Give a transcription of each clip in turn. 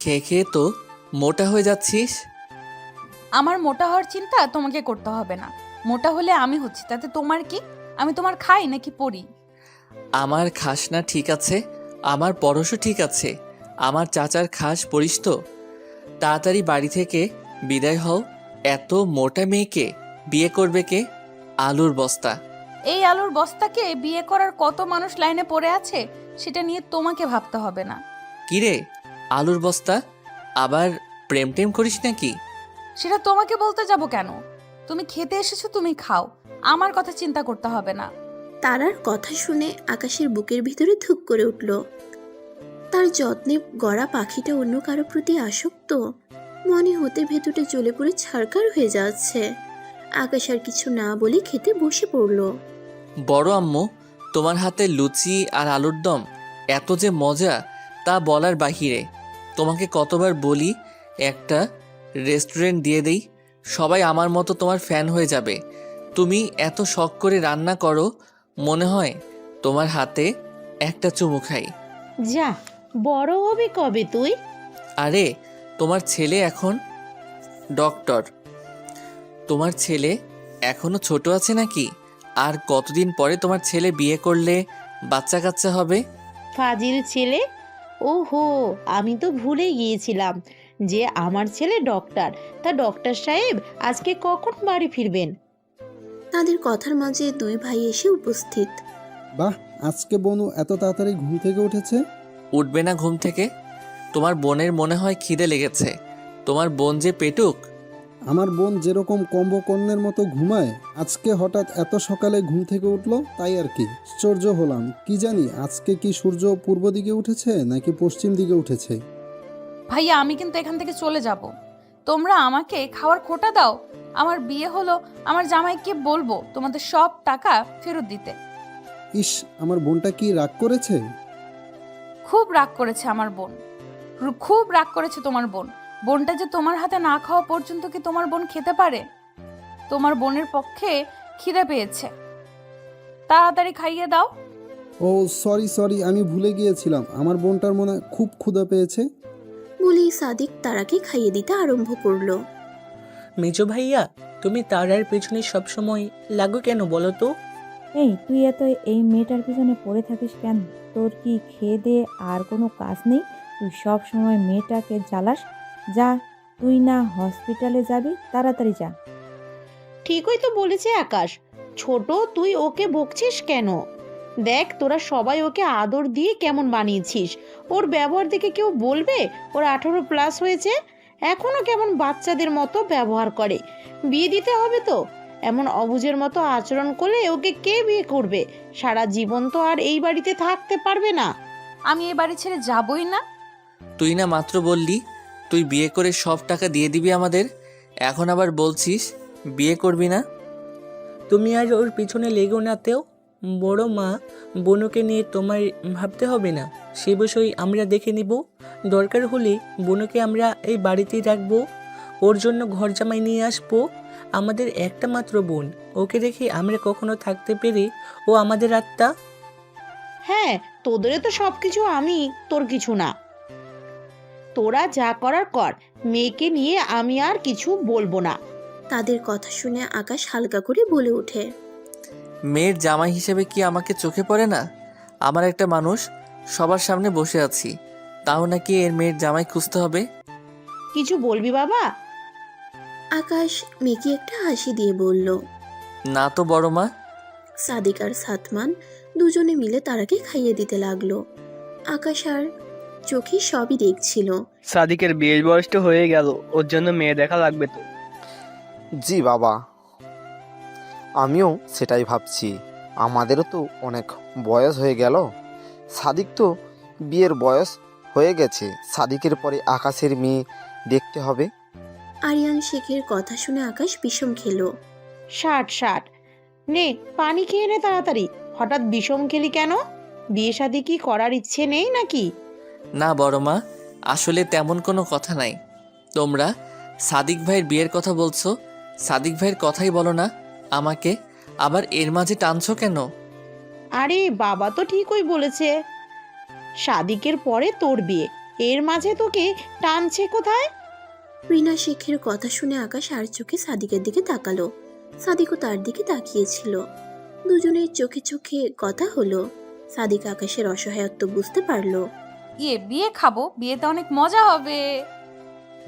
খেয়ে খেয়ে তো মোটা হয়ে যাচ্ছিস। আমার মোটা হওয়ার চিন্তা তোমাকে করতে হবে না। মোটা হলে আমি হচ্ছি, তাতে তোমার কি? আমি তোমার খাই নাকি পড়ি? আমার খাস না ঠিক আছে, আমার পরশও ঠিক আছে, আমার চাচার খাস পড়িস তো। তাড়াতাড়ি বাড়ি থেকে বিদায় হও। এত মোটা মেয়েকে বিয়ে করবে কে? আলুর বস্তা। এই আলুর বস্তাকে বিয়ে করার কত মানুষ লাইনে পড়ে আছে, সেটা নিয়ে তোমাকে ভাবতে হবে না। কিরে, আলুর বস্তা? আবার প্রেম টেম করিস নাকি? সেটা তোমাকে বলতে যাব কেন? তুমি খেতে এসেছো, তুমি খাও, আমার কথা চিন্তা করতে হবে না। তারার কথা শুনে আকাশের বুকের ভিতরে ধুক করে উঠল। তার যত্নে গড়া পাখিটা অন্য কারো প্রতি আসক্ত মনে হতে ভেতরটা জ্বলে পড়ে ছারখার হয়ে যাচ্ছে। আকাশ আর কিছু না বলে খেতে বসে পড়ল। বড় আম্মু, তোমার হাতে লুচি আর আলুর দম এত যে মজা তা বলার বাহিরে। তোমাকে কতবার বলি একটা রেস্টুরেন্ট দিয়ে দেই, সবাই আমার মতো তোমার ফ্যান হয়ে যাবে। তুমি এত শখ করে রান্না করো, মনে হয় তোমার হাতে একটা চুমু খাই। যা, বড় হবি কবে তুই? আরে, তোমার ছেলে এখন ডক্টর। তোমার ছেলে এখনো ছোট আছে নাকি? আর কতদিন পরে তোমার ছেলে বিয়ে করলে বাচ্চা কাচ্চা হবে? ফাজিল ছেলে। ওহো, আমি তো ভুলে গিয়েছিলাম যে আমার ছেলে ডক্টর। তা ডক্টর সাহেব আজকে কখন বাড়ি ফিরবেন? তাদের কথার মাঝে দুই ভাই এসে উপস্থিত। বাহ, আজকে বনু এত তাড়াতাড়ি ঘুম থেকে উঠেছে। উঠবে না ঘুম থেকে? তোমার বোনের মনে হয় খিদে লেগেছে। তোমার বোন যে পেটুক। আমার বোন যেরকম কম্বকর্ণের মতো ঘুমায়, আজকে হঠাৎ এত সকালে ঘুম থেকে উঠলো, তাই আর কি আশ্চর্য হলাম। কি জানি আজকে কি সূর্য পূর্ব দিকে উঠেছে নাকি পশ্চিম দিকে উঠেছে। ভাইয়া, আমি কিন্তু এখান থেকে চলে যাব। তোমরা আমাকে খাওয়ার খোটা দাও। আমার বিয়ে হলো, আমার জামাইকে বলবো তোমাদের সব টাকা ফেরত দিতে। ইস, আমার বোনটা কি রাগ করেছে? খুব রাগ করেছে আমার বোন, খুব রাগ করেছে তোমার বোন। বোনটা যে তোমার হাতে না খাওয়া পর্যন্ত কি তোমার বোন খেতে পারে? তোমার বোনের পক্ষে খিদে পেয়েছে, তাড়াতাড়ি খাইয়ে দাও। ও সরি সরি, আমি ভুলে গিয়েছিলাম, আমার বোনটার মনে হয় খুব ক্ষুধা পেয়েছে। বলেই সাদিক তারাকে খাইয়ে দিতে আরম্ভ করলো। মেজো ভাইয়া, তুমি তারার পেছনে সবসময় লাগো কেন বলো তো? এই তুই এত এই মেয়েটার পিছনে পড়ে থাকিস কেন? তোর কি খেয়ে দিয়ে আর কোনো কাজ নেই? তুই সব সময় মেয়েটাকে জ্বালাস। যা, তুই না হসপিটালে যাবি, তাড়াতাড়ি যা। ঠিকই তো বলেছে আকাশ। ছোট, তুই ওকে বকছিস কেন? দেখ, তোরা সবাই ওকে আদর দিয়ে কেমন বানিয়েছিস। ওর ব্যবহার দেখে কেউ বলবে ওর 18+ হয়েছে? এখনো কেমন বাচ্চাদের মতো ব্যবহার করে। বিয়ে দিতে হবে তো। এমন অবুঝের মতো আচরণ করলে ওকে কে বিয়ে করবে? সারা জীবন তো আর এই বাড়িতে থাকতে পারবে না। আমি এই বাড়ি ছেড়ে যাবই না। তুই না মাত্র বললি তুই বিয়ে করে সব টাকা দিয়ে দিবি আমাদের, এখন আবার বলছিস বিয়ে করবি না? তুমি আর ওর পিছনে লেগো না তেও। বড় মা, বোনকে নিয়ে তোমার ভাবতে হবে না, সে বিষয় আমরা দেখে নিব। দরকার হলে বোনকে আমরা এই বাড়িতেই রাখবো, ওর জন্য ঘর জামাই নিয়ে আসবো। আমাদের একটা মাত্র বোন, ওকে রেখে আমরা কখনো থাকতে পেরে ও আমাদের আত্মা। হ্যাঁ, তোদের তো সব কিছু আমি, তোর কিছু না। তোরা যা করার কর, মেয়েকে নিয়ে আমি আর কিছু বলবো না। তাদের কথা শুনে আকাশ হালকা করে বলে ওঠে। মেয়ের জামাই হিসেবে কি আমাকে চোখে পড়ে না? আমার একটা মানুষ সবার সামনে বসে আছি, তাও নাকি এর মেয়ের জামাই খুঁজতে হবে? কিছু বলবি বাবা? আকাশ মেকি একটা হাসি দিয়ে বলল। না তো বড় মা। সাদিক আর সাতমান দুজনে মিলে তারাকে খাইয়ে দিতে লাগলো। আকাশ আর চোখে সবই দেখছিল। সাদিকের বিয়ের বয়স তো হয়ে গেল, ওর জন্য মেয়ে দেখা লাগবে তো। জি বাবা, আমিও সেটাই ভাবছি। আমাদেরও তো অনেক বয়স হয়ে গেল। সাদিক তো বিয়ের বয়স হয়ে গেছে, সাদিকের পরে আকাশের মেয়ে দেখতে হবে। আরিয়ান শেখের কথা শুনে আকাশ বিষম খেলো। ষাট ষাট, নে পানি খেয়ে নে তাড়াতাড়ি। হঠাৎ বিষম খেলি কেন? বিয়ে শাদী কি করার ইচ্ছে নেই নাকি? না বড় মা, আসলে তেমন কোনো কথা নাই। তোমরা সাদিক ভাইয়ের বিয়ের কথা বলছো, সাদিক ভাইয়ের কথাই বলো না আমাকে, আবার এর মাঝে টানছো কেন? আরে বাবা তো ঠিকই বলেছে, সাদিকের পরে তোর বিয়ে। এর মাঝে তোকে টানছে কোথায়? রিনা শেখের কথা শুনে আকাশ আর চোখে সাদিকের দিকে তাকালো। সাদিকও তার দিকে তাকিয়েছিল। দুজনের চোখে চোখে কথা হলো। সাদিক আকাশের অসহায়ত্ব বুঝতে পারলো। বিয়ে খাবো, বিয়েতে অনেক মজা হবে।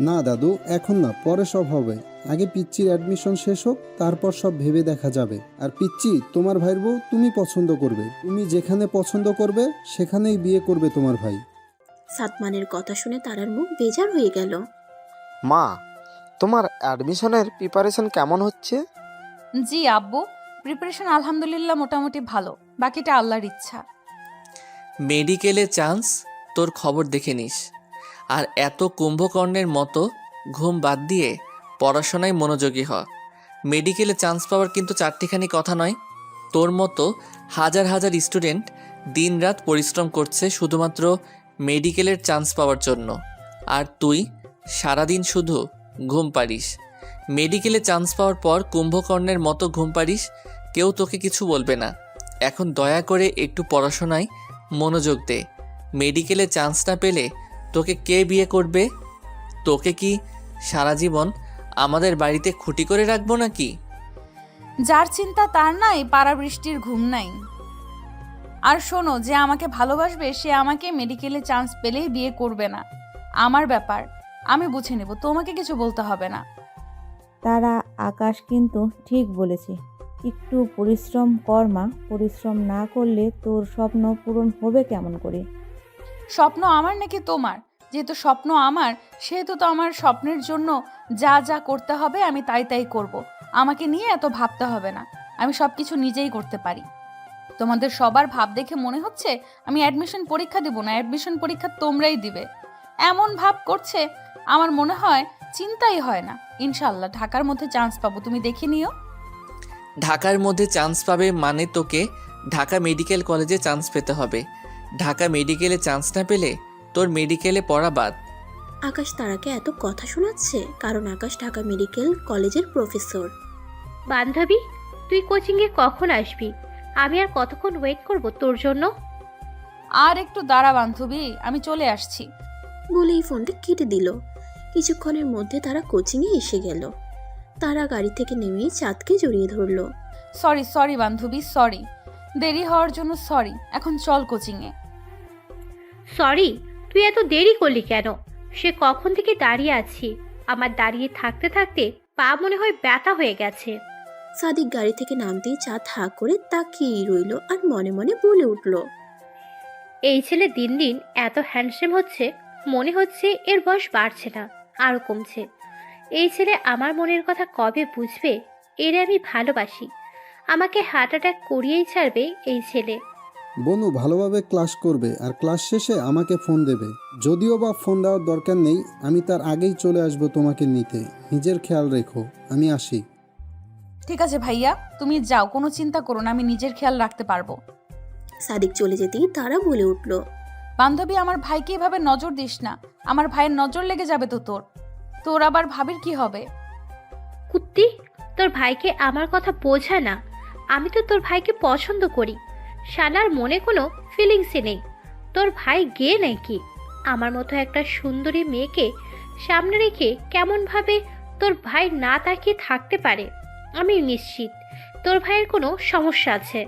না দাদু, এখন না, পরে সব হবে। আগে পিচ্চির অ্যাডমিশন শেষ হোক, তারপর সব ভেবে দেখা যাবে। আর পিচ্চি, তোমার ভাইয়ের বউ তুমি পছন্দ করবে। তুমি যেখানে পছন্দ করবে সেখানেই বিয়ে করবে তোমার ভাই। সাতমানের কথা শুনে তারার মুখ বেজার হয়ে গেল। মা, তোমার অ্যাডমিশনের প্রিপারেশন কেমন হচ্ছে? জি আব্বু, প্রিপারেশন আলহামদুলিল্লাহ মোটামুটি ভালো, বাকিটা আল্লাহর ইচ্ছা। মেডিকেলে চান্স, তোর খবর দেখে নিস। আর এত কুম্ভকর্ণের মতো ঘুম বাদ দিয়ে পড়াশোনায় মনোযোগী হ। মেডিকেলে চান্স পাওয়ার কিন্তু চারটিখানি কথা নয়। তোর মতো হাজার হাজার স্টুডেন্ট দিনরাত পরিশ্রম করছে শুধুমাত্র মেডিকেলের চান্স পাওয়ার জন্য, আর তুই সারাদিন শুধু ঘুম পারিস। মেডিকেলে চান্স পাওয়ার পর কুম্ভকর্ণের মতো ঘুম পারিস, কেউ তোকে কিছু বলবে না। এখন দয়া করে একটু পড়াশোনায় মনোযোগ দে। মেডিকেলে চান্স না পেলে তোকে কে বিয়ে করবে? তোকে কি সারা জীবন আমাদের বাড়িতে খুঁটি করে রাখবো নাকি? যার চিন্তা তার নাই, পাড়া বৃষ্টির ঘুম নাই। আর শোনো, যে আমাকে ভালোবাসবে সে আমাকে মেডিকেলে চান্স পেলেই বিয়ে করবে না। আমার ব্যাপার, আমি বুঝে নেব, তোমাকে কিছু বলতে হবে না। তারা আকাশ কিন্তু ঠিক বলেছে। একটু পরিশ্রম কর মা, পরিশ্রম না করলে তোর স্বপ্ন পূরণ হবে কেমন করে? স্বপ্ন আমার নাকি তোমার? যেহেতু স্বপ্ন আমার, সেহেতু তো আমার স্বপ্নের জন্য যা যা করতে হবে আমি তাই তাই করব। আমাকে নিয়ে এত ভাবতে হবে না, আমি সব কিছু নিজেই করতে পারি। তোমাদের সবার ভাব দেখে মনে হচ্ছে আমি অ্যাডমিশন পরীক্ষা দেব না, অ্যাডমিশন পরীক্ষা তোমরাই দিবে, এমন ভাব করছে। আমার মনে হয় চিন্তাই হয় না। ইনশাল্লাহ ঢাকার মধ্যে চান্স পাবো, তুমি দেখে নিও। ঢাকার মধ্যে চান্স পাবে মানে তোকে ঢাকা মেডিকেল কলেজে চান্স পেতে হবে। ঢাকা মেডিকেলে চান্স না পেলে তোর মেডিকেলে পড়া বাদ। আকাশ তারাকে এত কথা শোনাচ্ছে কারণ আকাশ ঢাকা মেডিকেল কলেজের প্রফেসর। বান্ধবী, তুই কোচিংয়ে কখন আসবি? আমি আর কতক্ষণ ওয়েট করব তোর জন্য? আর একটু দাঁড়া বান্ধবী, আমি চলে আসছি। বলেই ফোনটা কেটে দিল। কিছুক্ষণের মধ্যে তারা কোচিংয়ে এসে গেল। তারা গাড়ি থেকে নেমেই চাঁদকে জড়িয়ে ধরলো। সরি সরি বান্ধবী, সরি, দেরি হওয়ার জন্য সরি। এখন চল কোচিংয়ে। সরি? তুই এত দেরি করলি কেন? সে কখন থেকে দাঁড়িয়ে আছি, আমার দাঁড়িয়ে থাকতে থাকতে পা মনে হয় ব্যথা হয়ে গেছে। সাদিক গাড়ি থেকে নামতেই চাঁদ হা করে তাকিয়েই রইল আর মনে মনে বলে উঠল, এই ছেলে দিন দিন এত হ্যান্ডসাম হচ্ছে, মনে হচ্ছে এর বয়স বাড়ছে না, আরও কমছে। এই ছেলে আমার মনের কথা কবে বুঝবে? এর আমি ভালোবাসি, আমাকে হার্ট অ্যাটাক করিয়েই ছাড়বে এই ছেলে। বনু ভালোভাবে ক্লাস করবে আর ক্লাস শেষে আমাকে ফোন দেবে। যদিও বা ফোন দেওয়ার দরকার নেই, আমি তার আগেই চলে আসবো তোমাকে নিতে। নিজের খেয়াল রেখো, আমি আসি। ঠিক আছে ভাইয়া, তুমি যাও, কোনো চিন্তা করো না, আমি নিজের খেয়াল রাখতে পারবো। সাদিক চলে যেতেই তারা বলে উঠল, বান্ধবী, আমার ভাইকে এভাবে নজর দিস না, আমার ভাইয়ের নজর লেগে যাবে তো তোর। তোর আবার ভাবির কি হবে? কুত্তি, তোর ভাইকে আমার কথা বোঝা না। আমি তো তোর ভাইকে পছন্দ করি, শালার মনে কোনো ফিলিংসই নেই। তোর ভাই গে নাকি? আমার মতো একটা সুন্দরী মেয়েকে সামনে রেখে কেমনভাবে তোর ভাই না তাকিয়ে থাকতে পারে? আমি নিশ্চিত তোর ভাইয়ের কোনো সমস্যা আছে।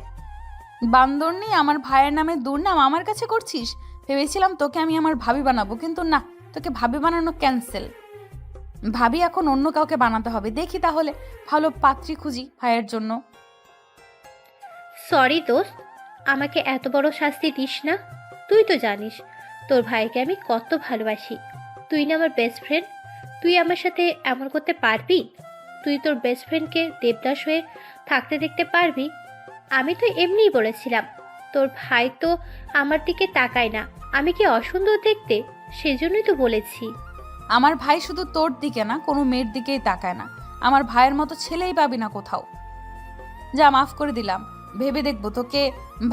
বান্দরনি, আমার ভাইয়ের নামে দুর্নাম আমার কাছে করছিস? ভেবেছিলাম তোকে আমি আমার ভাবি বানাবো, কিন্তু না, তোকে ভাবি বানানো ক্যান্সেল। ভাবি এখন অন্য কাউকে বানাতে হবে। দেখি তাহলে ভালো পাত্রী খুঁজি ভাইয়ের জন্য। সরি দোস্ত, আমাকে এত বড় শাস্তি দিস না। তুই তো জানিস তোর ভাইকে আমি কত ভালোবাসি। তুই না আমার বেস্ট ফ্রেন্ড, তুই আমার সাথে এমন করতে পারবি? তুই তোর বেস্ট ফ্রেন্ডকে দেবদাস হয়ে থাকতে দেখতে পারবি? আমি তো এমনিই বলেছিলাম, তোর ভাই তো আমার দিকে তাকায় না, আমি কি অসুন্দর দেখতে? সেজন্যই তো বলেছি। আমার ভাই শুধু তোর দিকে না, কোনো মেয়ের দিকেই তাকায় না। আমার ভাইয়ের মতো ছেলেই পাবি না কোথাও। যা, মাফ করে দিলাম, ভেবে দেখবো তোকে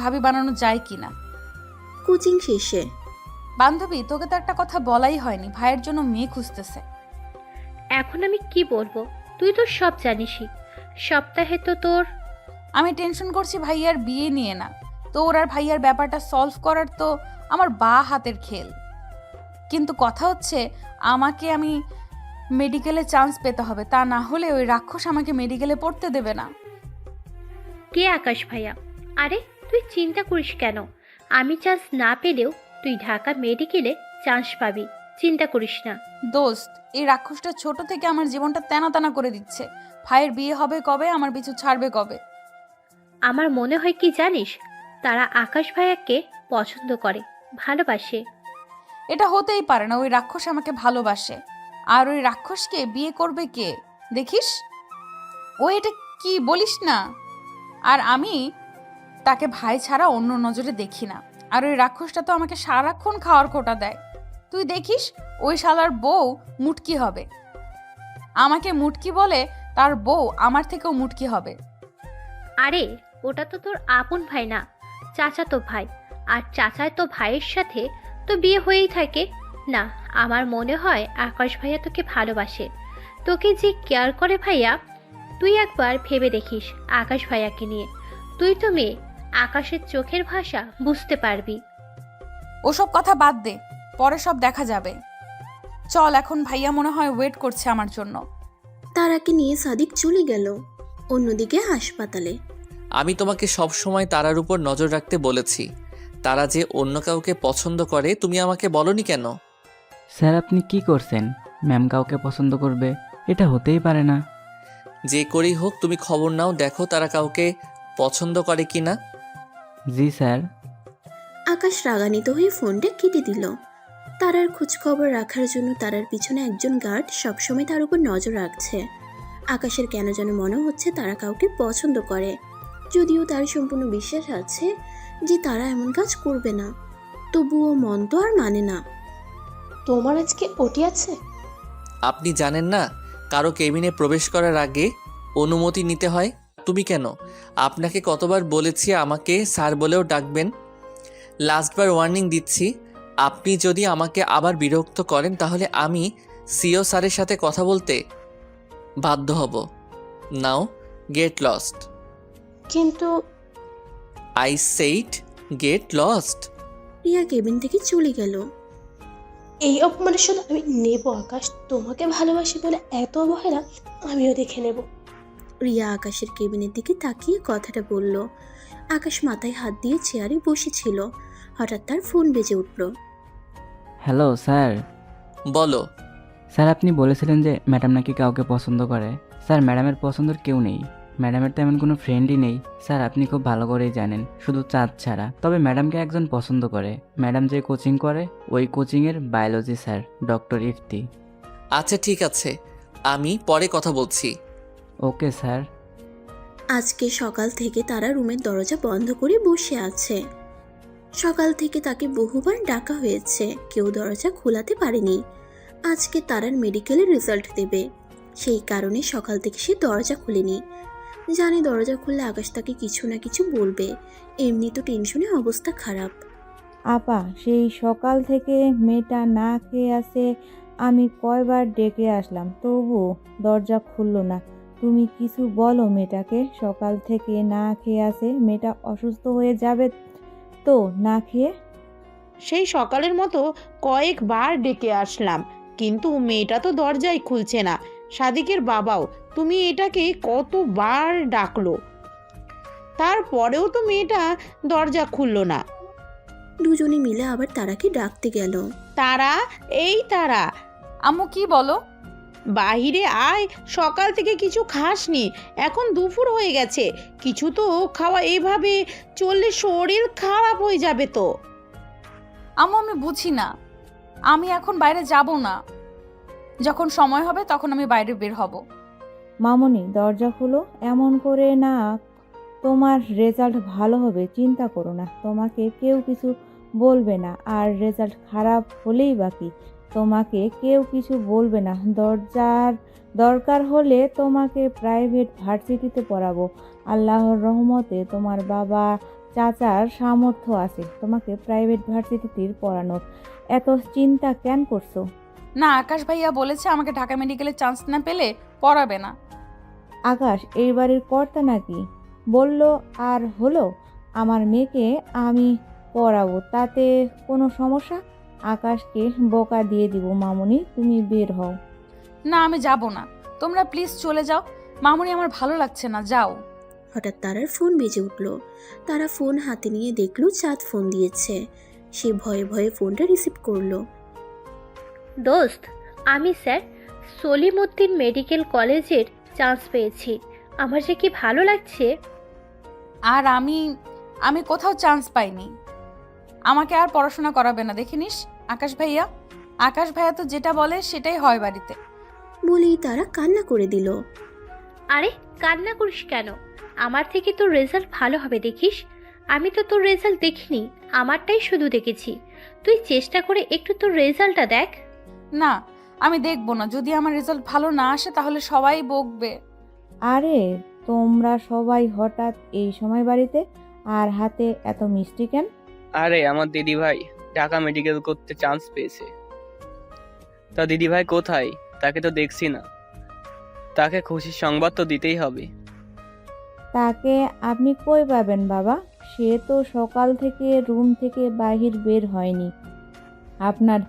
ভাবি বানানো যায় কিনা। কোচিং শেষে বান্ধবী, তোকে তো একটা কথা বলাই হয়নি, ভাইয়ের জন্য মেয়ে খুঁজতেছে। এখন আমি কি বলবো? তুই তো সব জানিসই। সপ্তাহে তো তোর... আমি টেনশন করছি ভাইয়ার বিয়ে নিয়ে না, তোর আর ভাইয়ার ব্যাপারটা সলভ করার তো আমার বা হাতের খেল। কিন্তু কথা হচ্ছে আমি মেডিকেলে চান্স পেতে হবে, তা না হলে ওই রাক্ষস আমাকে মেডিকেলে পড়তে দেবে না। কে আকাশ ভাইয়া? আরে তুই চিন্তা করিস কেন, আমি চান্স না পেলেও তুই ঢাকা মেডিকেলে চান্স পাবি, চিন্তা করিস না। দোস্ত, এই রাক্ষসটা ছোট থেকে আমার জীবনটা তেনা তেনা করে দিচ্ছে। ভাইয়ের বিয়ে হবে কবে, আমার পিছু ছাড়বে কবে? আমার মনে হয় কি জানিস, তারা আকাশ ভাইয়াকে পছন্দ করে, ভালোবাসে। এটা হতেই পারে না, ওই রাক্ষস আমাকে ভালোবাসে। আর ওই রাক্ষসকে বিয়ে করবে কে দেখিস? ও এটা কি বলিস না? আর আমি তাকে ভাই ছাড়া অন্য নজরে দেখি না। আর ওই রাক্ষসটা তো আমাকে সারাক্ষণ খাওয়ার খোটা দেয়। তুই দেখিস ওই শালার বউ মুটকি হবে। আমাকে মুটকি বলে, তার বউ আমার থেকেও মুটকি হবে। আরে ওটা তো তোর আপন ভাই না, চাচাতো ভাই। আর চাচায় তো ভাইয়ের সাথে তো বিয়ে হয়েই থাকে না। আমার মনে হয় আকাশ ভাইয়া তোকে ভালোবাসে, তোকে যে কেয়ার করে ভাইয়া। তুই একবার ভেবে দেখিস আকাশ ভাইয়াকে নিয়ে। তুই তো মেয়ে, আকাশের চোখের ভাষা বুঝতে পারবি। ওসব কথা বাদ দে, পরে সব দেখা যাবে। চল, এখন ভাইয়া মনে হয় ওয়েট করছে আমার জন্য। তারাকে নিয়ে সাদিক চলে গেল অন্যদিকে হাসপাতালে। আমি তোমাকে সব সময় তারার উপর নজর রাখতে বলেছি। তারা যে অন্য কাউকে পছন্দ করে তুমি আমাকে বলনি কেন? স্যার আপনি কি করছেন? ম্যাম কাউকে পছন্দ করবে, এটা হতেই পারে না। যে করেই হোক তুমি খবর নাও, দেখো তারা কাউকে পছন্দ করে কি না। জি স্যার। আকাশ রাগান্বিত হয়ে ফোনটা কেটে দিল। তারার খোঁজখবর রাখার জন্য তারার পিছনে একজন গার্ড সবসময় তার উপর নজর রাখছে। আকাশের কেন যেন মনে হচ্ছে তারা কাউকে পছন্দ করে, যদিও তার সম্পূর্ণ বিশ্বাস আছে যে তারা এমন কাজ করবে না, তবুও মন তো আর মানে না। তোমার আজকে ওটি আছে? আপনি জানেন না কারো কেবিনে প্রবেশ করার আগে অনুমতি নিতে হয়? তুমি কেন? আপনাকে কতবার বলেছি আমাকে স্যার বলেও ডাকবেন। লাস্টবার ওয়ার্নিং দিচ্ছি, আপনি যদি আমাকে আবার বিরক্ত করেন তাহলে আমি সিও স্যারের সাথে কথা বলতে বাধ্য হব। Now get lost. কিন্তু I said get lost. Riya cabin থেকে চলে গেল। এই অপমানের শোধ আমি নেব আকাশ। তোমাকে ভালোবাসি বলে এত অবহেলা আমিও দেখে নেব। রিয়া আকাশের কেবিনের দিকে তাকিয়ে কথাটা বলল। আকাশ মাথায় হাত দিয়ে চেয়ারে বসেছিল। হঠাৎ তার ফোন বেজে উঠল। Hello sir. বলো। স্যার আপনি বলেছিলেন যে ম্যাডাম নাকি কাউকে পছন্দ করে। স্যার ম্যাডামের পছন্দের কেউ নেই, ম্যাডামের তো এমন কোনো ফ্রেন্ডই নেই। স্যার আপনি খুব ভালো করেই জানেন, শুধু চাঁদ ছাড়া। তবে ম্যাডামকে একজন পছন্দ করে। ম্যাডাম যে কোচিং করে ওই কোচিংয়ের বায়োলজি স্যার, ডক্টর ইফতি। আচ্ছা ঠিক আছে, আমি পরে কথা বলছি। Okay sir. আজকে সকাল থেকে তারা রুমের দরজা বন্ধ করে বসে আছে। সকাল থেকে তাকে বহুবার ডাকা হয়েছে, কেউ দরজা খোলাতে পারেনি। আজকে তারার মেডিকেলের রেজাল্ট দেবে, সেই কারণে সকাল থেকে সে দরজা খুলেনি। জানে দরজা খুললে আকাশ তাকে কিছু না কিছু বলবে। এমনি তো টেনশনে অবস্থা খারাপ। আপা, সেই সকাল থেকে মেয়েটা না খেয়ে আছে, আমি কয়বার ডেকে আসলাম তবু দরজা খুললো না। তুমি কিছু বলো মেয়েটাকে, সকাল থেকে না খেয়ে আছে, মেয়েটা অসুস্থ হয়ে যাবে তো না খেয়ে। সেই সকালের মতো কয়েকবার ডেকে আসলাম, কিন্তু মেয়েটা তো দরজাই খুলছে না। সাদিকের বাবাও তুমি এটাকে কতবার ডাকলো, তারপরেও তো মেয়েটা দরজা খুললো না। দুজনে মিলে আবার তারাকে ডাকতে গেল। তারা, এই তারা, আম্মু কি বলো? বাহিরে আয়, সকাল থেকে কিছু খাসনি, এখন দুপুর হয়ে গেছে। কিছু তো খাওয়া, এভাবে চললে শরীর খারাপ হয়ে যাবে তো। আম্মু আমি বুঝি না, আমি এখন বাইরে যাব না। যখন সময় হবে তখন আমি বাইরে বের হব। মামনি দরজা খুলো, এমন করে না, তোমার রেজাল্ট ভালো হবে, চিন্তা করো না। তোমাকে কেউ কিছু বলবে না, আর রেজাল্ট খারাপ হলেই বাকি, তোমাকে কেউ কিছু বলবে না। দরকার হলে তোমাকে প্রাইভেট ভার্সিটিতে পড়াবো। আল্লাহর রহমতে তোমার বাবা চাচার সামর্থ্য আছে তোমাকে প্রাইভেট ভার্সিটিতে পড়ানোর। এত চিন্তা কেন করছো? না, আকাশ ভাইয়া বলেছে আমাকে ঢাকা মেডিকেলে চান্স না পেলে পড়াবে না। আকাশ এই বাড়ির কর্তা নাকি? বলল আর হলো, আমার মেয়েকে আমি পড়াবো, তাতে কোনো সমস্যা? আকাশকে বোকা দিয়ে দিব। মামুনি তুমি বের হও। না আমি যাব না, তোমরা প্লিজ চলে যাও। মামুনি আমার ভালো লাগছে না, যাও। হঠাৎ তারার ফোন বেজে উঠল। তারা ফোন হাতে নিয়ে দেখলো চাঁদ ফোন দিয়েছে। সে ভয়ে ভয়ে ফোনটা রিসিভ করলো। দোস্ত, আমি স্যার সলিমউদ্দিন মেডিকেল কলেজের চান্স পেয়েছি। আমার যে কি ভালো লাগছে। আর আমি কোথাও চান্স পাইনি। আমাকে আর পড়াশোনা করাবে না, দেখে নিস। আকাশ ভাইয়া তো যেটা বলে সেটাই হয় বাড়িতে। বলেই তারা কান্না করে দিল। আরে কান্না করিস কেন? আমার থেকে তোর রেজাল্ট ভালো হবে দেখিস। আমি তো তোর রেজাল্ট দেখিনি, আমারটাই শুধু দেখেছি। তুই চেষ্টা করে একটু তোর রেজাল্টটা দেখ। না আমি দেখবো না, যদি আমার রেজাল্ট ভালো না আসে তাহলে সবাই বকবে। আরে তোমরা সবাই হঠাৎ এই সময় বাড়িতে, আর হাতে এত মিষ্টি কেন? আরে আমার দিদি ভাই ঢাকা মেডিকেল করতে চান্স পেয়েছে। তা দিদি ভাই কোথায়? তাকে তো দেখছি না। তাকে খুশির সংবাদ তো দিতেই হবে। তাকে আপনি কই পাবেন বাবা? সে তো সকাল থেকে রুম থেকে বাহির বের হয়নি। আপনার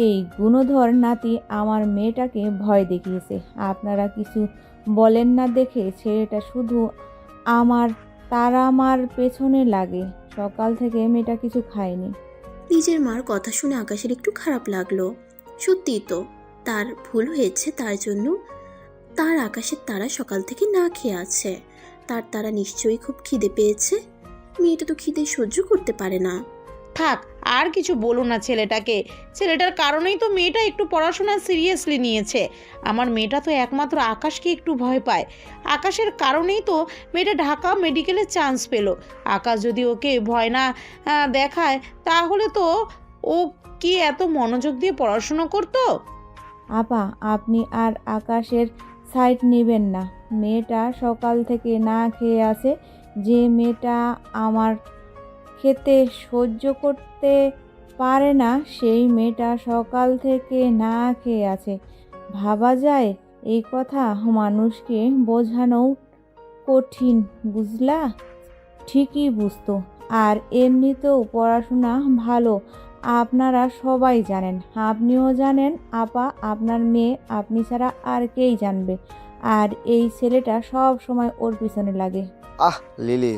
এই গুণধর নাতি আমার মেয়েটাকে ভয় দেখিয়েছে। আপনারা কিছু বলেন না দেখে ছেলেটা শুধু আমার পেছনে লাগে। সকাল থেকে মেয়েটা কিছু খায়নি। নিজের মার কথা শুনে আকাশের একটু খারাপ লাগলো। সত্যিই তো তার ভুল হয়েছে, তার জন্য তার আকাশের তারা সকাল থেকে না খেয়ে আছে। তারা নিশ্চয়ই খুব খিদে পেয়েছে। মেয়েটা তো খিদে সহ্য করতে পারে না। থাক, আর কিছু বলো না ছেলেটাকে। ছেলেটার কারণেই তো মেয়েটা একটু পড়াশোনা সিরিয়াসলি নিয়েছে। আমার মেয়েটা তো একমাত্র আকাশকে একটু ভয় পায়। আকাশের কারণেই তো মেয়েটা ঢাকা মেডিকেলে চান্স পেল। আকাশ যদি ওকে ভয় না দেখায় তাহলে তো ও কি এত মনোযোগ দিয়ে পড়াশোনা করতো? আপা আপনি আর আকাশের সাইড নেবেন না। মেয়েটা সকাল থেকে না খেয়ে আছে। যে মেয়েটা আমার খেতে সহ্য করতে পারে না সেই মেয়েটা সকাল থেকে না খেয়ে আছে। ভাবা যায় এই কথা? মানুষকে বোঝানোও কঠিন, বুঝলা? ঠিকই বুঝতো। আর এমনিতেও পড়াশোনা ভালো, আপনারা সবাই জানেন। আপনিও জানেন আপা, আপনার মেয়ে আপনি ছাড়া আর কেই জানবে। আর এই ছেলেটা সব সময় ওর পিছনে লাগে। আহ লিলি,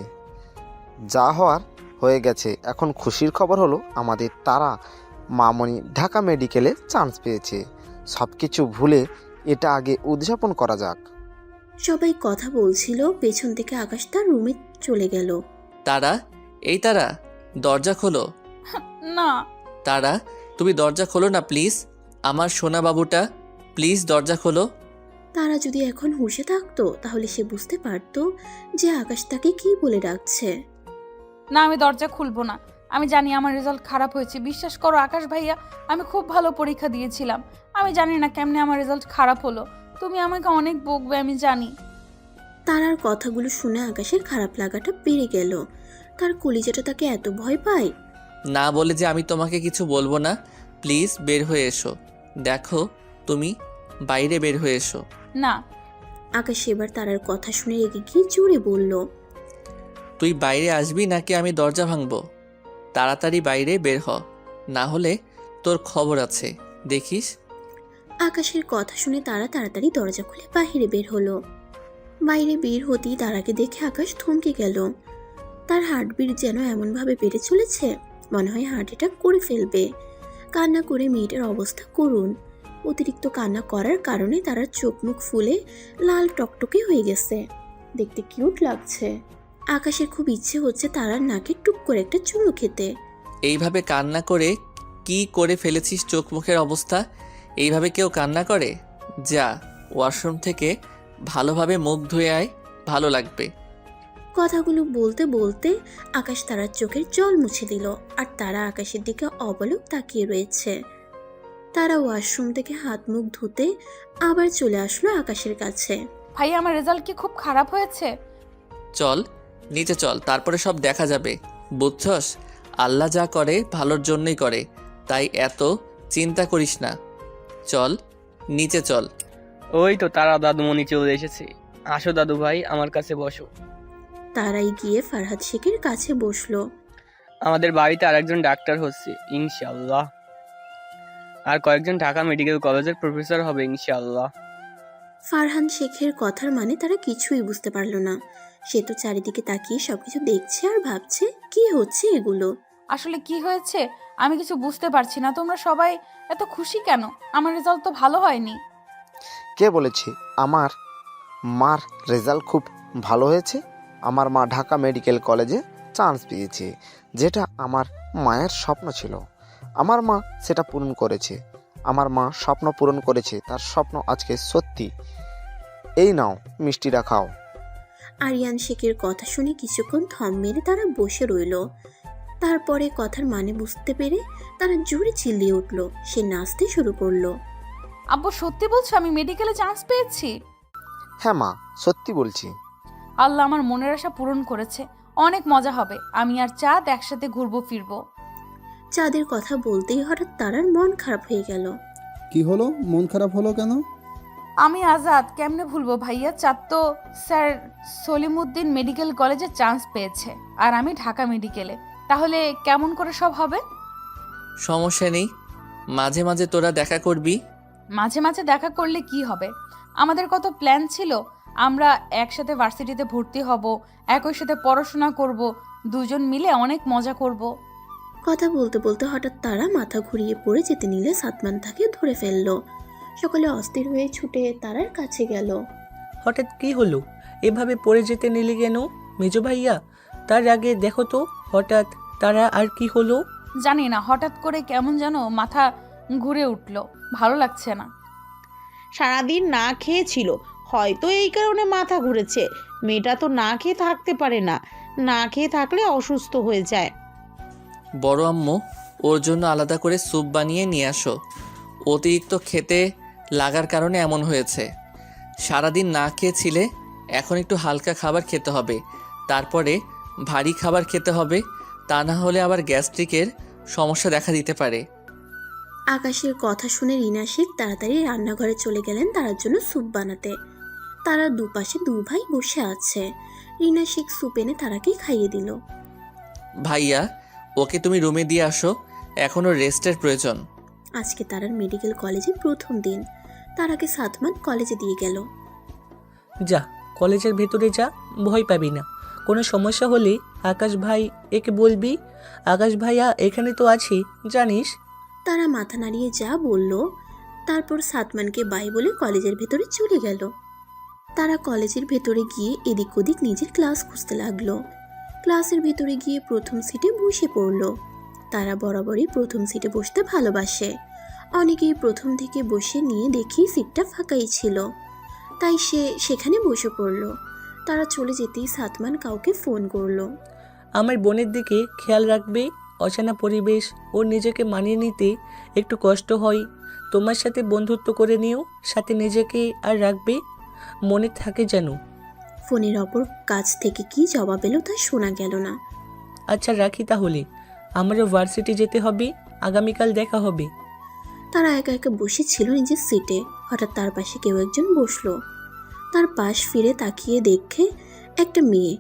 যা হওয়ার হয়ে গেছে। এখন খুশির খবর হলো আমাদের তারা মামনি ঢাকা মেডিকেলে চান্স পেয়েছে। সব কিছু ভুলে এটা আগে উদযাপন করা যাক। সবাই কথা বলছিল, পেছন থেকে আকাশ তার রুমে চলে গেল। তারা, এই তারা, দরজা খোলো। না তারা, তুমি দরজা খোলো না প্লিজ। আমার সোনা বাবুটা, প্লিজ দরজা খোলো। তারা যদি এখন হুঁশে থাকতো তাহলে সে বুঝতে পারতো যে আকাশ তাকে কি বলে ডাকছে। না আমি দরজা খুলবো না। আমি জানি আমার রেজাল্ট খারাপ হয়েছে, বিশ্বাস করো আকাশ ভাইয়া। আমি খুব ভালো পরীক্ষা দিয়েছিলাম। আমি জানি না কেমনে আমার রেজাল্ট খারাপ হলো। তুমি আমাকে অনেক বকবে আমি জানি। তারার কথাগুলো শুনে আকাশের খারাপ লাগাটা বেড়ে গেল। তার কলিজাটা তাকে এত ভয় পায়। না বলে যে আমি তোমাকে কিছু বলবো না। প্লিজ বের হয়ে এসো। দেখো তুমি বাইরে বের হয়ে এসো। না। আকাশ এবার তারার কথা শুনে রেগে গিয়ে জোরে বলল, তুই বাইরে আসবি নাকি আমি দরজা ভাঙবো? তাড়াতাড়ি বাইরে বের হ, না হলে তোর খবর আছে দেখিস। আকাশের কথা শুনে তারা তাড়াতাড়ি দরজা খুলে বাহিরে বের হলো। বাইরে বের হতেই তারাকে দেখে আকাশ থমকে গেল। তার হার্টবিট যেন এমনভাবে বেড়ে চলেছে, মনে হয় হার্ট অ্যাটাক করে ফেলবে। কান্না করে মেয়েটার অবস্থা করুন। অতিরিক্ত কান্না করার কারণে তার চোখ মুখ ফুলে লাল টকটকে হয়ে গেছে। দেখতে কিউট লাগছে। আকাশের খুব ইচ্ছে হচ্ছে তারার নাকে টুক করে একটা চুমু খেতে। এইভাবে কান্না করে কি করে ফেলেছিস? চোখ মুখের অবস্থা। এইভাবে কেউ কান্না করে? যা ওয়াশরুম থেকে ভালোভাবে মুখ ধুয়ে আয়, ভালো লাগবে। কথাগুলো বলতে বলতে আকাশ তারার চোখের জল মুছে দিল, আর তারা আকাশের দিকে অবলক তাকিয়ে রয়েছে। তারা ওয়াশরুম থেকে হাত মুখ ধুতে আবার চলে আসলো আকাশের কাছে। ভাই আমার রেজাল্ট কি খুব খারাপ হয়েছে? চল নিচে চল, তারপরে সব দেখা যাবে, বুঝছস? আল্লাহ যা করে ভালোর জন্যই করে, তাই এত চিন্তা করিস না। চল নিচে চল। ওই তো তারা দাদুমণি চলে এসেছে। আসো দাদু ভাই, আমার কাছে বসো। তারাই গিয়ে ফারহাদ শেখের কাছে বসলো। আমাদের বাড়িতে আরেকজন ডাক্তার হচ্ছে ইনশাআল্লাহ। আর কয়েকজন ঢাকা মেডিকেল কলেজের প্রফেসর হবে ইনশাআল্লাহ। ফারহান শেখের কথার মানে তারা কিছুই বুঝতে পারল না। সে তো চারিদিকে তাকিয়ে সবকিছু দেখছে আর ভাবছে কি হচ্ছে এগুলো। আসলে কি হয়েছে আমি কিছু বুঝতে পারছি না। তোমরা সবাই এত খুশি কেন? আমার রেজাল্ট তো ভালো হয়নি। কে বলেছে আমার মার রেজাল্ট খুব ভালো হয়েছে? আমার মা ঢাকা মেডিকেল কলেজে চান্স পেয়েছে, যেটা আমার মায়ের স্বপ্ন ছিল। আমার মা সেটা পূরণ করেছে। আমার মা স্বপ্ন পূরণ করেছে, তার স্বপ্ন আজকে সত্যি। এই নাও, মিষ্টিটা খাও। আরিয়ান শেখের কথা শুনে কিছুক্ষণ থম মেরে তারা বসে রইল। তারপরে কথার মানে বুঝতে পেরে তারা জোরে চিল্লিয়ে উঠল। সে নাচতে শুরু করলো। আব্বু সত্যি বলছো আমি মেডিকেলে চান্স পেয়েছি? হ্যাঁ মা, সত্যি বলছি। আল্লাহ আমার মনের আশা পূরণ করেছে। অনেক মজা হবে। আমি আর চাঁদ একসাথে ঘুরবো ফিরবো। চাঁদের কথা বলতেই হঠাৎ তারার মন খারাপ হয়ে গেল। কি হলো, মন খারাপ হলো কেন? আমি আজাদ কেমনে ভুলবো ভাইয়া? চাঁদ তো স্যার সলিমুদ্দিন মেডিকেল কলেজে চান্স পেয়েছে আর আমি ঢাকা মেডিকেলে। তাহলে কেমন করে সব হবে? সমস্যা নেই, মাঝে মাঝে তোরা দেখা করবি। মাঝে মাঝে দেখা করলে কি হবে? আমাদের কত প্ল্যান ছিল। আমরা একসাথে ভার্সিটিতে ভর্তি হব, একই সাথে পড়াশোনা করব, দুজন মিলে অনেক মজা করব। কথা বলতে বলতে হঠাৎ তারা মাথা ঘুরিয়ে পড়ে যেতে নিলে সাতমান তাকে ধরে ফেললো। সকলে অস্থির হয়ে ছুটে তারার কাছে গেল। হঠাৎ কি হলো? এভাবে পড়ে যেতে নিলে কেন মেজো ভাইয়া? তার আগে দেখো তো হঠাৎ তারা আর কি হলো? জানি না, হঠাৎ করে কেমন যেন মাথা ঘুরে উঠলো, ভালো লাগছে না। সারাদিন না খেয়েছিল, হয়তো এই কারণে মাথা ঘুরেছে। মেয়েটা তো না খেয়ে থাকতে পারে না, না খেয়ে থাকলে অসুস্থ হয়ে যায়। বড় আম্মু, ওর জন্য আলাদা করে স্যুপ বানিয়ে নিয়ে আসো। অতিরিক্ত খেতে লাগার কারণে এমন হয়েছে। সারাদিন না খেয়েছিলে, এখন একটু হালকা খাবার খেতে হবে, তারপরে ভারী খাবার খেতে হবে, তা না হলে আবার গ্যাস্ট্রিকের সমস্যা দেখা দিতে পারে। আকাশের কথা শুনে রিনা শেখ তাড়াতাড়ি রান্নাঘরে চলে গেলেন তার জন্য স্যুপ বানাতে। তারা দুপাশে দু ভাই বসে আছে। রিনা শেখ স্যুপ এনে তারাকে খাইয়ে দিল। ভাইয়া, ওকে তুমি রুমে দিয়ে আসো, এখনও রেস্টের প্রয়োজন। আজকে তারার মেডিকেল কলেজে প্রথম দিন। তারাকে সাতমান কলেজে দিয়ে গেল। যা, কলেজের ভেতরে যা, ভয় পাবি না। কোনো সমস্যা হলে আকাশ ভাই একে বলবি। আকাশ ভাইয়া এখানে তো আছে, জানিস। তারা মাথা নাড়িয়ে যা বলল, তারপর সাতমানকে বাই বলে কলেজের ভেতরে চলে গেল। তারা কলেজের ভেতরে গিয়ে এদিক ওদিক নিজের ক্লাস খুঁজতে লাগলো। ক্লাসের ভেতরে গিয়ে প্রথম সিটে বসে পড়ল। তারা বরাবরই প্রথম সিটে বসতে ভালোবাসে। অনেকেই প্রথম থেকে বসে নিয়ে দেখি সিটটা ফাঁকাই ছিল, তাই সে সেখানে বসে পড়ল। তারা চলে যেতেই সাতমান কাউকে ফোন করলো। আমার বোনের দিকে খেয়াল রাখবে। অচেনা পরিবেশ, ওর নিজেকে মানিয়ে নিতে একটু কষ্ট হয়। তোমার সাথে বন্ধুত্ব করে নিও, সাথে নিজেকে আর রাখবে, মনে থাকে যেন। ফোনের অপর কাছ থেকে কি জবাব এলো তা শোনা গেল না। আচ্ছা রাখি তাহলে, আমারও ভার্সিটি যেতে হবে, আগামীকাল দেখা হবে। তারা একা একা বসেছিল নিজের সিটে। হঠাৎ তার পাশে কেউ একজন বসলো। তার পাশ ফিরে তাকিয়ে দেখে একটা মেয়ে।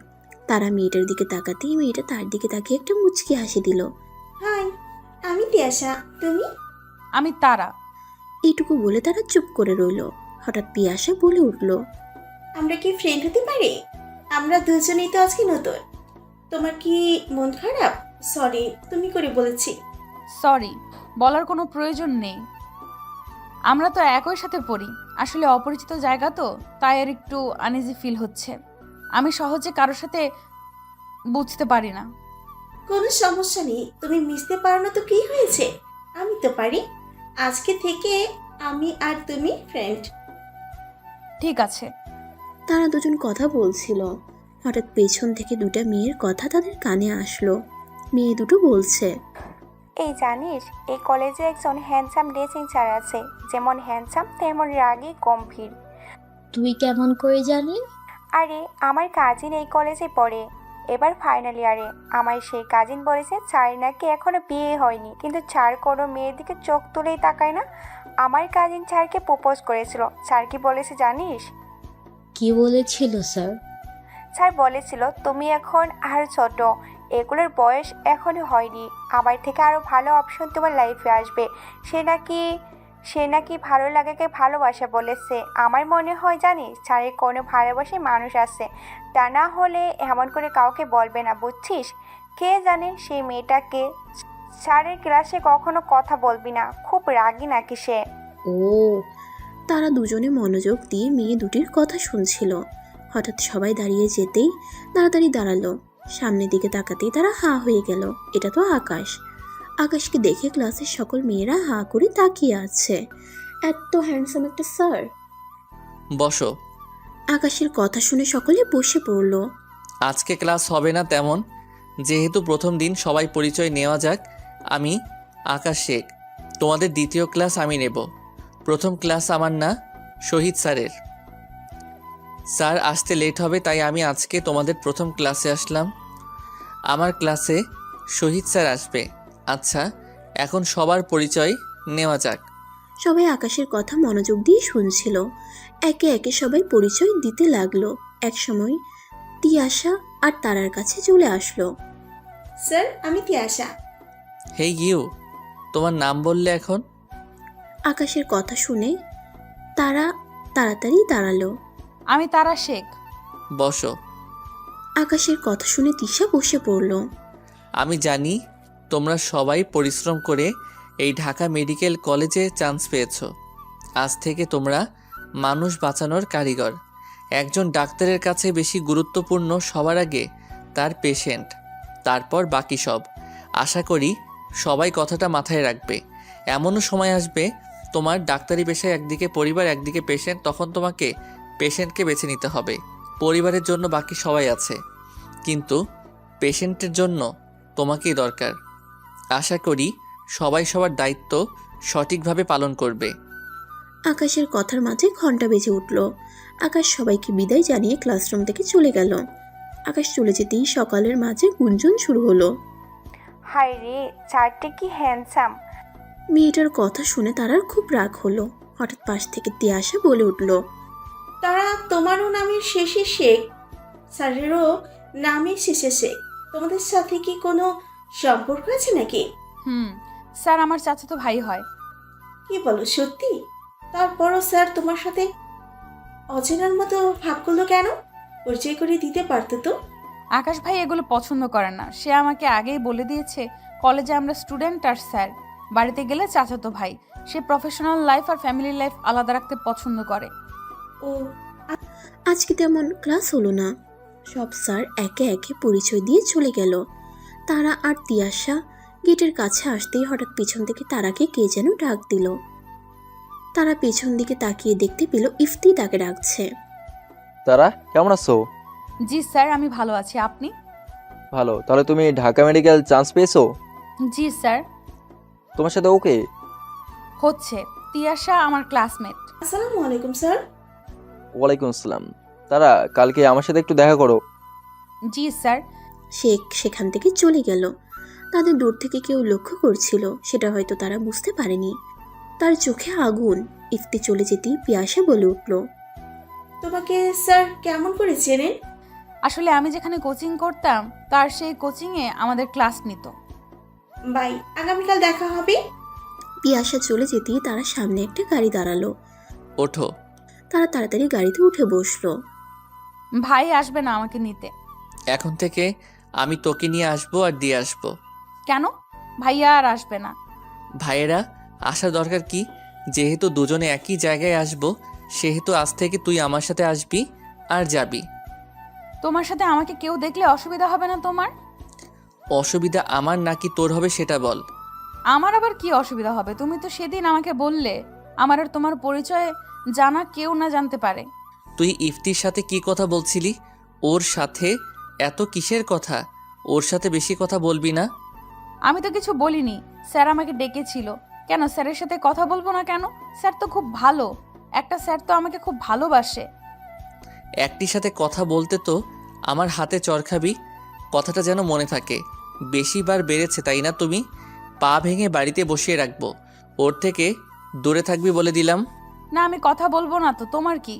তারা মেয়েটার দিকে তাকাতেই মেয়েটা তার দিকে তাকিয়ে একটা মুচকি হাসি দিল। হাই, আমি তিয়াশা, তুমি? আমি তারা। এইটুকু বলে তারা চুপ করে রইল। হঠাৎ পিয়াসা বলে উঠল, আমরা কি ফ্রেন্ড হতে পারি? আমরা দুজনেই তো আজকে নতুন। তোমার কি মন খারাপ? সরি, তুমি করে বলেছি। সরি বলার কোনো প্রয়োজন নেই। আমরা তো একই সাথে পড়ি। আসলে অপরিচিত জায়গা তো, তাই আর একটু আনইজি ফিল হচ্ছে। আমি সহজে কারোর সাথে বুঝতে পারি না। কোনো সমস্যা নেই, তুমি মিশতে পারো না তো কি হয়েছে? আমি তো পারি। আজকে থেকে আমি আর তুমি ফ্রেন্ড। ঠিক আছে। তারা দুজন কথা বলছিল। হঠাৎ পেছন থেকে দুটা মেয়ের কথা তাদের কানে আসলো। মেয়ে দুটো বলছে, এই জানিস, এই কলেজে একজন হ্যান্ডসাম ড্রেসিং স্যার আছে, যেমন হ্যান্ডসাম তেমন রাগী গম্ভীর। তুই কেমন করে জানলি? আরে আমার কাজিন এই কলেজে পড়ে, এবার ফাইনাল ইয়ারে। আমার সেই কাজিন বলেছে স্যার নাকি এখনো বিয়ে হয়নি, কিন্তু স্যার কোনো মেয়ের দিকে চোখ তুলেই তাকায় না। আমার কাজিন স্যারকে প্রপোজ করেছিল। স্যার কি বলেছে জানিস? কি বলেছিল স্যার? স্যার বলেছিল তুমি এখন আর ছোট, এগুলোর বয়স এখনই হয়নি। আমার থেকে আরও ভালো অপশন তোমার লাইফে আসবে। সে নাকি ভালো লাগাকে ভালোবাসা বলেছে। আমার মনে হয় জানিস, ছাড়ে কোনো ভালোবাসে মানুষ আছে। তা না হলে এমন করে কাউকে বলবে না, বুঝছিস? কে জানে সেই মেয়েটাকে। স্যারের ক্লাসে কখনো কথা বলবি না, খুব রাগী নাকি সে। ও, তারা দুজনে মনোযোগ দিয়ে মেয়ে দুটির কথা শুনছিল। হঠাৎ সবাই দাঁড়িয়ে যেতেই তাড়াতাড়ি দাঁড়ালো। সামনের দিকে তাকাতেই তারা হাঁ হয়ে গেল। এটা তো আকাশ। আকাশকে দেখে ক্লাসের সকল মেয়েরা হাঁ করে তাকিয়ে আছে। এত হ্যান্ডসাম একটা স্যার। বসো। আকাশের কথা শুনে সকলে বসে পড়ল। আজকে ক্লাস হবে না তেমন, যেহেতু প্রথম দিন সবাই পরিচয় নেওয়া যাক। আমি আকাশ শেখ, তোমাদের দ্বিতীয় ক্লাস আমি নেব। প্রথম ক্লাস আমার না, শহীদ স্যারের। স্যার আসতে লেট হবে, তাই আমি আজকে তোমাদের প্রথম ক্লাসে আসলাম। আমার ক্লাসে শহীদ স্যার আসবে। আচ্ছা, এখন সবার পরিচয় নেওয়া যাক। সবাই আকাশের কথা মনোযোগ দিয়ে শুনছিল। একে একে সবাই পরিচয় দিতে লাগলো। একসময় তিয়াশা আর তারার কাছে চলে আসলো। স্যার, আমি তিয়াশা। হেই ইউ, তোমার নাম বললে এখন? আকাশের কথা শুনে তারা তাড়াতাড়ি দাঁড়ালো। আমি তারা শেখ। বসো। আকাশের কথা শুনে তিশা বসে পড়ল। আমি জানি তোমরা সবাই পরিশ্রম করে এই ঢাকা মেডিকেল কলেজে চান্স পেয়েছো। আজ থেকে তোমরা মানুষ বাঁচানোর কারিগর। একজন ডাক্তারের কাছে বেশি গুরুত্বপূর্ণ সবার আগে তার পেশেন্ট, তারপর বাকি সব। আশা করি সবাই কথাটা মাথায় রাখবে। এমনও সময় আসবে তোমার ডাক্তারি পেশায় একদিকে পরিবার একদিকে পেশেন্ট, তখন তোমাকে পেশেন্টকে বেছে নিতে হবে। পরিবারের জন্য বাকি সবাই আছে, কিন্তু পেশেন্টের জন্য তোমাকেই দরকার। আশা করি সবাই সবার দায়িত্ব সঠিকভাবে পালন করবে। আকাশের কথার মাঝে ঘন্টা বেজে উঠল। আকাশ সবাইকে বিদায় জানিয়ে ক্লাসরুম থেকে চলে গেল। আকাশ চলে যেতেই সকালের মাঝে গুঞ্জন শুরু হলো। হায় রে, চারটে কি হ্যান্ডসাম। মেয়েটার কথা শুনে তারার খুব রাগ হলো। হঠাৎ পাশ থেকে তিয়াশা বলে উঠল, তারা তোমারও নামের শেষে শেখ, স্যারেরও নামের শেষে শেখ। তোমাদের সাথে কি কোনো সম্পর্ক আছে নাকি? স্যার আমার চাচাতো ভাই হয়। কি বলো, সত্যি? তারপরও স্যার তোমার সাথে অচেনার মতো ভাব করলো কেন? পরিচয় করে দিতে পারতো তো। আকাশ ভাই এগুলো পছন্দ করে না। সে আমাকে আগেই বলে দিয়েছে কলেজে আমরা স্টুডেন্ট আর স্যার, বাড়িতে গেলে চাচাতো ভাই। সে প্রফেশনাল লাইফ আর ফ্যামিলি লাইফ আলাদা রাখতে পছন্দ করে। ও, আজকে তেমন ক্লাস হলো না। সব স্যার একে একে পরিচয় দিয়ে চলে গেল। তারা আর তিয়াশা গেটের কাছে আসতেই হঠাৎ পিছন থেকে তারাকে কে যেন ডাক দিল। তারা পেছন দিকে তাকিয়ে দেখতে পেল ইফতি তাকে ডাকছে। তারা, কেমন আছো? জি স্যার, আমি ভালো আছি। আপনি? ভালো। তাহলে তুমি ঢাকা মেডিকেল চান্স পেয়েছো? জি স্যার। তোমার সাথে ওকে হচ্ছে। তিয়াশা আমার ক্লাসমেট। আসসালামু আলাইকুম স্যার। ওয়ালাইকুম আসসালাম। তারা, কালকে আমার সাথে একটু দেখা করো। জি স্যার। শেখ সেখান থেকে চলে গেল। তাদের দূর থেকে কেউ লক্ষ্য করছিল, সেটা হয়তো তারা বুঝতে পারেনি। তার চোখে আগুন। ইফতি চলে যেতেই পিয়াসা বলে উঠল, তোমাকে স্যার কেমন করে চেনেন? আসলে আমি যেখানে কোচিং করতাম তার সেই কোচিংয়ে আমাদের ক্লাস নিত। বাই, আগামীকাল দেখা হবে। পিয়াসা চলে যেতেই তারা সামনে একটা গাড়ি দাঁড়ালো। ওঠো। তারা তাড়াতাড়ি গাড়িতে উঠে বসলো। ভাই আসবে না আমাকে নিতে। এখন থেকে আমি তোকে নিয়ে আসবো আর দিয়ে আসবো। কেন? ভাইয়া আর আসবে না। ভাইয়েরা আসার দরকার কি? যেহেতু দুজনে একই জায়গায় আসবো, সেহেতু আজ থেকে তুই আমার সাথে আসবি আর যাবি। তোমার সাথে আমাকে কেউ দেখলে অসুবিধা হবে না তোমার? অসুবিধা আমার নাকি তোর হবে সেটা বল। আমার আবার কি অসুবিধা হবে? তুমি তো সেদিন আমাকে বললে আমার আর তোমার পরিচয় জানা কেউ না জানতে পারে। তুই ইফতির সাথে কি কথা বলছিলি? ওর সাথে এত কিসের কথা? ওর সাথে বেশি কথা বলবি না। আমি তো কিছু বলিনি। স্যার আমাকে ডেকেছিল। কেন স্যারের সাথে কথা বলবো না কেন? স্যার তো খুব ভালো। একটা স্যার তো আমাকে খুব ভালোবাসে। একটির সাথে কথা বলতে তো আমার হাতে চড় খাবি। কথাটা যেন মনে থাকে। বেশিবার বেড়েছে তাই না? তুমি পা ভেঙে বাড়িতে বসিয়ে রাখবো। ওর থেকে দূরে থাকবি বলে দিলাম। না, আমি কথা বলবো না তো, তোমার কি?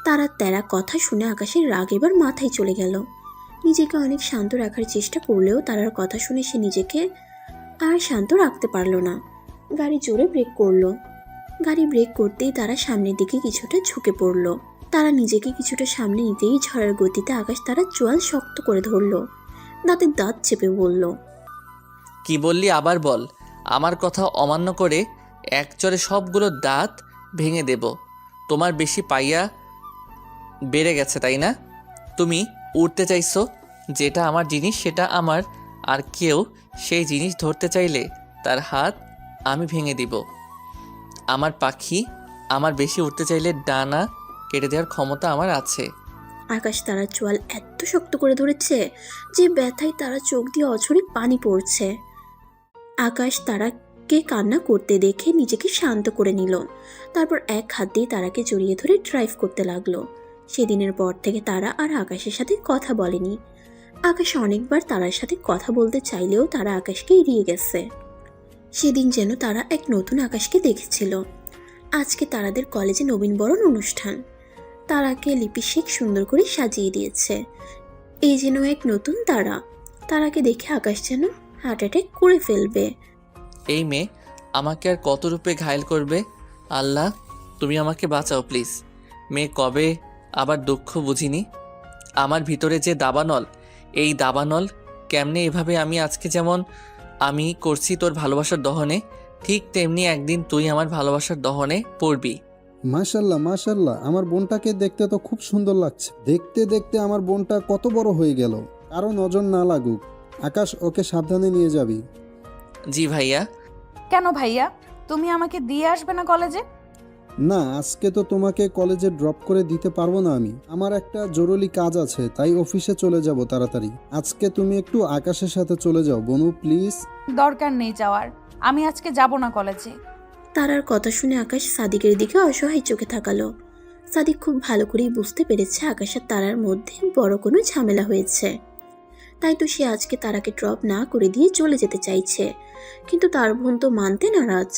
তারা তেরা কথা শুনে আকাশের রাগ এবার মাথায় চলে গেল। নিজেকে অনেক শান্ত রাখার চেষ্টা করলেও তারার কথা শুনে সে নিজেকে আর শান্ত রাখতে পারল না। গাড়ি জোরে ব্রেক করলো। গাড়ি ব্রেক করতেই তারা সামনের দিকে কিছুটা ঝুঁকে পড়ল। তারা নিজেকে কিছুটা সামনে নিতেই ঝড়ের গতিতে আকাশ তারা চোয়াল শক্ত করে ধরল, দাঁতে দাঁত চেপে বলল, কি বললি আবার বল। আমার কথা অমান্য করে এক চড়ে সবগুলো দাঁত ভেঙে দেব। তোমার বেশি পাইয়া বেড়ে গেছে তাই না? তুমি উড়তে চাইছো, যেটা আমার জিনিস সেটা আমার, আর কেউ সেই জিনিস ধরতে চাইলে তার হাত আমি ভেঙে দিব। আমার পাখি, আমার বেশি উঠতে চাইলে ডানা কেটে দেওয়ার ক্ষমতা আমার আছে। আকাশ তারা চোয়াল এত শক্ত করে ধরেছে যে ব্যথায় তারা চোখ দিয়ে অঝরে পানি পড়ছে। আকাশ তারাকে কান্না করতে দেখে নিজেকে শান্ত করে নিল। তারপর এক হাত দিয়ে তারাকে জড়িয়ে ধরে ড্রাইভ করতে লাগলো। সেদিনের পর থেকে তারা আর আকাশের সাথে কথা বলেনি। আকাশ অনেকবার তারার সাথে কথা বলতে চাইলেও তারা আকাশকে এড়িয়ে গেছে। সেদিন যেন তারা এক নতুন আকাশকে দেখেছিল। আজকে তারাদের কলেজে নবীনবরণ অনুষ্ঠান। তারাকে লিপি শেখ সুন্দর করে সাজিয়ে দিয়েছে। এই যেন এক নতুন তারা। তারাকে দেখে আকাশ যেন হার্ট অ্যাটাক করে ফেলবে। এই মেয়ে আমাকে আর কত রূপে ঘায়েল করবে? আল্লাহ, তুমি আমাকে বাঁচাও প্লিজ। মেয়ে কবে আবার দুঃখ বুঝিনি। আমার ভিতরে যে দাবানল, এই দাবানল কেমনে এভাবে আমি আজকে যেমন আমি করছি তোর ভালোবাসার দহনে, ঠিক তেমনি একদিন তুই আমার ভালোবাসার দহনে পড়বি। মাশাল্লাহ মাশাল্লাহ, আমার বোনটাকে দেখতে তো খুব সুন্দর লাগছে। দেখতে দেখতে আমার বোনটা কত বড় হয়ে গেল। কারো নজর না লাগুক। আকাশ, ওকে সাবধানে নিয়ে যাবি। জি ভাইয়া। কেন ভাইয়া, তুমি আমাকে দিয়ে আসবে না কলেজে? না, আজকে তো তোমাকে কলেজে ড্রপ করে দিতে পারবো না আমি। আমার একটা জরুরি কাজ আছে, তাই অফিসে চলে যাব তাড়াতাড়ি। আজকে তুমি একটু আকাশের সাথে চলে যাও বনু, প্লিজ। দরকার নেই যাওয়ার, আমি আজকে যাব না কলেজে। তারার কথা শুনে আকাশ সাদিকের দিকে অসহায় চোখে তাকালো। সাদিক খুব ভালো করেই বুঝতে পেরেছে আকাশ আর তারার মধ্যে বড় কোনো ঝামেলা হয়েছে। তাই তো সে আজকে তারাকে ড্রপ না করে দিয়ে চলে যেতে চাইছে, কিন্তু তার বোন তো মানতে নারাজ।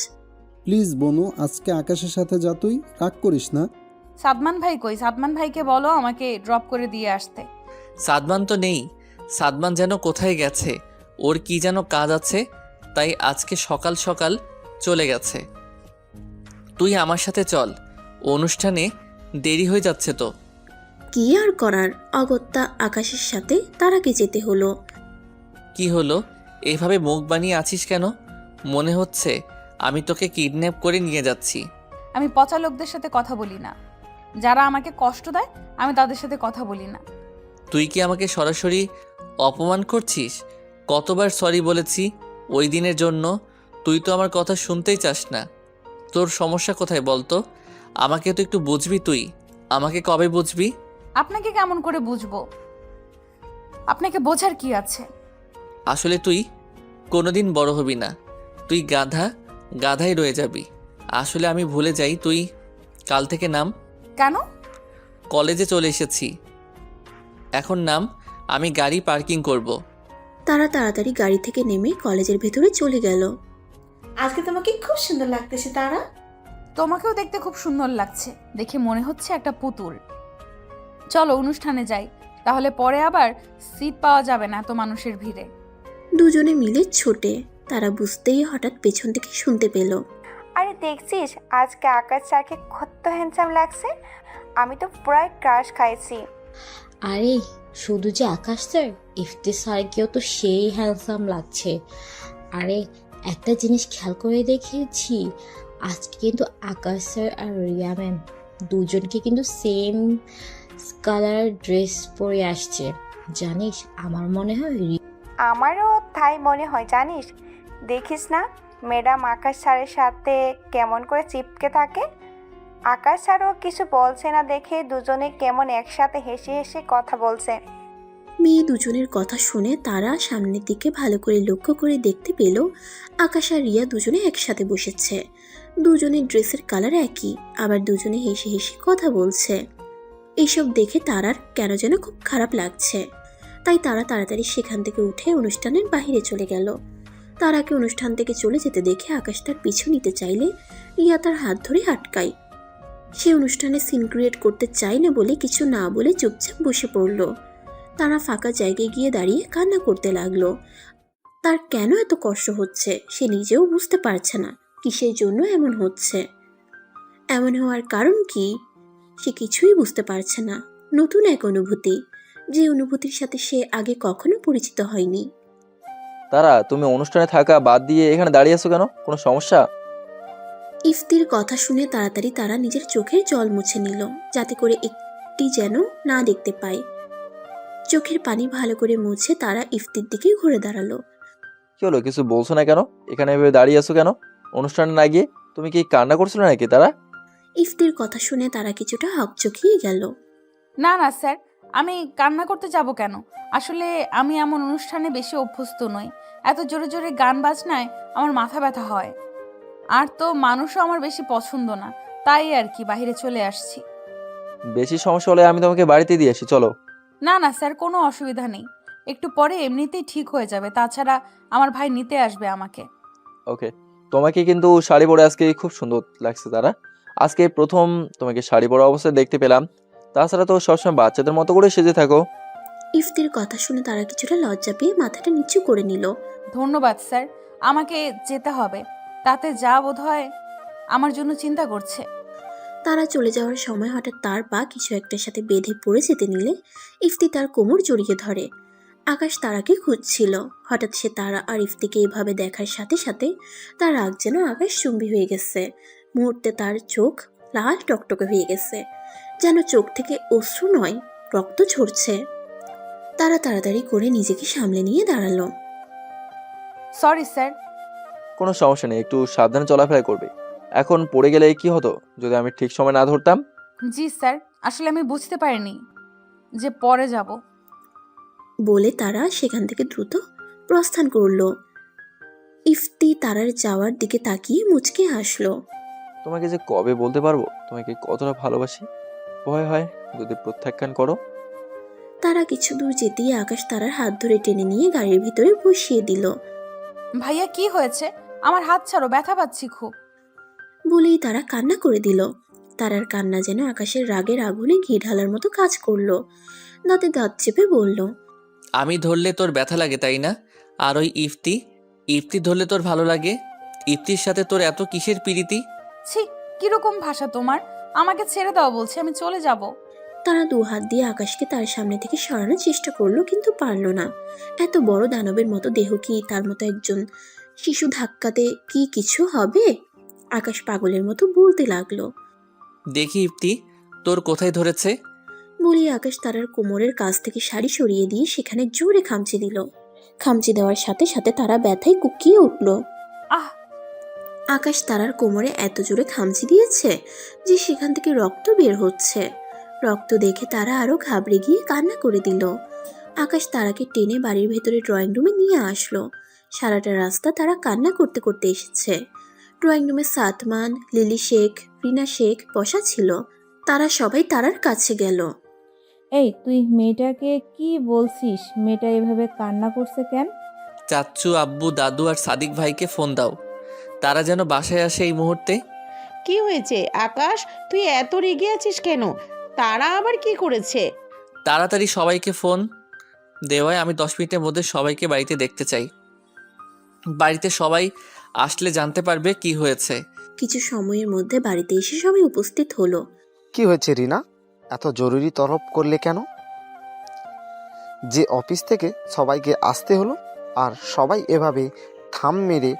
প্লিজ বনু, আজকে আকাশের সাথে যা, তুই রাগ করিস না। সাদমান ভাই কই? সাদমান ভাইকে বলো আমাকে ড্রপ করে দিয়ে আসতে। সাদমান তো নেই। সাদমান যেন কোথায় গেছে, ওর কি যেন কাজ আছে, তাই আজকে সকাল সকাল চলে গেছে। তুই আমার সাথে চল, অনুষ্ঠানে দেরি হয়ে যাচ্ছে তো। কি আর করার, অগত্যা আকাশের সাথে তারাকে যেতে হলো। কি হলো, এইভাবে মুখ বানিয়ে আছিস কেন? মনে হচ্ছে আমি তোকে কিডন্যাপ করে নিয়ে যাচ্ছি। আমি পচা লোকদের সাথে কথা বলি না। যারা আমাকে কষ্ট দেয় আমি তাদের সাথে কথা বলি না। তুই কি আমাকে সরাসরি অপমান করছিস? কতবার সরি বলেছি ওই দিনের জন্য। তুই তো আমার কথা শুনতেই চাস না। তোর সমস্যা কোথায় বলতো? আমাকে তো একটু বুঝবি তুই। আমাকে কবে বুঝবি? আপনাকে কেমন করে বুঝবো? আপনাকে বোঝার কি আছে? আসলে তুই কোনোদিন বড় হবি না। তুই গাধা, গাধাই রয়ে যাবি। আসলে আমি ভুলে যাই, তুই কাল থেকে নাম। কেন? কলেজে চলে এসেছি, এখন নাম, আমি গাড়ি পার্কিং করব। তারা তাড়াতাড়ি গাড়ি থেকে নেমে কলেজের ভেতরে চলে গেল। আজকে তোমাকে খুব সুন্দর লাগতেছে তারা। তোমাকেও দেখতে খুব সুন্দর লাগছে, দেখে মনে হচ্ছে একটা পুতুল। চলো অনুষ্ঠানে যাই, তাহলে পরে আবার সিট পাওয়া যাবে না এত মানুষের ভিড়ে। দুজনে মিলে ছোটে। তারা বুঝতেই হঠাৎ পেছন থেকে শুনতে পেল, আরে দেখছিস আজকে আকাশ স্যারকে কত হ্যান্ডসাম লাগছে। আমি তো পুরাই ক্রাশ খাইছি। আরে শুধু যে আকাশ স্যার, ইফতি স্যারকেও তো সেই হ্যান্ডসাম লাগছে। আরে একটা জিনিস খেয়াল করে দেখেছি, আজকে কিন্তু আকাশ স্যার আর রিয়া ম্যাম দুজনকে কিন্তু সেম কালার ড্রেস পরে আসছে। জানিস, আমার মনে হয় আমারও তাই মনে হয়। জানিস, দেখিস না ম্যাডাম আকাশ স্যারের সাথে কেমন করে চিপকে থাকে। আকাশ স্যারও কিছু বলছে না দেখে দুজনে কেমন একসাথে হেসে হেসে কথা বলছে। মেয়ে দুজনের কথা শুনে তারা সামনের দিকে ভালো করে লক্ষ্য করে দেখতে পেল আকাশ আর রিয়া দুজনে একসাথে বসেছে। দুজনের ড্রেসের কালার একই, আবার দুজনে হেসে হেসে কথা বলছে। এইসব দেখে তারার কেন যেন খুব খারাপ লাগছে। তাই তারা তাড়াতাড়ি সেখান থেকে উঠে অনুষ্ঠানের বাইরে চলে গেল। তারাকে অনুষ্ঠান থেকে চলে যেতে দেখে আকাশ তার পিছু নিতে চাইলে রিয়া তার হাত ধরে আটকায়। সে অনুষ্ঠানে সিন ক্রিয়েট করতে চায় না বলে কিছু না বলে চুপচাপ বসে পড়ল। তারা ফাঁকা জায়গায় গিয়ে দাঁড়িয়ে কান্না করতে লাগলো। তার কেন এত কষ্ট হচ্ছে সে নিজেও বুঝতে পারছে না, কিসের জন্য এমন হচ্ছে, এমন হওয়ার কারণ কি সে কিছুই বুঝতে পারছে না। নতুন এক অনুভূতি, যে অনুভূতির সাথে সে আগে কখনো পরিচিত হয়নি। তারা, তুমি অনুষ্ঠানে থাকা বাদ দিয়ে এখানে দাঁড়িয়ে আছো কেন? কোনো সমস্যা? ইফতির কথা শুনে তাড়াতাড়ি তারা নিজের চোখের জল মুছে নিল, যাতে করে একটি যেন না দেখতে পায়। চোখের পানি ভালো করে মুছে তারা ইফতির দিকে ঘুরে দাঁড়ালো। কি হলো, কিছু বলছো না কেন? এখানে এভাবে দাঁড়িয়ে আছো কেন? অনুষ্ঠানে না গিয়ে তুমি কি কান্না করছিলে নাকি? তারা, ইফতির কথা শুনে তারা কিছুটা হকচকিয়ে গেল। না না স্যার, আমি কান্না করতে যাব কেন? আসলে আমি এমন অনুষ্ঠানে বেশি অভ্যস্ত নই। এত জোরে জোরে গান বাজনায় আমার মাথা ব্যথা হয়, আর তো মানুষও আমার বেশি পছন্দ না, তাই আর কি বাইরে চলে আসছি। বেশি সমস্যা হলে আমি তোমাকে বাড়িতে দিয়ে আসি, চলো। না না স্যার, কোনো অসুবিধা নেই, একটু পরে এমনিতেই ঠিক হয়ে যাবে। তাছাড়া আমার ভাই নিতে আসবে আমাকে। ওকে, তোমাকে কিন্তু শাড়ি পরে আজকে খুব সুন্দর লাগছে তারা। আজকে প্রথম তোমাকে শাড়ি পরা অবস্থায় দেখতে পেলাম। তাছাড়া তো সবসময় বাচ্চাদের মতো করে সেজে থাকো। ইফতির কথা শুনে তারা কিছুটা লজ্জা পেয়ে মাথাটা নিচু করে নিল। ধন্যবাদ স্যার, আমাকে যেতে হবে। তাতে যা বোধ হয় আমার জন্য চিন্তা করছে। তারা চলে যাওয়ার সময় হঠাৎ তার পা কিছু একটার সাথে বেঁধে পড়ে যেতে নিলে ইফতি তার কোমর জড়িয়ে ধরে। আকাশ তারাকে খুঁজছিল। হঠাৎ সে তারা আর ইফতিকে এভাবে দেখার সাথে সাথে তার রাগ যেন আকাশ চুম্বি হয়ে গেছে। মুহূর্তে তার চোখ লাল টকটকে হয়ে গেছে, যেন চোখ থেকে অশ্রু নয় রক্ত ঝরছে। তারা তাড়াতাড়ি করে নিজেকে সামলে নিয়ে দাঁড়ালো। Sorry sir. কোনো সমস্যা নেই, একটু সাবধানে চলাফেরা করবে। এখন পড়ে গেলে কি হতো যদি আমি ঠিক সময় না ধরতাম? জি স্যার, আসলে আমি বুঝতে পারিনি যে পরে যাব। বলে তারা সেখান থেকে দ্রুত প্রস্থান করলো। ইফতি তারার যাওয়ার দিকে তাকিয়ে মুচকে হাসলো। তোমাকে যে কবে বলতে পারবো তোমাকে কতটা ভালোবাসি। ভয় হয় যদি প্রত্যাখ্যান করো। তারা কিছু দূর যেতেই আকাশ তারার হাত ধরে টেনে নিয়ে গাড়ির ভিতরে বসিয়ে দিল। ভাইয়া কি হয়েছে? আমার হাত ছাড়ো, ব্যথা পাচ্ছি খুব। বলেই তারা কান্না করে দিল। তারার কান্না যেন আকাশের রাগের আগুনে ঘি ঢালার মতো কাজ করলো। দাঁতে দাঁত চেপে বলল, আমি ধরলে তোর ব্যথা লাগে তাই না? আর ওই ইফতি ধরলে তোর ভালো লাগে? ইফতির সাথে তোর এত কিসের পিরিতি? ছি, কিরকম ভাষা তোমার! আমাকে ছেড়ে দাও বলছি, আমি চলে যাব। তারা দু হাত দিয়ে আকাশকে তার সামনে থেকে সরানোর চেষ্টা করলো, কিন্তু পারল না। এত বড় দানবের মতো দেহ কি তার মতো একজন শিশু ধাক্কাতে কি কিছু হবে? আকাশ পাগলের মতো বলতে লাগলো। দেখি ইফতি, তোর কোথায় ধরেছে? বলি আকাশ তারার কোমরের কাছ থেকে শাড়ি সরিয়ে দিয়ে সেখানে জোরে খামচি দিল। খামচি দেওয়ার সাথে সাথে তারা ব্যথায় কুকিয়ে উঠল। আহ! আকাশ তারার কোমরে এত জোরে খামচি দিয়েছে যে সেখান থেকে রক্ত বের হচ্ছে। রক্ত দেখে তারা আরো ঘাবড়ে গিয়ে কান্না করে দিল। আকাশ তারাকে টেনে বাড়ির ভেতরে ড্রয়িং রুমে নিয়ে আসলো। সারাটা রাস্তা তারা কান্না করতে করতে এসেছে। ড্রয়িং রুমে সাতমান, লিলি শেখ, রিনা শেখ বসা ছিল। তারা সবাই তারার কাছে গেল। এই তুই মেয়েটাকে কি বলছিস? মেয়েটা এভাবে কান্না করছে কেন? চাচ্চু, আব্বু, দাদু আর সাদিক ভাইকে ফোন দাও, তারা যেন বাসায় আসে এই মুহূর্তে। কি হয়েছে আকাশ, তুই এত রেগে আছিস কেন? তারা আবার কি করেছে? তাড়াতাড়ি সবাইকে ফোন দেওয়ায় আমি 10 মিনিটের মধ্যে সবাইকে বাড়িতে দেখতে চাই। বাড়িতে সবাই আসলে জানতে পারবে কি হয়েছে। কিছু সময়ের মধ্যে বাড়িতে এসে সবাই উপস্থিত হলো। কি হয়েছে রিনা, এত জরুরি তলব করলে কেন? যে অফিস থেকে সবাইকে আসতে হলো, আর সবাই এভাবে থাম মেরে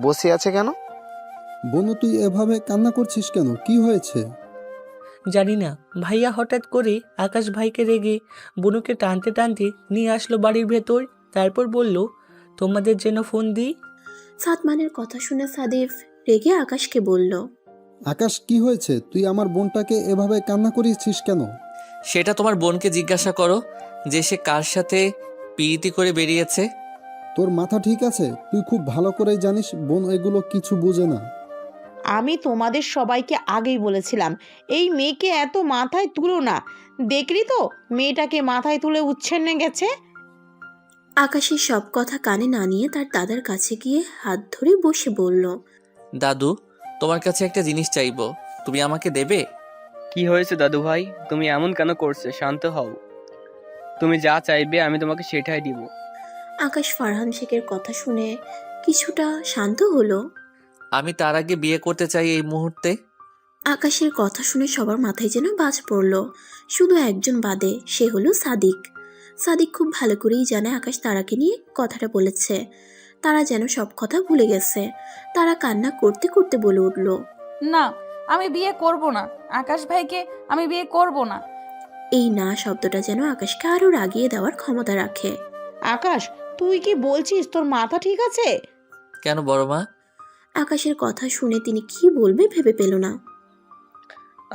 বসে আছে কেন? বনু, তুই এভাবে কান্না করছিস কেন? কি হয়েছে? জানি না, ভাইয়া হঠাৎ করে আকাশ ভাইকে রেগে বনুকে টানতে টানতে নিয়ে আসলো বাড়ির ভেতর। তারপর বলল, তোমাদের যেন ফোন দিই। সাতমানের কথা শুনে সাদিফ রেগে আকাশকে বলল, আকাশ, কি হয়েছে? তুই আমার বোনটাকে এভাবে কান্না করিয়েছিস কেন? সেটা তোমার বোনকে জিজ্ঞাসা করো যে সে কার সাথে পিরিতি করে বেরিয়েছে। তোর মাথা ঠিক আছে? তুই খুব ভালো করেই জানিস বোন এগুলো কিছু বোঝে না। আমি তোমাদের সবাইকে আগেই বলেছিলাম এই মেয়েকে এত মাথায় তুলো না। দেখলি তো মেয়েটাকে মাথায় তুলে উচ্ছন্নে গেছে। আকাশের সব কথা কানে না নিয়ে তার দাদার কাছে গিয়ে হাত ধরে বসে বলল, দাদু, তোমার কাছে একটা জিনিস চাইবো, তুমি আমাকে দেবে? কি হয়েছে দাদু ভাই, তুমি এমন কেন করছে? শান্ত হও। তুমি যা চাইবে আমি তোমাকে সেটাই দিব। আকাশ ফারহান শেখের কথা শুনে কিছুটা শান্ত হলো। আমি তার আগে বিয়ে করতে চাই এই মুহূর্তে। আকাশের কথা শুনে সবার মাথায় যেন বাজ পড়ল, শুধু একজন বাদে, সে হলো সাদিক। সাদিক খুব ভালো করেই জানে আকাশ তারাকে নিয়ে কথাটা বলেছে। তারা যেন সব কথা ভুলে গেছে। তারা কান্না করতে করতে বলে উঠল, না, আমি বিয়ে করব না। আকাশ ভাইকে আমি বিয়ে করব না। এই না শব্দটা যেন আকাশকে আরো রাগিয়ে দেওয়ার ক্ষমতা রাখে। আকাশ, তুই কি বলছিস? তোর মাথা ঠিক আছে? কেন বড় মা? আকাশের কথা শুনে তিনি কি বলবে ভেবে পেল না।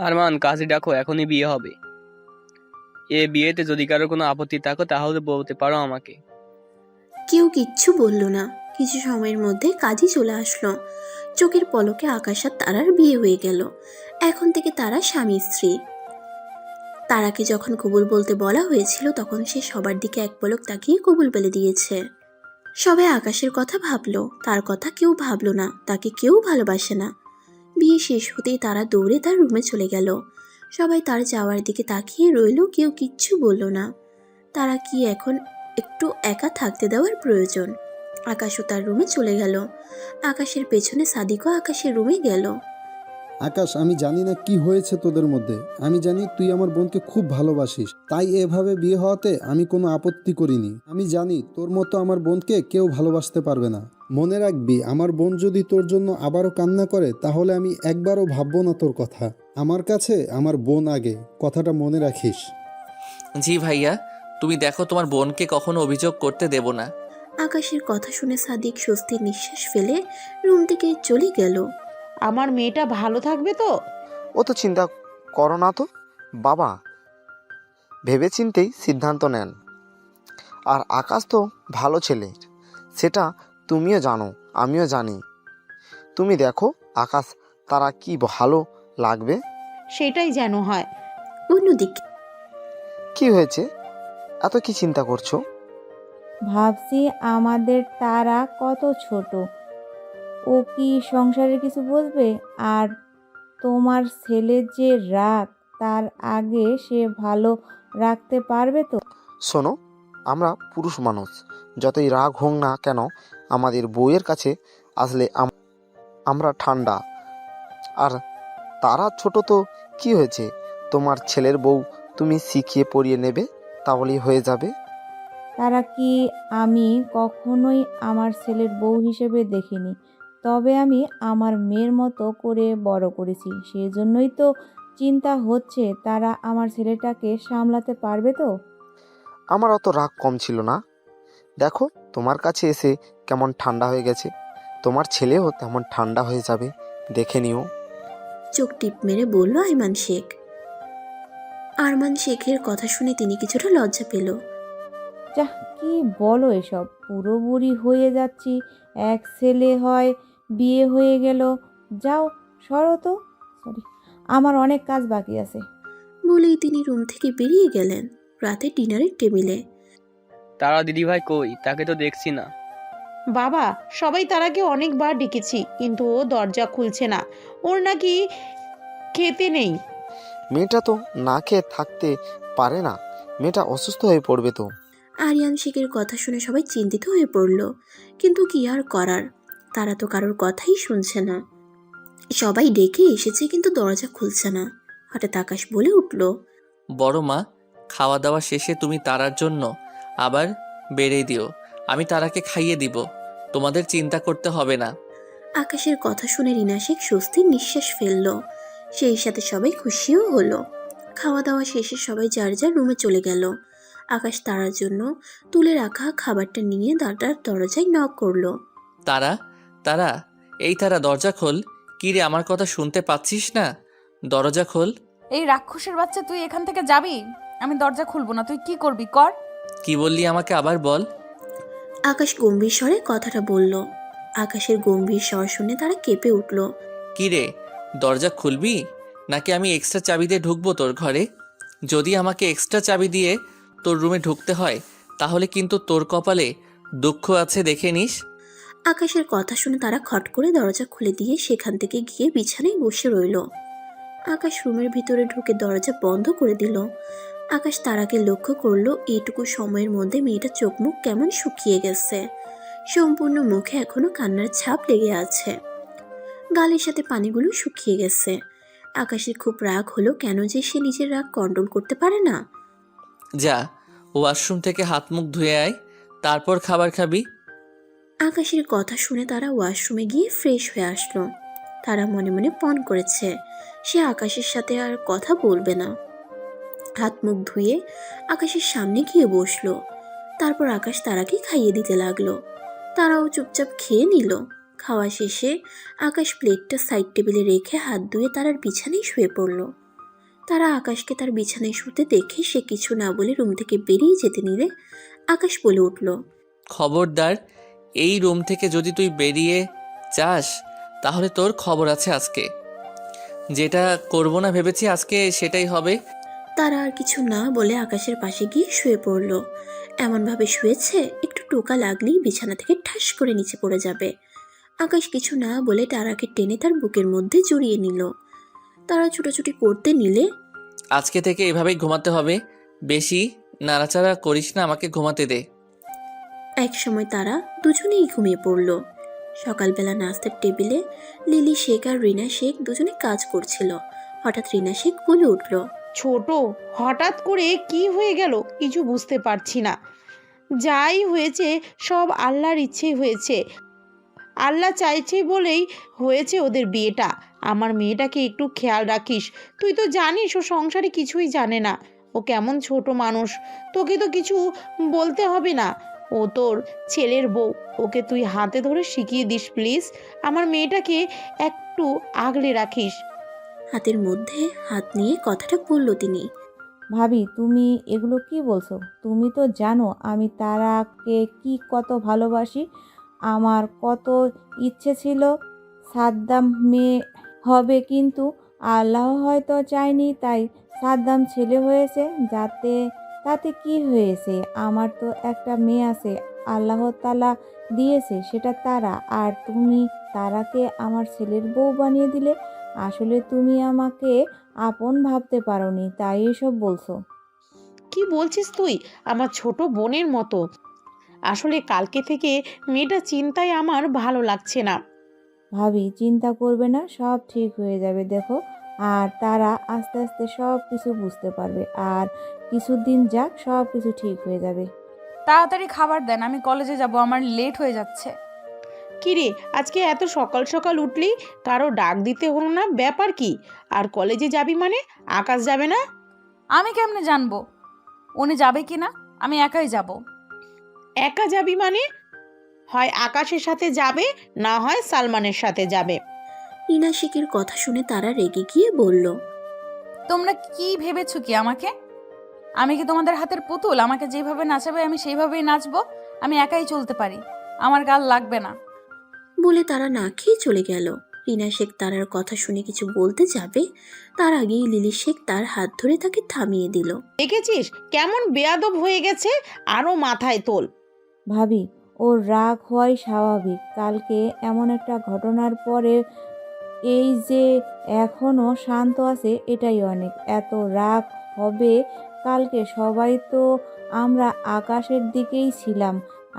আরমান, কাজে ডাকো, এখনই বিয়ে হবে। এ বিয়েতে যদি কারো কোনো আপত্তি থাকো তাহলে বলতে পারো আমাকে। কেউ কিচ্ছু বলল না। কিছু সময়ের মধ্যে কাজী চলে আসলো। চোখের পলকে আকাশ আর তারার বিয়ে হয়ে গেল। এখন থেকে তারা স্বামী স্ত্রী। তারাকে যখন কবুল বলতে বলা হয়েছিল তখন সে সবার দিকে এক পলক তাকিয়ে কবুল বলে দিয়েছে। সবাই আকাশের কথা ভাবলো, তার কথা কেউ ভাবলো না। তাকে কেউ ভালোবাসে না। বিয়ে শেষ হতেই তারা দৌড়ে তার রুমে চলে গেল। সবাই তার যাওয়ার দিকে তাকিয়ে রইল, কেউ কিচ্ছু বলল না। তারা কি এখন একটু একা থাকতে দেওয়ার প্রয়োজন? আকাশও তার রুমে চলে গেল। আকাশের পেছনে সাদিকও আকাশের রুমে গেল। আকাশ, আমি জানি না কি হয়েছে তোদের মধ্যে। আমি জানি তুই আমার বোনকে খুব ভালোবাসিস, তাই এভাবে বিয়ে হওয়াতে আমি কোনো আপত্তি করিনি। আমি জানি তোর মতো আমার বোনকে কেউ ভালোবাসতে পারবে না। মনে রাখবি, আমার বোন যদি তোর জন্য আবারও কান্না করে তাহলে আমি একবারও ভাববো না তোর কথা। আমার কাছে আমার বোন আগে, কথাটা মনে রাখিস। জি ভাইয়া, তুমি দেখো তোমার বোনকে কখনো অভিযোগ করতে দেব না। আকাশের কথা শুনে সাদিক স্বস্তির নিঃশ্বাস ফেলে রুম থেকে চলে গেল। আমার মেয়েটা ভালো থাকবে তো? ও তো চিন্তা করো না তো বাবা, ভেবেচিন্তেই সিদ্ধান্ত নেন। আর আকাশ তো ভালো ছেলে, সেটা তুমিও জানো, আমিও জানি। তুমি দেখো আকাশ তারা কি ভালো লাগবে। সেটাই যেন হয়। অন্যদিকে কি হয়েছে, এত কি চিন্তা করছো? ভাবছি আমাদের তারা কত ছোট, ও কি সংসারের কিছু বুঝবে? আর তোমার ছেলের যে রাগ, তার আগে সে ভালো রাখতে পারবে তো? শোনো, আমরা পুরুষ মানুষ, যতই রাগ হোক না কেন আমাদের বউয়ের কাছে আসলে আমরা ঠান্ডা। আর তারা ছোট তো কি হয়েছে, তোমার ছেলের বউ তুমি শিখিয়ে পড়িয়ে নেবে, তাহলেই হয়ে যাবে। তারা কি আমি কখনোই আমার ছেলের বউ হিসেবে দেখিনি, তবে আমি আমার মেয়ের মতো করে বড় করেছি। সেজন্যই তো চিন্তা হচ্ছে তারা আমার ছেলেটাকে সামলাতে পারবে তো। আমার অত রাগ কম ছিল না। দেখো তোমার কাছে এসে কেমন ঠান্ডা হয়ে গেছে, তোমার ছেলেও তেমন ঠান্ডা হয়ে যাবে, দেখে নিও। চোখ টিপ মেরে বলল আইমান শেখ। আরমান শেখের কথা শুনে তিনি কিছুটা লজ্জা পেল। যাহ, কি বলো এসব? পুরো বুড়ি হয়ে যাচ্ছি, এক ছেলে হয়, বিয়ে হয়ে গেল। যাও, সরো তো। সরি, আমার অনেক কাজ বাকি আছে। বলেই তিনি রুম থেকে বেরিয়ে গেলেন। রাতে ডিনারের টেবিলে তারা দিদিভাই কই? তাকে তো দেখছি না। বাবা, সবাই তারাকে অনেকবার ডেকেছি কিন্তু ও দরজা খুলছে না। ওর নাকি খেতে নেই। মেয়েটা তো না খেয়ে থাকতে পারে না, মেয়েটা অসুস্থ হয়ে পড়বে তো। আরিয়ান শেখের কথা শুনে সবাই চিন্তিত হয়ে পড়ল। কিন্তু কি আর করার, তারা তো কারোর কথাই শুনছে না। সবাই ডেকে এসেছে কিন্তু দরজা খুলছে না। হঠাৎ আকাশ বলে উঠল, বড় মা, খাওয়া দাওয়া শেষে তুমি তারার জন্য আবার বেড়ে দিও, আমি তারাকে খাইয়ে দিব, তোমাদের চিন্তা করতে হবে না। আকাশের কথা শুনে রিনা শেখ স্বস্তির নিঃশ্বাস ফেলল। সেই সাথে সবাই খুশিও হলো। খাওয়া দাওয়া শেষে সবাই যার যার রুমে চলে গেল। আকাশ তারার জন্য তুলে রাখা খাবারটা নিয়ে দাদার দরজায় নক করলো। তারা, তারা, এই তারা, দরজা খোল। কি রে, আমার কথা শুনতে পাচ্ছিস না? দরজা খোল। এই রাক্ষসের বাচ্চা, তুই এখান থেকে যাবি? আমি দরজা খুলবো না। তুই কি করবি কর। কি বললি আমাকে আবার বল। আকাশ গম্ভীর স্বরে কথাটা বলল। আকাশের গম্ভীর স্বর শুনে তারা কেঁপে উঠল। কি রে, দরজা খুলবি নাকি আমি এক্সট্রা চাবি দিয়ে ঢুকবো তোর ঘরে? যদি আমাকে এক্সট্রা চাবি দিয়ে তোর রুমে ঢুকতে হয় তাহলে কিন্তু তোর কপালে দুঃখ আছে, দেখে নিস। আকাশের কথা শুনে তারা খট করে দরজা খুলে দিয়ে সেখান থেকে গিয়ে বিছানায় বসে রইল। আকাশ রুমের ভিতরে ঢুকে দরজা বন্ধ করে দিল। আকাশ তারাকে লক্ষ্য করলো এইটুকু সময়ের মধ্যে মেয়েটা চোখ মুখ কেমন শুকিয়ে গেছে, সম্পূর্ণ মুখে এখনো কান্নার ছাপ লেগে আছে, গালের সাথে পানিগুলো শুকিয়ে গেছে। আকাশের খুব রাগ হলো, কেন যে সে নিজের রাগ কন্ট্রোল করতে পারে না। যা, ওয়াশরুম থেকে হাত মুখ ধুয়ে আয়, তারপর খাবার খাবি। আকাশের কথা শুনে তারা ওয়াশরুমে গিয়ে ফ্রেশ হয়ে আসলো। তারা মনে মনে পণ করেছে সে আকাশের সাথে আর কথা বলবে না। হাত মুখ ধুয়ে আকাশের সামনে গিয়ে বসলো। তারপর আকাশ তারাকে খাইয়ে দিতে লাগলো। তারাও চুপচাপ খেয়ে নিল। খাওয়া শেষে আকাশ প্লেটটা সাইড টেবিলে রেখে হাত ধুয়ে তারার বিছানায় শুয়ে পড়ল। তারা আকাশকে তার বিছানায় শুতে দেখে সে কিছু না বলে রুম থেকে বেরিয়ে যেতে নিলে আকাশ বলে উঠল, খবরদার, এই রুম থেকে যদি তুই বেরিয়ে যাস তাহলে তোর খবর আছে আজকে। যেটা করব না ভেবেছি আজকে সেটাই হবে। তারা আর কিছু না বলে আকাশের পাশে গিয়ে শুয়ে পড়ল। এমনভাবে শুয়েছে একটু টোকা লাগলেই বিছানা থেকে ঠাস করে নিচে পড়ে যাবে। আকাশ কিছু না বলে তারাকে টেনে তার বুকের মধ্যে জড়িয়ে নিল। তারা ছুটোছুটি করতে নিলে, আজকে থেকে এভাবেই ঘুমাতে হবে, বেশি নাড়াচাড়া করিস না, আমাকে ঘুমাতে দে। এক সময় তারা দুজনেই ঘুমিয়ে পড়ল। সকালবেলা নাস্তার টেবিলে লিলি শেখ আর রিনা শেখ দুজনে কাজ করছিল। হঠাৎ রিনা শেখ বলে উঠল, ছোট, হঠাৎ করে কি হয়ে গেল কিছু বুঝতে পারছি না। যাই হয়েছে সব আল্লাহর ইচ্ছেই হয়েছে। আল্লাহ চাইছে বলেই হয়েছে ওদের বিয়েটা। আমার মেয়েটাকে একটু খেয়াল রাখিস। তুই তো জানিস ও সংসারে কিছুই জানে না। ও কেমন ছোট মানুষ, তোকে তো কিছু বলতে হবে না। ও তোর ছেলের বউ, ওকে তুই হাতে ধরে শিখিয়ে দিস প্লিজ। আমার মেয়েটাকে একটু আগলে রাখিস। হাতের মধ্যে হাত নিয়ে কথাটা বলল তিনি। ভাবি, তুমি এগুলো কি বলছো? তুমি তো জানো আমি তারাকে কি কত ভালোবাসি। আমার কত ইচ্ছে ছিল সাদ্দাম মেয়ে হবে, কিন্তু আল্লাহ হয়তো চায়নি, তাই সাদ্দাম ছেলে হয়েছে। তাতে কি হয়েছে? আমার তো একটা মেয়ে আছে, আল্লাহ তাআলা দিয়েছে, সেটা তারা। আর তুমি তারাকে আমার ছেলের বউ বানিয়ে দিলে। আসলে তুমি আমাকে আপন ভাবতে পারোনি, তাই এসব বলছো। কি বলছিস তুই? আমার ছোট বোনের মতো। আসলে কালকে থেকে মেয়েটা চিন্তায় আমার ভালো লাগছে না। ভাবি, চিন্তা করবে না, সব ঠিক হয়ে যাবে। দেখো, আর তারা আস্তে আস্তে সব কিছু বুঝতে পারবে। আর কিছুদিন যাক, সব কিছু ঠিক হয়ে যাবে। তাড়াতাড়ি খাবার দেন, আমি কলেজে যাব, আমার লেট হয়ে যাচ্ছে। কিরে, আজকে এত সকাল সকাল উঠলি? কারো ডাক দিতে হলো না? ব্যাপার কি? আর কলেজে যাবি মানে? আকাশ যাবে না? আমি কেমনে জানবো উনি যাবে কি না? আমি একাই যাব। একা যাবি মানে? হয় আকাশের সাথে যাবে, না হয় সালমানের সাথে যাবে। রিনা শেখের কথা শুনে তারা রেগে গিয়ে বলল, তোমরা কি ভেবেছো কি আমাকে? আমি কি তোমাদের হাতের পুতুল? আমাকে যেভাবে নাচাবে আমি সেইভাবেই নাচবো। আমি একাই চলতে পারি, আমার গাল লাগবে না। বলে তারা না খেয়ে চলে গেল। রিনা শেখ তারার কথা শুনে কিছু বলতে যাবে, তার আগেই লিলি শেখ তার হাত ধরে তাকে থামিয়ে দিল। দেখেছিস কেমন বেয়াদব হয়ে গেছে? আরো মাথায় তোল। ভাবি, ওর রাগ হওয়াই স্বাভাবিক। কালকে এমন একটা ঘটনার পরে এই যে এখনও শান্ত আছে, এটাই অনেক। এত রাগ হবে কালকে? সবাই তো আমরা আকাশের দিকেই ছিলাম,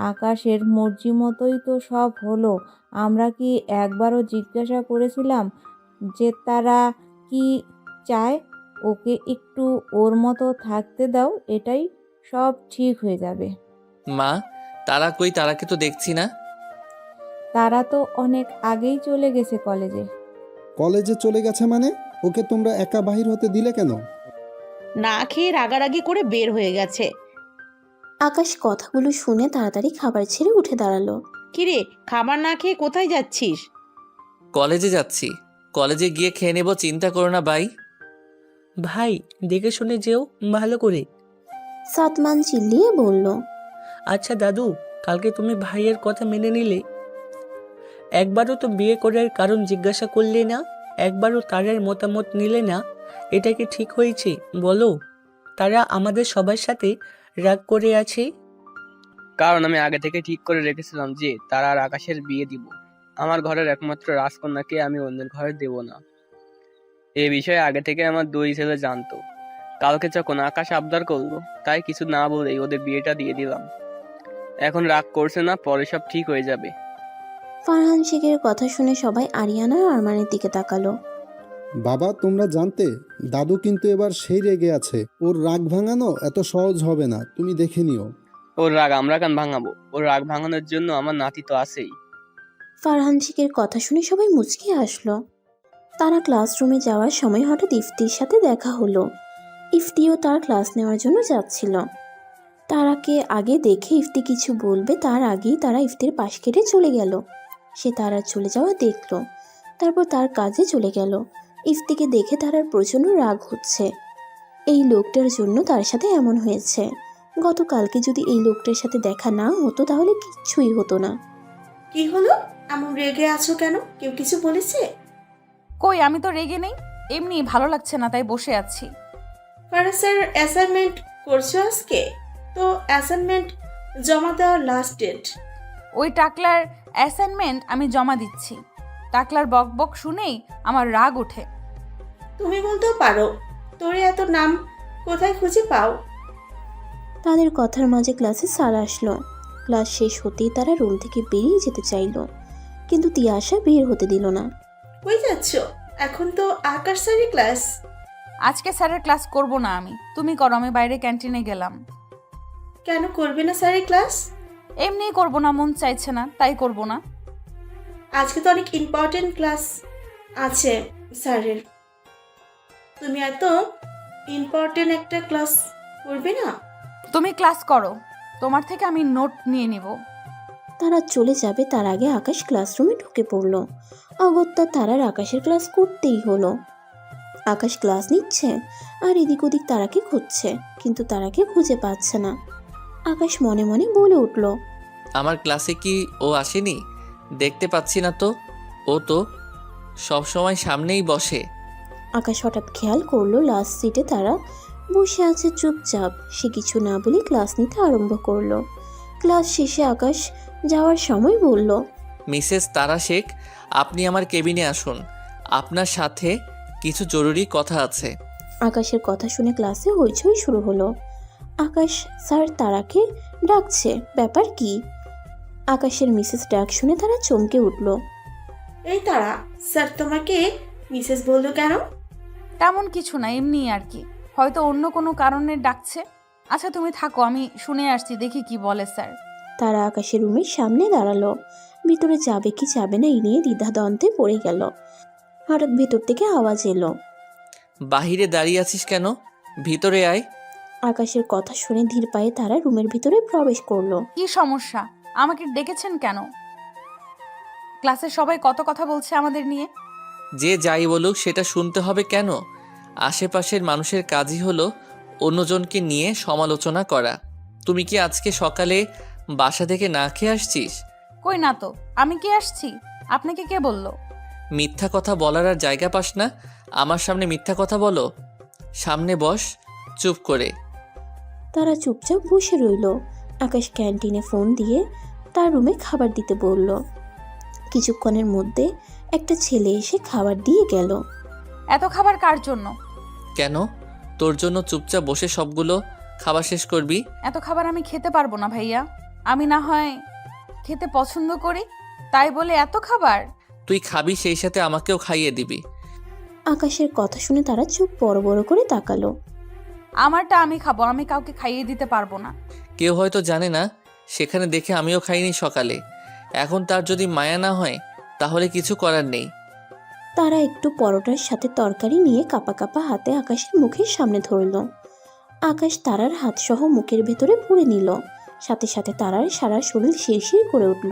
আকাশের মর্জি মতোই তো সব হলো। আমরা কি একবারও জিজ্ঞাসা করেছিলাম যে তারা কি চায়? ওকে একটু ওর মতো থাকতে দাও, এটাই সব ঠিক হয়ে যাবে। মা, তারা কই? তারাকে তো দেখছি না। তারা তো অনেক আগেই চলে গেছে কলেজে। কলেজে চলে গেছে মানে? ওকে তোমরা একা বাহির হতে দিলে কেন? না খেয়ে রাগারাগি করে বের হয়ে গেছে। আকাশ কথাগুলো শুনে তাড়াতাড়ি খাবার ছেড়ে উঠে দাঁড়ালো। কিরে, খাবার না খেয়ে কোথায় যাচ্ছিস? কলেজে যাচ্ছি, কলেজে গিয়ে খেয়ে নেব, চিন্তা করো না ভাই। ভাই, দেখে শুনে যেও ভালো করে। সাতমান চিল্লিয়ে বলল, আচ্ছা দাদু, কালকে তুমি ভাইয়ের কথা মেনে নিলে? একবারও তো বিয়ে করার কারণ জিজ্ঞাসা করলে না, একবারও তারার মতামত নিলে না। এটা কি ঠিক হয়েছে বলো? তারা আমাদের সবার সাথে রাগ করে আছে। কারণ আমি আগে থেকে ঠিক করে রেখেছিলাম যে তারা আর আকাশের বিয়ে দিব। আমার ঘরের একমাত্র রাজকন্যাকে আমি অন্যের ঘরে দেব না। এই বিষয়ে আগে থেকে আমার দুই ছেলে জানতো। কালকে যখন আকাশ আবদার করলো, তাই কিছু না বলেই ওদের বিয়েটা দিয়ে দিলাম। এখন রাগ করছে না, পরে সব ঠিক হয়ে যাবে। ফারহান শেখের কথা শুনে সবাই আরিয়ানা আর আরমানের দিকে তাকালো। বাবা, তোমরা জানতে দাদু কিন্তু এবার সেই রেগে আছে। ওর রাগ ভাঙানো এত সহজ হবে না, তুমি দেখে নিও। ওর রাগ আমরা কেন ভাঙাবো? ওর রাগ ভাঙানোর জন্য আমার নাতি তো আছেই। ফারহান শেখের কথা শুনে সবাই মুচকি হাসলো। তারা ক্লাসরুমে যাওয়ার সময় হঠাৎ ইফতির সাথে দেখা হলো। ইফতিও তার ক্লাস নেওয়ার জন্য যাচ্ছিল। তারাকে আগে দেখে ইফতি কিছু বলবে তার আগেই তারা ইফতির পাশ কেটে চলে গেল। সে তারা চলে যাওয়া দেখলো, তারপর তার কাজে চলে গেল। ইফতিকে দেখে তারার প্রচণ্ড রাগ হচ্ছে। এই লোকটার জন্য তার সাথে এমন হয়েছে। গতকালকে যদি এই লোকটার সাথে দেখা না হতো তাহলে কিচ্ছুই হতো না। কি হলো, এমন রেগে আছো কেন? কেউ কিছু বলেছে? কই, আমি তো রেগে নেই, এমনি ভালো লাগছে না তাই বসে আছি। ফারাজ স্যার অ্যাসাইনমেন্ট করছো আজকে? তো অ্যাসাইনমেন্ট জমা দেওয়ার লাস্ট ডেট। ওই টাকলার অ্যাসাইনমেন্ট আমি জমা দিচ্ছি। টাকলার বক বক শুনেই আমার রাগ ওঠে। তুমি বলতেও পারো, তোর এত নাম কোথায় খুঁজে পাও? তাদের কথার মাঝে ক্লাসে স্যার আসলো। ক্লাস শেষ হতেই তারা রুম থেকে বেরিয়ে যেতে চাইলো, কিন্তু তিয়াশা বের হতে দিল না। কই যাচ্ছ? এখন তো আকাশ স্যারের ক্লাস। আজকে স্যারের ক্লাস করব না আমি, তুমি করো, আমি বাইরে ক্যান্টিনে গেলাম। কেন করবে না স্যারের ক্লাস? এমনিই করব না, মন চাইছে না তাই করব না। আজকে তো অনেক ইম্পর্টেন্ট ক্লাস আছে স্যারের। তুমি এত ইম্পর্টেন্ট একটা ক্লাস করবে না? তুমি ক্লাস করো, তোমার থেকে আমি নোট নিয়ে নিব। তারা চলে যাবে তার আগে আকাশ ক্লাসরুমে ঢুকে পড়ল। অগত্যা তারার আকাশের ক্লাস করতেই হলো। আকাশ ক্লাস নিচ্ছে আর এদিক ওদিক তারাকে খুঁজছে, কিন্তু তারাকে খুঁজে পাচ্ছে না। আকাশ মনে মনে বলে উঠল, আমার ক্লাসে কি ও আসেনি? দেখতে পাচ্ছি না তো। ও তো সব সময় সামনেই বসে। আকাশ হঠাৎ খেয়াল করলো লাস্ট সিটে তারা বসে আছে চুপচাপ। সে কিছু না বলে ক্লাস নিতে আরম্ভ করলো। ক্লাস শেষে আকাশ যাওয়ার সময় বলল, মিসেস তারা শেখ, আপনি আমার কেবিনে আসুন, আপনার সাথে কিছু জরুরি কথা আছে। আকাশের কথা শুনে ক্লাসে হইচই শুরু হলো। আকাশ স্যার তারাকে ডাকছে, ব্যাপার কি? আকাশের মিসেস ডাক শুনে তারা চমকে উঠল। এই তারা, স্যার তোমাকে মিসেস বললো কেন? তেমন কিছু না, এমনি আর কি, হয়তো অন্য কোনো কারণে ডাকছে। আচ্ছা তুমি থাকো, আমি শুনে আসছি, দেখি কি বলে স্যার। তারা আকাশের রুমের সামনে দাঁড়ালো। ভিতরে যাবে কি যাবে না এই নিয়ে দ্বিধাদ্বন্দ্বে পড়ে গেল। হঠাৎ ভিতর থেকে আওয়াজ এলো, বাহিরে দাঁড়িয়ে আছিস কেন? ভিতরে আয়। আকাশের কথা শুনে ধীর পায়ে তারা রুমের ভিতরে প্রবেশ করলো। কি সমস্যা? আমাকে ডেকেছেন কেন? ক্লাসের সবাই কত কথা বলছে আমাদের নিয়ে। যে যাই বলুক সেটা শুনতে হবে কেন? আশেপাশের মানুষের কাজই হলো অন্যজনকে নিয়ে সমালোচনা করা। তুমি কি আজকে সকালে বাসা থেকে না খেয়ে আসছিস? কই না তো, আমি কি আসছি? আপনাকে কে বললো? মিথ্যা কথা বলার আর জায়গা পাস না? আমার সামনে মিথ্যা কথা বলো? সামনে বস চুপ করে। তারা চুপচাপ বসে রইল। আকাশ ক্যান্টিনে ফোন দিয়ে তার রুমে খাবার দিতে বলল। কিছুক্ষণের মধ্যে একটা ছেলে এসে খাবার দিয়ে গেল। এত খাবার কার জন্য? কেন? তোর জন্য। চুপচাপ বসে সবগুলো খাবার শেষ করবি। এত খাবার আমি খেতে পারবো না ভাইয়া, আমি না হয় খেতে পছন্দ করি, তাই বলে এত খাবার? তুই খাবি, সেই সাথে আমাকেও খাইয়ে দিবি। আকাশের কথা শুনে তারা চুপ বড় বড় করে তাকালো। আমারটা আমি খাবো, আমি কাউকে খাইয়ে দিতে পারবো না। কেউ হয়তো জানে না, সেখানে দেখে আমিও খাইনি সকালে। এখন তার যদি মায়া না হয় তাহলে কিছু করার নেই। তারা একটু পরোটার সাথে তরকারি নিয়ে কাপা কাপা হাতে আকাশের মুখের সামনে ধরল। আকাশ তারার হাত সহ মুখের ভেতরে পুরে নিল। সাথে সাথে তারার সারা শরীর শিরশির করে উঠল।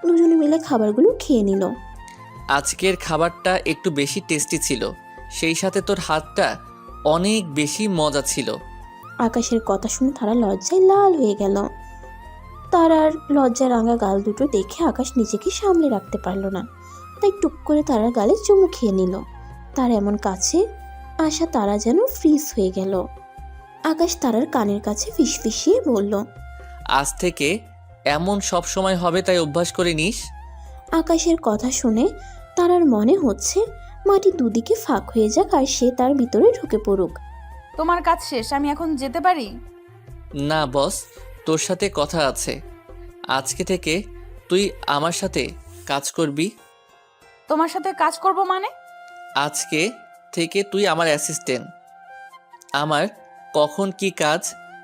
দুজনে মিলে খাবারগুলো খেয়ে নিল। আজকের খাবারটা একটু বেশি টেস্টি ছিল, সেই সাথে তোর হাতটা অনেক বেশি মজা ছিল। আকাশের কথা শুনে তারা লজ্জায় লাল হয়ে গেল। তারার লজ্জা রাঙা গাল দুটো দেখে আকাশ নিজেকে সামলে রাখতে পারল না, তাই টুক করে তারার গালে চুমু খেয়ে নিল। তার এমন কাছে আসা তারা যেন ফ্রিজ হয়ে গেল। আকাশ তারার কানের কাছে ফিসফিসিয়ে বলল, আজ থেকে এমন সব সময় হবে, তাই অভ্যাস করে নিস। আকাশের কথা শুনে তারার মনে হচ্ছে মাটি দুদিকে ফাঁক হয়ে যাক আর সে তার ভিতরে ঢুকে পড়ুক। তোমার কাজ শেষ, আমি এখন যেতে পারি? না বস, তোর সাথে কথা আছে। আজকে থেকে তুই আমার সাথে কাজ করবি। তোমার সাথে কাজ করব মানে? আজকে থেকে তুই আমার অ্যাসিস্ট্যান্ট। আমার কখন কি কাজ,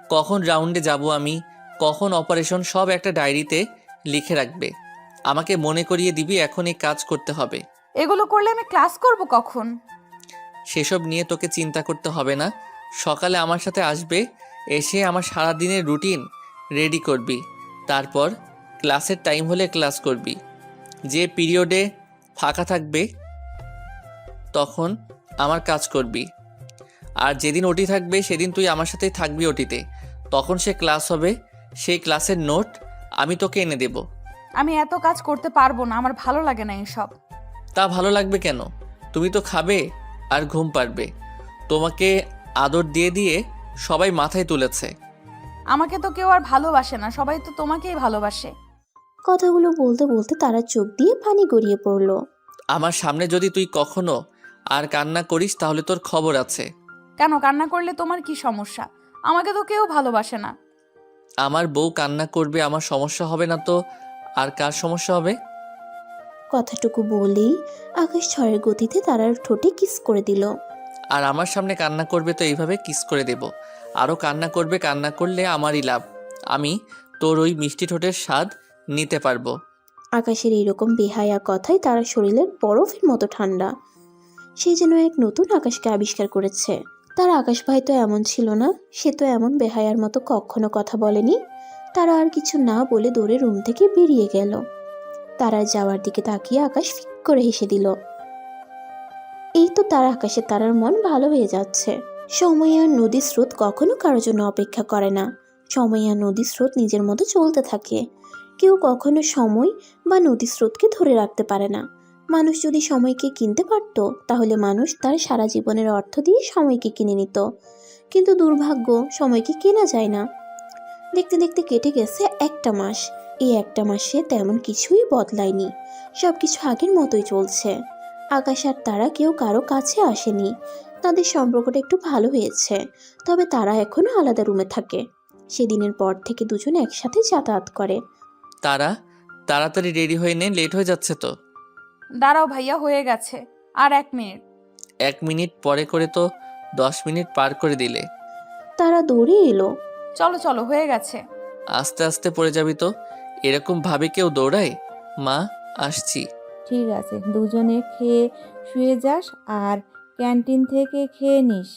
কখন রাউন্ডে যাব আমি, কখন অপারেশন, সব একটা ডায়েরিতে লিখে রাখবে। আমাকে মনে করিয়ে দিবি এখন এই কাজ করতে হবে। এগুলো করলে আমি ক্লাস করব কখন? সেসব নিয়ে তোকে চিন্তা করতে হবে না। সকালে আমার সাথে আসবে, এসে আমার সারাদিনের রুটিন রেডি করবি। তারপর ক্লাসের টাইম হলে ক্লাস করবি। যে পিরিয়ডে ফাঁকা থাকবে তখন আমার কাজ করবি। আর যেদিন ওটি থাকবে সেদিন তুই আমার সাথেই থাকবি ওটিতে। তখন সে ক্লাস হবে, সেই ক্লাসের নোট আমি তোকে এনে দেব। আমি এত কাজ করতে পারবো না, আমার ভালো লাগে না এসব। তা ভালো লাগবে কেন? তুমি তো খাবে আর ঘুম পাড়বে। তোমাকে আদর দিয়ে দিয়ে সবাই মাথায় তুলেছে। আমাকে তো কেউ আর ভালোবাসে না, সবাই তো তোমাকেই ভালোবাসে। কথাগুলো বলতে বলতে তারা চোখ দিয়ে পানি গড়িয়ে পড়ল। আমার সামনে যদি তুই কখনো আর কান্না করিস তাহলে তোর খবর আছে। কেন কান্না করলে তোমার কি সমস্যা? আমাকে তো কেউ ভালোবাসে না। আমার বউ কান্না করবে, আমার সমস্যা হবে না তো আর কার সমস্যা হবে? কথাটুকু বলেই আকাশ ঝড়ের গতিতে তারার ঠোঁটে কিস করে দিল। আর আমার সামনে কান্না করবে তো এইভাবে কিস করে দেব। আরও কান্না করবে, কান্না করলে আমারই লাভ। আমি তোর ওই মিষ্টি ঠোঁটের স্বাদ নিতে পারবো। আকাশের এইরকম বেহায়া কথায় তার শরীরের বরফের মতো ঠান্ডা। সে যেন এক নতুন আকাশকে আবিষ্কার করেছে। তার আকাশ ভাই তো এমন ছিল না, সে তো এমন বেহায়ার মতো কখনো কথা বলেনি। তারা আর কিছু না বলে দৌড়ে রুম থেকে বেরিয়ে গেল। তারা যাওয়ার দিকে তাকিয়ে আকাশ ফিক করে হেসে দিল। এই তো তারা আকাশে তারার মন ভালো হয়ে যাচ্ছে। সময় আর নদীর স্রোত কখনো কারোর জন্য অপেক্ষা করে না। সময় আর নদীর স্রোত নিজের মতো চলতে থাকে। কেউ কখনো সময় বা নদীর স্রোতকে ধরে রাখতে পারে না। মানুষ যদি সময়কে কিনতে পারত তাহলে মানুষ তার সারা জীবনের অর্থ দিয়ে সময়কে কিনে নিত। কিন্তু দুর্ভাগ্য, সময়কে কেনা যায় না। দেখতে দেখতে কেটে গেছে একটা মাস। এই একটা মাসে তেমন কিছুই বদলায়নি, সব কিছু আগের মতোই চলছে। আকাশ আর তারা কেউ কারো কাছে আসেনি। তাদের সম্পর্কটা একটু ভালো হয়েছে, তবে তারা এখনো আলাদা রুমে থাকে। সেদিনের পর থেকে দুজনে একসাথে যাতায়াত করে। তারা তাড়াতাড়ি রেডি হয়ে নে, লেট হয়ে যাচ্ছে তো। দাঁড়াও ভাইয়া, হয়ে গেছে, আর 1 মিনিট। 1 মিনিট পরে করে তো 10 মিনিট পার করে দিলে। তারা দৌড়ে এলো। চলো চলো, হয়ে গেছে। আস্তে আস্তে পড়ে যাবি তো। এরকম ভাবে কেউ দৌড়ায়? মা, আসছি। ঠিক আছে, দুজনে খেয়ে শুয়ে যাস আর ক্যান্টিন থেকে খেয়ে নিস।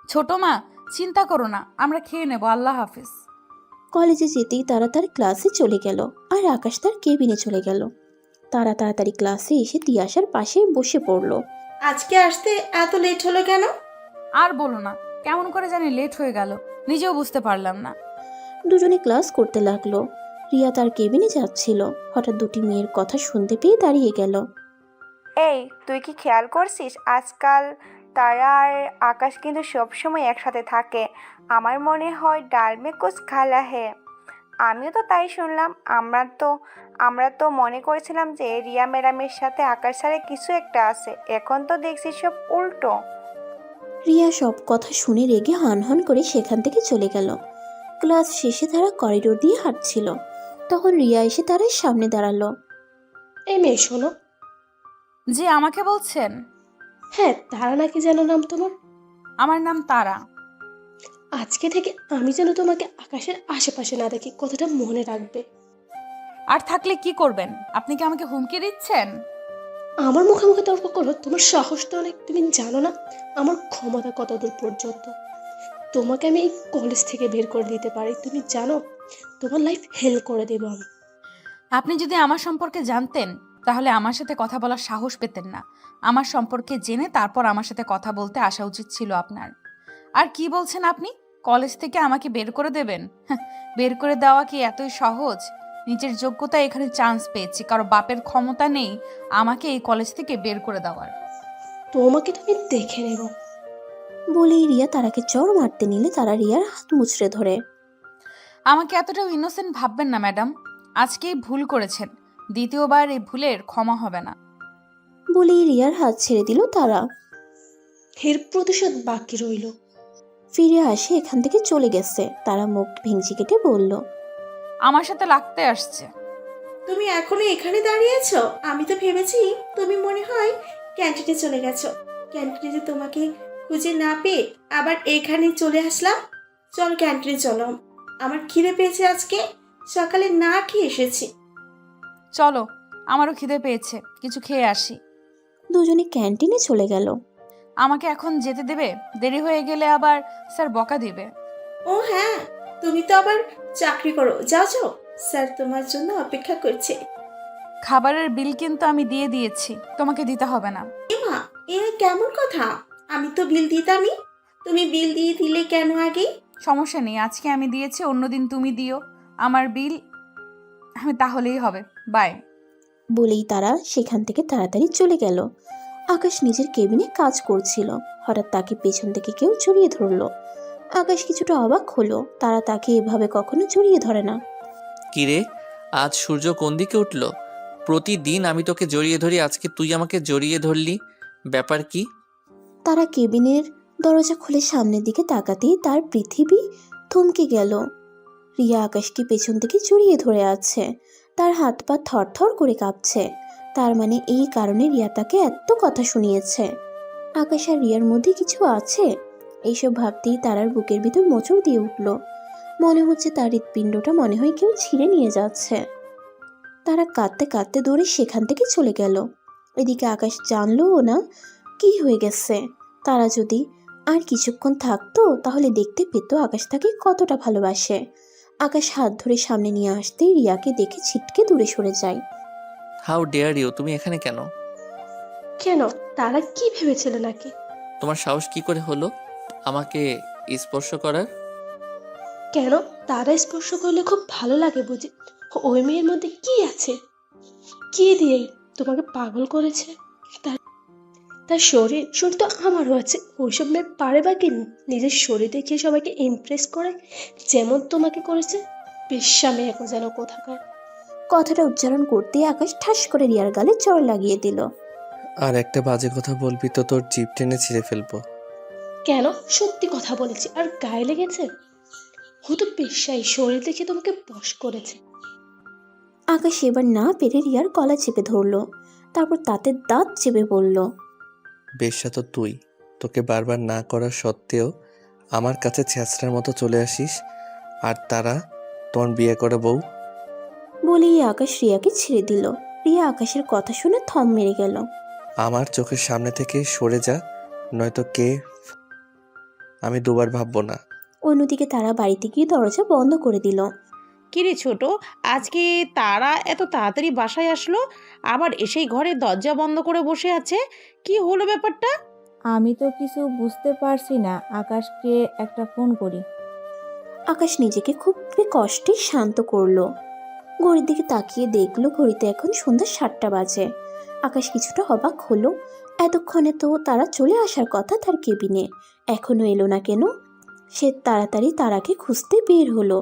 ছোট মা, চিন্তা করো না, আমরা খেয়ে নেব। আল্লাহ হাফিজ। কলেজে যেতেই তারা তার ক্লাসে চলে গেল আর আকাশ তার কেবিনে চলে গেল। তারা তাড়াতাড়ি ক্লাসে এসে তিয়াশার পাশে বসে পড়ল। আজকে আসতে এত লেট হলো কেন? আর বলো না, কেমন করে জানি লেট হয়ে গেল, নিজেও বুঝতে পারলাম না। দুজনে ক্লাস করতে লাগলো। রিয়া তার কেবিনে যাচ্ছিল, হঠাৎ দুটি মেয়ের কথা শুনতে পেয়ে দাঁড়িয়ে গেল। এই, তুই কি খেয়াল করছিস আজকাল তারা আর আকাশ কিন্তু সবসময় একসাথে থাকে? আমার মনে হয় ডাল মে কুছ খালা হে। আমিও তো তাই শুনলাম। আমরা তো মনে করেছিলাম যে রিয়া ম্যাডামের সাথে আকাশ স্যারের কিছু একটা আছে, এখন তো দেখছি সব উল্টো। রিয়া সব কথা শুনে রেগে হনহন করে সেখান থেকে চলে গেল। ক্লাস শেষে তারা করিডোর দিয়ে হাঁটছিল, তখন রিয়া এসে তার সামনে দাঁড়ালো। এই মেয়ে শোনো। জি, আমাকে বলছেন? হ্যাঁ, তারা নাকি যেন নাম তোমার? আমার নাম তারা। আজকে থেকে আমি যেন তোমাকে আকাশের আশেপাশে না দেখি, কথাটা মনে রাখবে। আর থাকলে কি করবেন? আপনি কি আমাকে হুমকি দিচ্ছেন? আমার মুখোমুখি তর্ক করো? তোমার সাহস তো অনেক। তুমি জানো না আমার ক্ষমতা কতদূর পর্যন্ত? তোমাকে আমি এই কলেজ থেকে বের করে দিতে পারি, তুমি জানো? তোমার লাইফ হেল করে দেবো আমি। আপনি যদি আমার সম্পর্কে জানতেন তাহলে আমার সাথে কথা বলার সাহস পেতেন না। আমার সম্পর্কে জেনে তারপর আমার সাথে কথা বলতে আসা উচিত ছিল আপনার। আর কি বলছেন আপনি? কলেজ থেকে আমাকে বের করে দেবেন? বের করে দেওয়া কি এতই সহজ? নিজের যোগ্যতায় এখানে চান্স পেয়েছি, কারো বাপের ক্ষমতা নেই আমাকে এই কলেজ থেকে বের করে দেওয়ার। তোমাকে তো আমি দেখে নেব। বলেই রিয়া তারাকে চড় মারতে নিলে তারা রিয়ার হাত মুচড়ে ধরে। আমাকে এতটাও ইনোসেন্ট ভাববেন না ম্যাডাম। আজকেই ভুল করেছেন, দ্বিতীয়বার এই ভুলের ক্ষমা হবে না। বলেই রিয়ার হাত ছেড়ে দিল তারা। এর প্রতিশোধ বাকি রইল। ফিরে আসে এখান থেকে চলে গেছে। তারা মুখ ভেঙচি কেটে বলল, আমার সাথে লাগতে আসছে। তুমি এখনো এখানে দাঁড়িয়ে আছো? আমি তো ভেবেছি তুমি মনে হয় ক্যান্টিনে চলে গেছো। ক্যান্টিনে তোমাকে খুঁজে না পেয়ে আবার এখানে চলে আসলাম। চল ক্যান্টিনে চলো, আমার খিদে পেয়েছে আজকে, সকালে না খেয়ে এসেছি। চলো, আমারও খিদে পেয়েছে, কিছু খেয়ে আসি। দুজনে ক্যান্টিনে চলে গেল। আমাকে এখন যেতে দেবে? দেরি হয়ে গেলে আবার স্যার বকা দিবে। ও হ্যাঁ, তুমি তো আবার চাকরি করো, যাও যাও, স্যার তোমার জন্য অপেক্ষা করছে। খাবারের বিল কিন্তু আমি দিয়ে দিয়েছি, তোমাকে দিতে হবে না। এমা, এ কেমন কথা? আমি তো বিল দিতামই, তুমি বিল দিয়ে দিলে কেন আগে? সমস্যা নেই, আজকে আমি দিয়েছি, অন্যদিন তুমি দিও। আমার বিল আমি তাহলেই হবে। বাই। বলেই তারা সেখান থেকে তাড়াতাড়ি চলে গেল। আকাশ নিজের কেবিনে কাজ করছিল। হঠাৎ তাকে পেছন থেকে কেউ জড়িয়ে ধরলো। আকাশ কিছুটা অবাক হলো, তারা তাকে এভাবে কখনো জড়িয়ে ধরে না। কিরে, আজ সূর্য কোন দিকে উঠল? প্রতিদিন আমি তোকে জড়িয়ে ধরি, আজকে তুই আমাকে জড়িয়ে ধরলি, ব্যাপার কি? তারা কেবিনের দরজা খুলে সামনের দিকে তাকাতেই তার পৃথিবী থমকে গেল। রিয়া আকাশকে পেছন থেকে জড়িয়ে ধরে আছে, তার হাত পা থরথর করে কাঁপছে। তার মানে এই কারণে রিয়া তাকে এত কথা শুনিয়েছে। আকাশ আর রিয়ার মধ্যে কিছু আছে, এইসব ভাবতেই তারার বুকের ভিতর মোচড় দিয়ে উঠল। মনে হচ্ছে তার হৃৎপিণ্ডটা মনে হয় কেউ ছিঁড়ে নিয়ে যাচ্ছে। তারা কাঁদতে কাঁদতে দৌড়ে সেখান থেকে চলে গেল। এদিকে আকাশ জানলও না কি হয়ে গেছে। তারা যদি আর কিছুক্ষণ থাকতো তাহলে দেখতে পেত আকাশ তাকে কতটা ভালোবাসে। আকাশ হাত ধরে সামনে নিয়ে আসতেই রিয়াকে দেখে ছিটকে দূরে সরে যায়। হাউ ডেয়ার ইউ, তুমি এখানে কেন? কেন, তারা কি ভেবেছিল নাকি? তোমার সাহস কি করে হলো আমাকে স্পর্শ করার? কেন, তারা স্পর্শ করলে খুব ভালো লাগে বুঝি? ওই মেয়ের মধ্যে কি আছে? কি দিয়ে তোমাকে পাগল করেছে? তার শরীর শরীর তো আমারও আছে। ওইসব মেয়ে পারে বা কি নিজের শরীর দেখিয়ে সবাইকে ইমপ্রেস করে, যেমন তোমাকে করেছে? বেশ্যা মেয়ে এখন যেন কোথাকার। কথাটা উচ্চারণ করতেই আকাশ ঠাস করে রিয়ার গালে চড় লাগিয়ে দিল। আর একটা বাজে কথা বলবি তো তোর জিভ টেনে ছিঁড়ে ফেলবো। কেন, সত্যি কথা বলেছি আর গায়ে লেগেছে? ও তো বেশ্যাই, শরীর দেখে তোমাকে বশ করেছে। আকাশ এবার না পেরে রিয়ার গলা চেপে ধরলো, তারপর তাতে দাঁত চেপে বলল, বেশ্যা তো তুই, তোকে বারবার না করার সত্ত্বেও আমার কাছে ছ্যাঁচড়ার মতো চলে আসিস, আর তারা তোমার বিয়ে করে বউ। বলেই আকাশ রিয়াকে ছেড়ে দিল। রিয়া আকাশের কথা শুনে থম মেরে গেল। আমার চোখের সামনে থেকে সরে যা, নয়তো আমি দুবার ভাববো না। অন্যদিকে তারা বাড়িতে গিয়ে দরজা বন্ধ করে দিল। কিরে ছোট, আজকে তারা এত তাড়াতাড়ি বাসায় আসলো, আবার এসেই ঘরে দরজা বন্ধ করে বসে আছে? কি হলো ব্যাপারটা? আমি তো কিছু বুঝতে পারছি না, আকাশকে একটা ফোন করি। আকাশ নিজেকে খুব কষ্টে শান্ত করলো। ঘড়ির দিকে তাকিয়ে দেখলো ঘড়িতে এখন সন্ধ্যা 7টা বাজে। আকাশ কিছুটা অবাক হলো, এতক্ষণে তো তারা চলে আসার কথা তার কেবিনে, এখনো এলো না কেন? সে তাড়াতাড়ি তারাকে খুঁজতে বের হলো।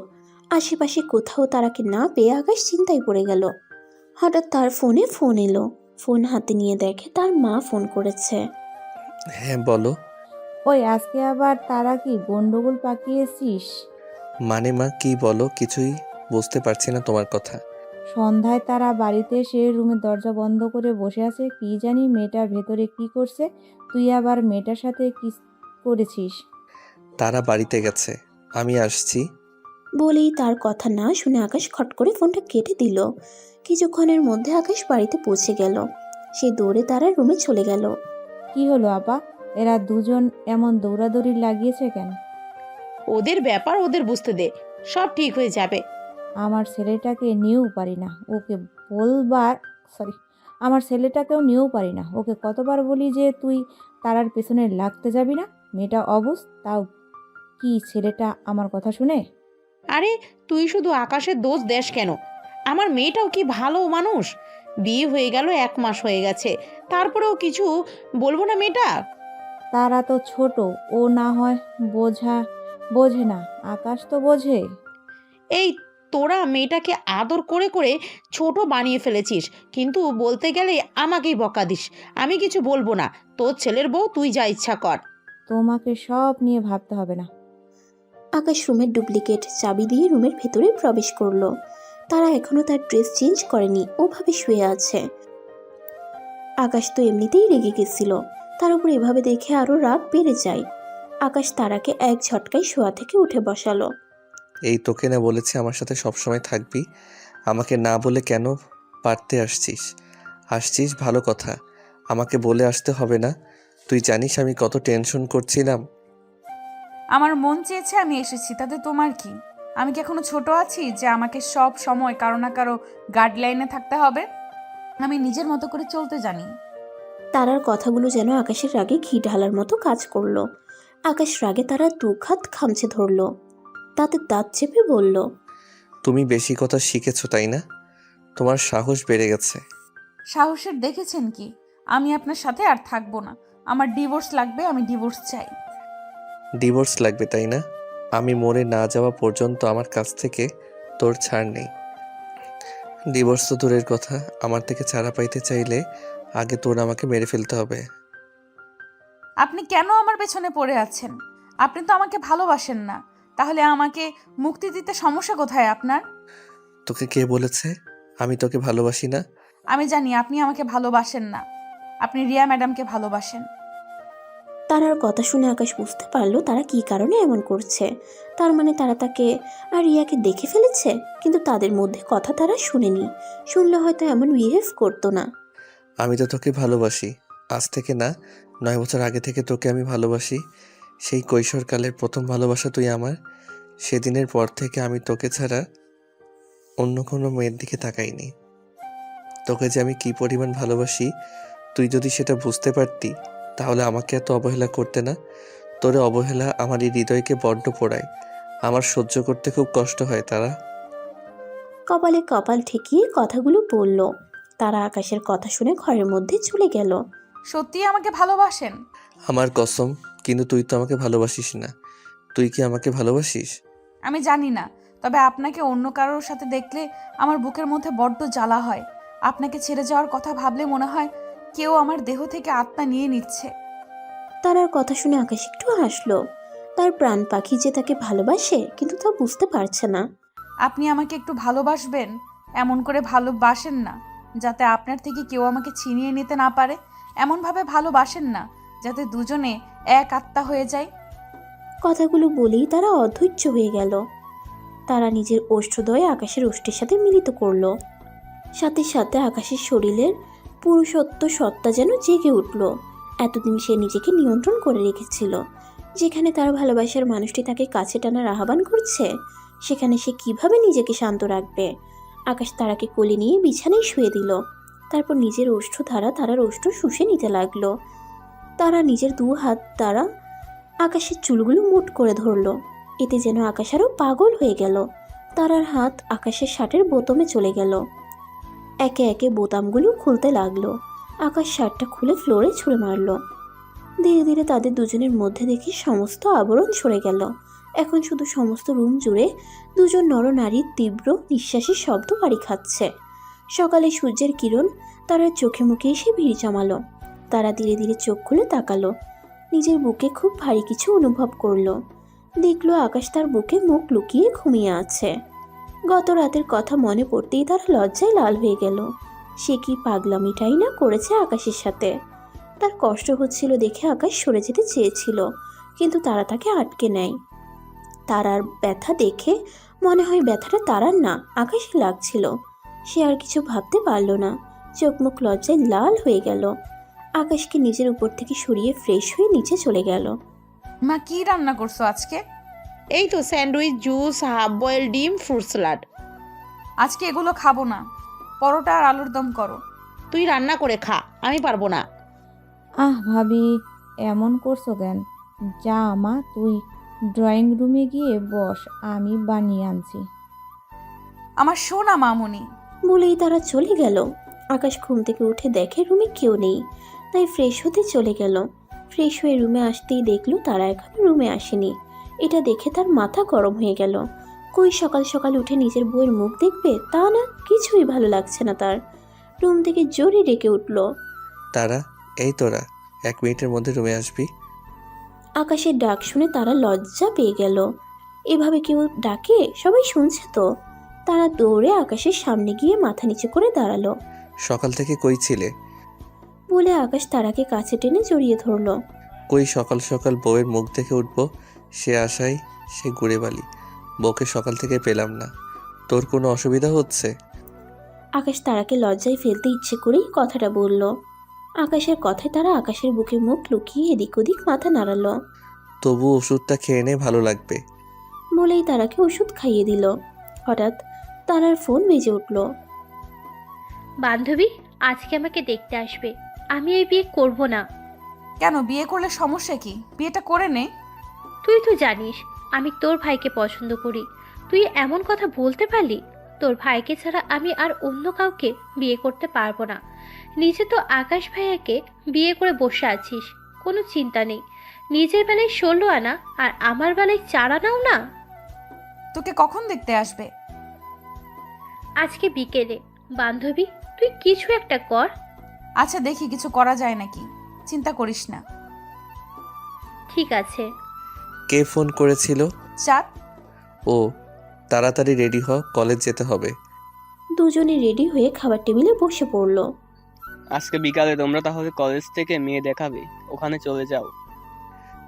আশেপাশে কোথাও তারাকে না পেয়ে আকাশ চিন্তায় পড়ে গেল। হঠাৎ তার ফোনে ফোন এলো। ফোন হাতে নিয়ে দেখে তার মা ফোন করেছে। হ্যাঁ বলো। ওই আজকে আবার তারা কি গন্ডগোল পাকিয়েছিস? মানে মা কি বলো, কিছুই বুঝতে পারছি না তোমার কথা। সন্ধ্যায় তারা বাড়িতে এসে রুমের দরজা বন্ধ করে বসে আছে, কি জানি মেয়েটা ভেতরে কি করছে। তুই আবার মেয়েটার সাথে কি করেছিস? তারা বাড়িতে গেছে, আমি আসছি। বলেই তার কথা না শুনে আকাশ খট করে ফোনটা কেটে দিল। কিছুক্ষণের মধ্যে আকাশ বাড়িতে পৌঁছে গেল। সে দৌড়ে তারা রুমে চলে গেল। কি হলো আপা, এরা দুজন এমন দৌড়াদৌড়ি লাগিয়েছে কেন? ওদের ব্যাপার ওদের বুঝতে দে, সব ঠিক হয়ে যাবে। আমার ছেলেটাকে নিয়েও পারি না, ওকে বলবার আমার ছেলেটাকেও নিয়েও পারি না, ওকে কতবার বলি যে তুই তারার পেছনে লাগতে যাবি না। মেয়েটা অবুঝ, তাও কি ছেলেটা আমার কথা শুনে? আরে তুই শুধু আকাশের দোষ দেশ কেন? আমার মেয়েটাও কি ভালো মানুষ, বিয়ে হয়ে গেল 1 মাস হয়ে গেছে, তারপরেও কিছু বলবো না মেয়েটা? তারা তো ছোট, ও না হয় বোঝে না, আকাশ তো বোঝে। এই তোরা মেয়েটাকে আদর করে করে ছোট বানিয়ে ফেলেছিস, কিন্তু বলতে গেলে আমাকেই বকা দিস। আমি কিছু বলবো না, তোর ছেলের বউ, তুই যা ইচ্ছা কর। তোমাকে সব নিয়ে ভাবতে হবে না, আকাশ রুমের ডুপ্লিকেট চাবি দিয়ে রুমের ভেতরে প্রবেশ করলো। তারা এখনো তার ড্রেস চেঞ্জ করেনি, ওভাবে শুয়ে আছে। আকাশ তো এমনিতেই রেগে গেছিল, তার উপর এভাবে দেখে আরো রাগ বেড়ে যায়। আকাশ তারাকে এক ঝটকায় শোয়া থেকে উঠে বসালো। এই তোকে না বলেছি আমার সাথে সবসময় থাকবি, আমাকে না বলে কেন পারতে আসছিস ভালো কথা, আমাকে বলে আসতে হবে না। তুই জানিস আমি কত টেনশন করছিলাম। আমার মন চেয়েছে আমি এসেছি, তাতে তোমার কি? আমি কি এখনো ছোট আছি যে আমাকে সব সময় কারো না কারো গাইডলাইনে থাকতে হবে? আমি নিজের মতো করে চলতে জানি। তারার কথাগুলো যেন আকাশের রাগে ঘি ঢালার মতো কাজ করলো। আকাশ রাগে তারা দুখাত খামচে ধরলো, তাতে দাঁত চেপে বলল, তুমি বেশি কথা শিখেছো তাই না? তোমার সাহস বেড়ে গেছে। সাহসের দেখেছেন কি? আমি আপনার সাথে আর থাকবো না, আমার ডিভোর্স লাগবে, আমি ডিভোর্স চাই। ডিভোর্স লাগবে তাই না? আমি মরে না যাওয়া পর্যন্ত আমার কাছ থেকে তোর ছাড় নেই। ডিভোর্স তো দূরের কথা, আমার থেকে ছাড়া পাইতে চাইলে আগে তোর আমাকে মেরে ফেলতে হবে। আপনি কেন আমার পেছনে পড়ে আছেন? আপনি তো আমাকে ভালোবাসেন না, তাহলে আমাকে মুক্তি দিতে সমস্যা কোথায় আপনার? তোকে কে বলেছে আমি তোকে ভালোবাসি না? আমি জানি আপনি আমাকে ভালোবাসেন না, আপনি রিয়া ম্যাডামকে ভালোবাসেন। তারার কথা শুনে আকাশ বুঝতে পারলো তারা কী কারণে এমন করছে। তার মানে তারা তাকে আর রিয়াকে দেখে ফেলেছে, কিন্তু তাদের মধ্যে কথা তারা শুনেনি। শুনলে হয়তো এমন বিহেভ করতো না। আমি তো তোকে ভালোবাসি, আজ থেকে না 9 বছর আগে থেকে তোকে আমি ভালোবাসি। সেই কৈশোরকালের প্রথম ভালোবাসা তুই আমার। সেদিনের পর থেকে আমি তোকে ছাড়া অন্য কোনো মেয়ের দিকে তাকাইনি। তোকে যে আমি কি পরিমাণ ভালোবাসি তুই যদি সেটা বুঝতে পারতি তাহলে আমাকে এত অবহেলা করতে না। তোর অবহেলা আমার এই হৃদয়কে বড্ড পোড়ায়, আমার সহ্য করতে খুব কষ্ট হয়। তারা কপালে কপাল ঠেকিয়ে কথাগুলো বলল। তারা আকাশের কথা শুনে ঘরের মধ্যে চলে গেল। সত্যি আমাকে ভালোবাসেন? আমার কসম, কিন্তু তুই তো আমাকে ভালোবাসিস না। তুই কি আমাকে ভালোবাসিস? আমি জানি না, তবে আপনাকে অন্য কারোর সাথে দেখলে আমার বুকের মধ্যে বড্ড জ্বালা হয়। আপনাকে ছেড়ে যাওয়ার কথা ভাবলে মনে হয় কেউ আমার দেহ থেকে আত্মা নিয়ে নিচ্ছে। তারার কথা শুনে আকাশ একটু হাসলো। তার প্রাণ পাখি যে তাকে ভালোবাসে, কিন্তু তা বুঝতে পারছে না। আপনি আমাকে একটু ভালোবাসবেন, এমন করে ভালোবাসেন না যাতে আপনার থেকে কেউ আমাকে ছিনিয়ে নিতে না পারে। এমনভাবে ভালোবাসেন না যাতে দুজনে এক আত্মা হয়ে যায়। কথাগুলো বলেই তারা অধৈর্য হয়ে গেল। তারা নিজের ওষ্ঠদ্বয় আকাশের ওষ্ঠের সাথে মিলিত করলো। সাথে সাথে আকাশের শরীরের পুরুষত্ব সত্তা যেন জেগে উঠল। এতদিন সে নিজেকে নিয়ন্ত্রণ করে রেখেছিল। যেখানে তার ভালোবাসার মানুষটি তাকে কাছে টানার আহ্বান করছে, সেখানে সে কিভাবে নিজেকে শান্ত রাখবে? আকাশ তারাকে কোলে নিয়ে বিছানায় শুয়ে দিল। তারপর নিজের ওষ্ঠ দ্বারা তারার ওষ্ঠ শুষে নিতে লাগলো। তারা নিজের 2 হাত দ্বারা আকাশের চুলগুলো মুঠ করে ধরল। এতে যেন আকাশ আরও পাগল হয়ে গেল। তারার হাত আকাশের শার্টের বোতামে চলে গেল। একে একে বোতামগুলো খুলতে লাগলো। আকাশ শার্টটা খুলে ফ্লোরে ছুঁড়ে মারল। ধীরে ধীরে তাদের দুজনের মধ্যে দেখি সমস্ত আবরণ সরে গেল। এখন শুধু সমস্ত রুম জুড়ে দুজন নরনারীর তীব্র নিঃশ্বাসের শব্দ বাড়ি খাচ্ছে। সকালে সূর্যের কিরণ তারার চোখে মুখে এসে ভিড় জমালো। তারা ধীরে ধীরে চোখ খুলে তাকালো। নিজের বুকে খুব ভারী কিছু অনুভব করলো। দেখলো আকাশ তার বুকে মুখ লুকিয়ে ঘুমিয়ে আছে। গত রাতের কথা মনে পড়তেই তারা লজ্জায় লাল হয়ে গেল। সে কি পাগলামিটাই না করেছে আকাশের সাথে। তার কষ্ট হচ্ছিল দেখে আকাশ সরে যেতে চেয়েছিল, কিন্তু তারা তাকে আটকে নেয়। তারার ব্যথা দেখে মনে হয় ব্যথাটা তারার না, আকাশে লাগছিল। সে আর কিছু ভাবতে পারল না। চোখ মুখ লজ্জায় লাল হয়ে গেল। আকাশকে নিজের উপর থেকে সরিয়ে ফ্রেশ হয়ে নিচে চলে গেল। মা, কি রান্না করছো আজকে? এই তো স্যান্ডউইচ, জুস, হাফ বয়েল ডিম, ফ্রুট স্যালাড। আজকে এগুলো খাবো না, পরোটা আর আলুর দম করো। তুই রান্না করে খা, আমি পারবো না। ভাবি এমন করছো কেন? যা মা, তুই ড্রয়িং রুমে গিয়ে বস, আমি বানিয়ে আনছি। আমার সোনা মামুনি। বলেই তারা চলে গেল। আকাশ ঘুম থেকে উঠে দেখে রুমে কেউ নেই, তাই ফ্রেশ হতে চলে গেল। ফ্রেশ হয়ে রুমে আসতেই দেখলো তারা এখনো রুমে আসেনি। এটা দেখে তার মাথা গরম হয়ে গেল। কই সকাল সকাল উঠে নিজের বউয়ের মুখ দেখবে, তা না, কিছুই ভালো লাগছে না তার। রুম থেকে জোরে ডেকে উঠল, তারা, এই তোরা 1 মিনিটের মধ্যে রুমে আসবি। আকাশের ডাক শুনে তারা লজ্জা পেয়ে গেল। এভাবে কেউ ডাকে? সবাই শুনছে তো। তারা দৌড়ে আকাশের সামনে গিয়ে মাথা নিচু করে দাঁড়ালো। সকাল থেকে কই ছিলে? বলে আকাশ তারাকে কাছে টেনে জড়িয়ে ধরলো। কই সকাল সকাল বউয়ের মুখ দেখে উঠবো সে আশায় সে ঘুরে বালি। বউকে সকাল থেকে পেলাম না। তোর কোনো অসুবিধা হচ্ছে? আকাশ তারাকে লজ্জায় ফেলতে ইচ্ছে করেই কথাটা বলল। আকাশের কথায় তারা আকাশের বুকে মুখ লুকিয়ে এদিক ওদিক মাথা নাড়ালো। তবু ওষুধটা খেয়ে নে, ভালো লাগবে। বলেই তারাকে ওষুধ খাইয়ে দিল। হঠাৎ তারার ফোন বেজে উঠল। বান্ধবী আজকে আমাকে দেখতে আসবে। আমি এই বিয়ে করব না। কেন? বিয়ে করলে সমস্যা কি? বিয়েটা করে নে। তুই তো জানিস আমি তোর ভাইকে পছন্দ করি। তুই এমন কথা বলতে পারলি? তোর ভাইকে ছাড়া আমি আর অন্য কাউকে বিয়ে করতে পারবো না। নিজে তো আকাশ ভাইয়াকে বিয়ে করে বসে আছিস, কোনো চিন্তা নেই। নিজের বেলায় 16 আনা আর আমার বেলায় 4 আনাও না। তোকে কখন দেখতে আসবে? আজকে বিকেলে। বান্ধবী তুই কিছু একটা কর। আচ্ছা দেখি কিছু করা যায় নাকি, চিন্তা করিস না। ঠিক আছে। কে ফোন করেছিল? চাঁদ। ও, তাড়াতাড়ি রেডি হ, কলেজ যেতে হবে। দুজনে রেডি হয়ে খাবার টেবিলে বসে পড়ল। আজকে বিকালে তোমরা তাহলে কলেজ থেকে মেয়ে দেখাবে, ওখানে চলে যাও।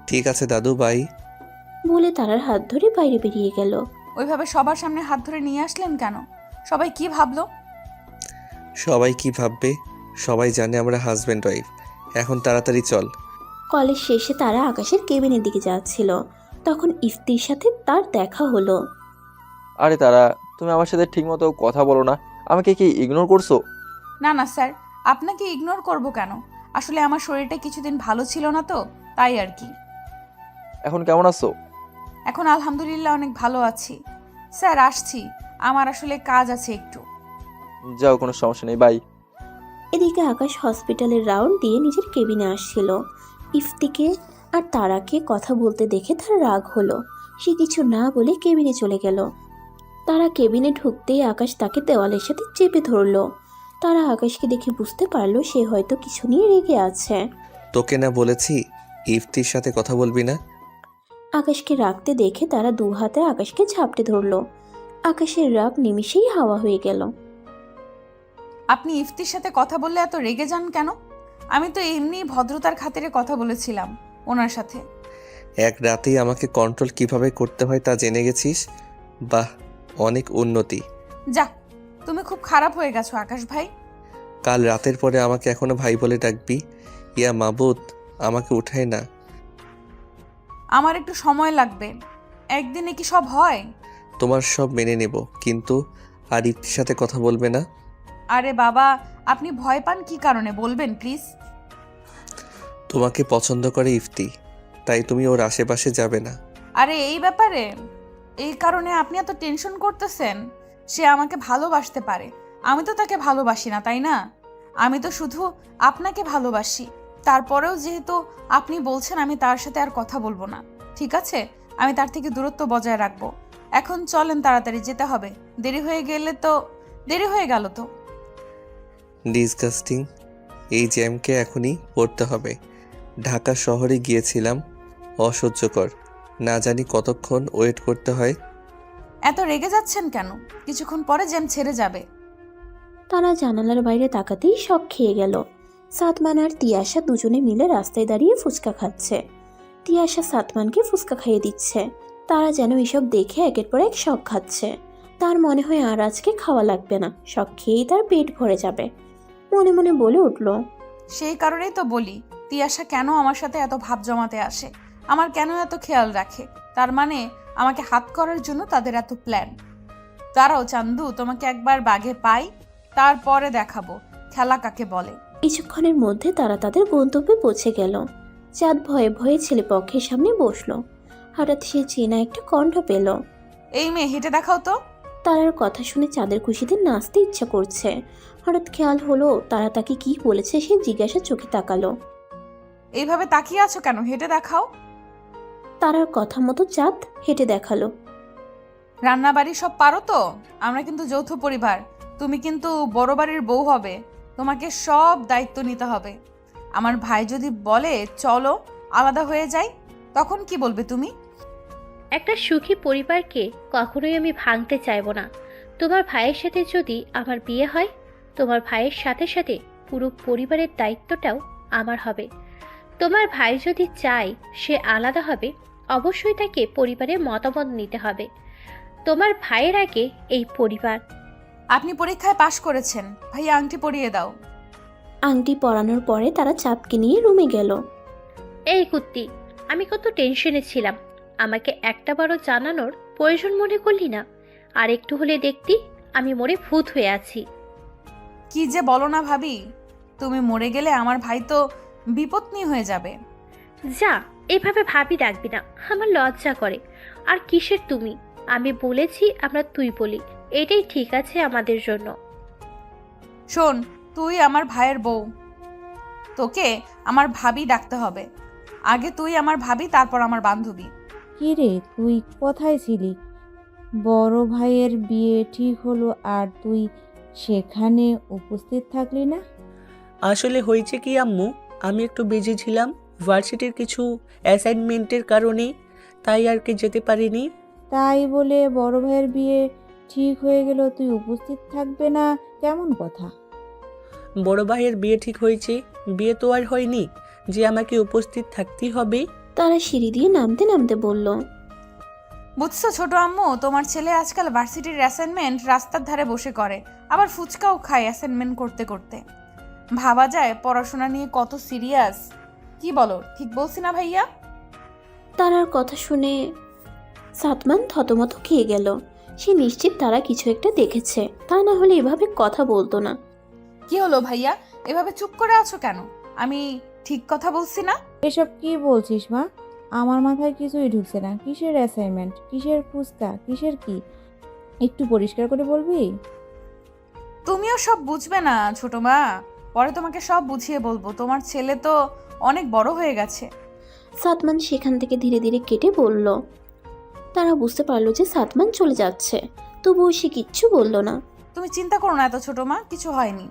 ঠিক আছে দাদু, বাই। বলে তারার হাত ধরে বাইরে বেরিয়ে গেল। ওইভাবে সবার সামনে হাত ধরে নিয়ে আসলেন কেন? সবাই কি ভাবলো? সবাই কি ভাববে? সবাই জানে আমরা হাজব্যান্ড ওয়াইফ। এখন তাড়াতাড়ি চল। কলেজ শেষে তারা আকাশের কেবিনের দিকে যাচ্ছিল, তখন ইফতির সাথে তার দেখা হলো। আরে তারা, তুমি আমার সাথে ঠিকমতো কথা বলো না, আমাকে কি ইগনোর করছো? না না স্যার, আপনাকে ইগনোর করব কেন? আসলে আমার শরীরটা কিছুদিন ভালো ছিল না তো, তাই আর কি। এখন কেমন আছো? এখন আলহামদুলিল্লাহ অনেক ভালো আছি। স্যার আসছি, আমার আসলে কাজ আছে একটু। যাও, কোনো সমস্যা নেই, বাই। এদিকে আকাশ হসপিটালের রাউন্ড দিয়ে নিজের কেবিনে আসছিল। ইফতিকে আর তারাকে কথা বলতে দেখে তার রাগ হলো। সে কিছু না বলে কেবিনে চলে গেল। তারা কেবিনে ঢুকতেই আকাশ তাকে দেওয়ালের সাথে চেপে ধরলো। তারা আকাশকে দেখে বুঝতে পারলো সে হয়তো কিছু নিয়ে রেগে আছে। তোকে না বলেছি ইফতির সাথে কথা বলবি না? আকাশকে রাখতে দেখে তারা দু হাতে আকাশকে ঝাপটে ধরলো। আকাশের রাগ নিমিষেই হাওয়া হয়ে গেল। আপনি ইফতির সাথে কথা বললে এত রেগে যান কেন? আমি তো এমনি ভদ্রতার খাতিরে কথা বলেছিলাম ওনার সাথে। এক রাতেই আমাকে কন্ট্রোল কিভাবে করতে হয় তা জেনে গেছিস। বাহ, অনেক উন্নতি। যা, তুমি খুব খারাপ হয়ে গেছো আকাশ ভাই। কাল রাতের পরে আমাকে এখনো ভাই বলে ডাকবি? ইয়া মাবুদ, আমাকে উঠায় না। আমার একটু সময় লাগবে। একদিনে কি সব হয়? তোমার সব মেনে নেব, কিন্তু আর ইফতির সাথে কথা বলবে না। আরে বাবা, আপনি ভয় পান কি কারণে বলবেন প্লিজ? তোমাকে পছন্দ করে ইফতি, তাই তুমি ওর আশেপাশে যাবে না। আরে এই ব্যাপারে, এই কারণে আপনি এত টেনশন করতেছেন? সে আমাকে ভালোবাসতে পারে, আমি তো তাকে ভালোবাসি না, তাই না? আমি তো শুধু আপনাকে ভালোবাসি। তারপরেও যেহেতু আপনি বলছেন, আমি তার সাথে আর কথা বলবো না। ঠিক আছে, আমি তার থেকে দূরত্ব বজায় রাখবো। এখন চলেন, তাড়াতাড়ি যেতে হবে। দেরি হয়ে গেল তো। ডিসগাস্টিং, এই জ্যামকে এখনই পড়তে হবে। ঢাকা শহরে গিয়েছিলাম, অসহ্যকর। না জানি কতক্ষণ ওয়েট করতে হয়। এত রেগে যাচ্ছেন কেন? কিছুক্ষণ পরে জ্যাম ছেড়ে যাবে। তারা জানালার বাইরে তাকাতেই শক খেয়ে গেল। সাতমান আর তিয়াশা দুজনে মিলে রাস্তায় দাঁড়িয়ে ফুচকা খাচ্ছে। তিয়াশা সাতমানকে ফুচকা খাইয়ে দিচ্ছে। তারা যেন এসব দেখে একের পর এক শক খাচ্ছে। তার মনে হয় আর আজকে খাওয়া লাগবে না, শক খেয়েই তার পেট ভরে যাবে। মনে মনে বলে উঠল, সেই কারণেই তো বলি, তিয়াশা কেন আমার সাথে এত ভাব জমাতে আসে, আমার কেন এত খেয়াল রাখে। তার মানে আমাকে হাত করার জন্য তাদের এত প্ল্যান। দাঁড়াও চান্দু, তোমাকে একবার বাগে পাই, তারপরে দেখাবো খেলা কাকে বলে। কিছুক্ষণের মধ্যে তারা তাদের গন্তব্যে পৌঁছে গেল। চাঁদ ভয়ে ভয়ে ছেলেপক্ষের সামনে বসলো। হঠাৎ সে চেনা একটা কণ্ঠ পেল। এই মেয়ে, হেঁটে দেখাও তো। তারার কথা শুনে চাঁদের খুশিতে নাচতে ইচ্ছা করছে। হঠাৎ খেয়াল হলো তারা তাকে কি বলেছে, সে জিজ্ঞাসা চোখে তাকালো। এইভাবে তাকিয়ে আছো কেন? হেঁটে দেখাও। তারার কথা মতো চাঁদ হেঁটে দেখালো। রান্না বাড়ি সব পারো তো? আমরা কিন্তু যৌথ পরিবার, তুমি কিন্তু বড় বাড়ির বউ হবে, তোমাকে সব দায়িত্ব নিতে হবে। আমার ভাই যদি বলে চলো আলাদা হয়ে যাই, তখন কি বলবে তুমি? একটা সুখী পরিবারকে কখনোই আমি ভাঙতে চাইবো না। তোমার ভাইয়ের সাথে যদি আমার বিয়ে হয়, তোমার ভাইয়ের সাথে সাথে পুরো পরিবারের দায়িত্বটাও আমার হবে। তোমার ভাই যদি চায় সে আলাদা হবে, অবশ্যই তাকে পরিবারের মতামত নিতে হবে। তোমার ভাইয়ের আগে এই পরিবার। আপনি পরীক্ষায় পাশ করেছেন, ভাইয়া আংটি পরিয়ে দাও। আংটি পরানোর পরে তারা চাঁদকে নিয়ে রুমে গেল। এই কুত্তি, আমি কত টেনশনে ছিলাম, আমাকে একটাবারও জানানোর প্রয়োজন মনে করলি না। আর একটু হলে দেখতি আমি মরে ভূত হয়ে আছি। কি যে বলো না ভাবি, তুমি মরে গেলে আমার ভাই তো বিপত্নী হয়ে যাবে। যা, এভাবে ভাবি ডাকবি না, আমার লজ্জা করে। আর কিসের তুমি? আমি বলেছি আমরা তুই বলি, এটাই ঠিক আছে আমাদের জন্য। শোন, তুই আমার ভাইয়ের বউ, তোকে আমার ভাবি ডাকতে হবে। আগে তুই আমার ভাবি, তারপর আমার বান্ধবী। কি রে, তুই কোথায় ছিলি? বড় ভাইয়ের বিয়ে ঠিক হলো আর তুই সেখানে উপস্থিত থাকলি না? আসলে হয়েছে কি আম্মু, আমি একটু বিজি ছিলাম ভার্সিটির কিছু অ্যাসাইনমেন্টের কারণে, তাই আর কি যেতে পারিনি। তাই বলে বড় ভাইয়ের বিয়ে ঠিক হয়ে গেল তুই উপস্থিত থাকবে না, কেমন কথা? বড় ভাইয়ের বিয়ে ঠিক হয়েছে, বিয়ে তো আর হয়নি যে আমাকে উপস্থিত থাকতেই হবে। তারা সিঁড়ি দিয়ে নামতে নামতে বলল, বুঝছো ছোট আম্মু, তোমার ছেলে আজকাল ভার্সিটির অ্যাসাইনমেন্ট রাস্তার ধারে বসে করে, আবার ফুচকাও খায় অ্যাসাইনমেন্ট করতে করতে। ভাবা যায় পড়াশোনা নিয়ে কত সিরিয়াস। কি বলো, ঠিক বলছি না ভাইয়া? তারার কথা শুনে সাতমান থতমত খেয়ে গেল। সে নিশ্চিত তারা কিছু একটা দেখেছে, তা না হলে এভাবে কথা বলতো না। কি হলো ভাইয়া, এভাবে চুপ করে আছো কেন? আমি ঠিক কথা বলছি না? এসব কি বলছিস মা? আমার মাথায় কিছুই ঢুকছে না। কিসের অ্যাসাইনমেন্ট, কিসের ফুচকা, কিসের কি? একটু পরিষ্কার করে বলবি? তুমিও সব বুঝবে না ছোট মা, পরে তোমাকে সব বুঝিয়ে বলবো। তোমার ছেলে তো অনেক বড় হয়ে গেছে। সাতমান সেখান থেকে ধীরে ধীরে কেটে বলল। তারা বুঝতে পারলো যে সাতমান চলে যাচ্ছে, তবুও সে কিচ্ছু বলল না। তুমি চিন্তা করো না এত ছোট মা, কিছু হয়নি।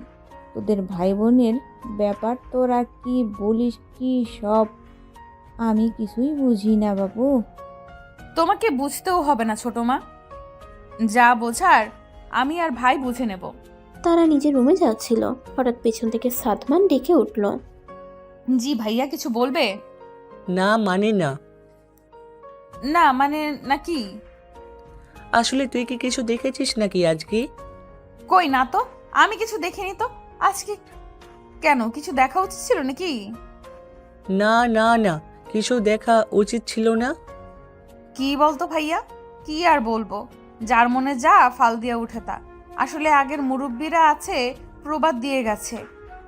তোদের ভাই বোনের ব্যাপার তোরা কি বলিস কি সব? আমি কিছুই বুঝি না বাবু। তোমাকে বুঝতেও হবে না ছোট মা, যা বোঝার আমি আর ভাই বুঝে নেব। তারা নিজের রুমে যাচ্ছিল, হঠাৎ পেছন থেকে সাতমান ডেকে উঠল। জি ভাইয়া, কিছু বলবে? না মানে না। না মানে নাকি? আসলে তুই কি কিছু দেখেছিস নাকি আজকে? কই না তো, আমি কিছু দেখিনি তো আজকে। কেন, কিছু দেখা উচিত ছিল নাকি? না না না, কিছু দেখা উচিত ছিল না। কি বলতো ভাইয়া? কি আর বলবো, যার মনে যা ফাল দিয়ে উঠে তা। আসলে আগের মুরব্বীরা আছে প্রবাদ দিয়ে গেছে,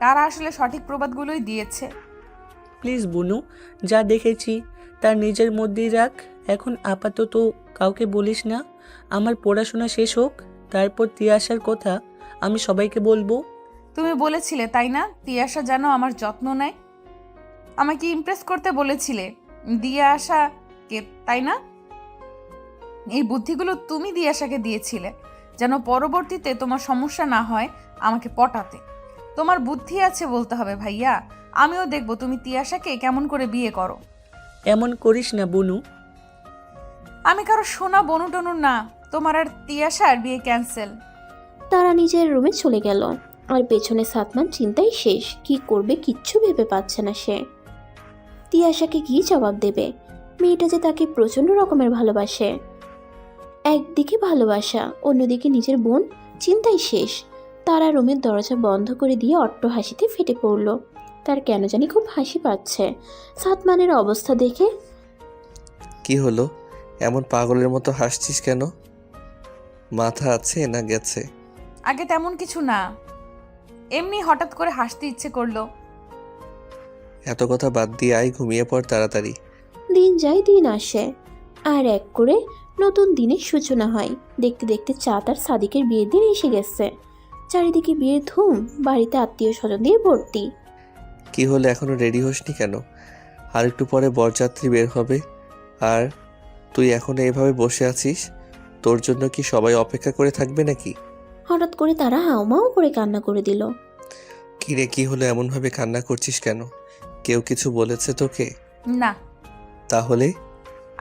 তারা আসলে সঠিক প্রবাদগুলোই দিয়েছে। প্লিজ বুনু, যা দেখেছি তা নিজের মধ্যেই রাখ, এখন আপাতত কাউকে বলিস না। আমার পড়াশোনা শেষ হোক, তারপর তিয়াসার কথা আমি সবাইকে বলবো। তুমি বলেছিলে তাই না, তিয়াসা যেন আমার যত্ন নেয়। আমাকে ইমপ্রেস করতে বলেছিলে দিয়ে আসা কে, তাই না? এই বুদ্ধিগুলো তুমি দিয়াশাকে দিয়েছিলে যেন পরবর্তীতে তোমার সমস্যা না হয় আমাকে পটাতে। তোমার বুদ্ধি আছে বলতে হবে ভাইয়া। আমিও দেখবো তুমি তিয়াশাকে কেমন করে বিয়ে করো। এমন করিস না বুনু। আমি কারো সোনা বনু টনু না, তোমার আর তিয়াশার বিয়ে ক্যান্সেল। তারা নিজের রুমে চলে গেল, আর পেছনে সাতমান চিন্তাই শেষ। কি করবে কিচ্ছু ভেবে পাচ্ছে না সে। তিয়াশাকে কি জবাব দেবে? মেয়েটা যে তাকে প্রচণ্ড রকমের ভালোবাসে। একদিকে ভালোবাসা, অন্যদিকে নিজের বোন, চিন্তাই শেষ। তারা রুমের দরজা বন্ধ করে দিয়ে অট্ট হাসিতে ফেটে পড়ল। তার কেন জানি খুব হাসি পাচ্ছে সাতমানের অবস্থা দেখে। কি হলো, এমন পাগলের মতো হাসছিস কেন? মাথা আছে না গেছে? আগে তেমন কিছু না, এমনি হঠাৎ করে হাসতে ইচ্ছে করলো। এত কথা বাদ দিয়ে আয়, ঘুমিয়ে পড় তাড়াতাড়ি। দিন যায় দিন আসে, আর এক করে নতুন দিনের সূচনা হয়। দেখতে দেখতে চাঁদ আর সাদিকের বিয়ের দিন এসে গেছে। চারিদিকে বিয়ের ধুম, বাড়িতে আত্মীয় স্বজন দিয়ে ভর্তি। কি হলো, এখনো রেডি হসনি কেন? আর একটু পরে বরযাত্রী বের হবে, আর তুই এখনো এভাবে বসে আছিস। তোর জন্য কি সবাই অপেক্ষা করে থাকবে নাকি? হঠাৎ করে তারা হাউমাউ করে কান্না করে দিল। কিরে, কি হলো, এমনভাবে কান্না করছিস কেন? কেউ কিছু বলেছে তোকে? না। তাহলে?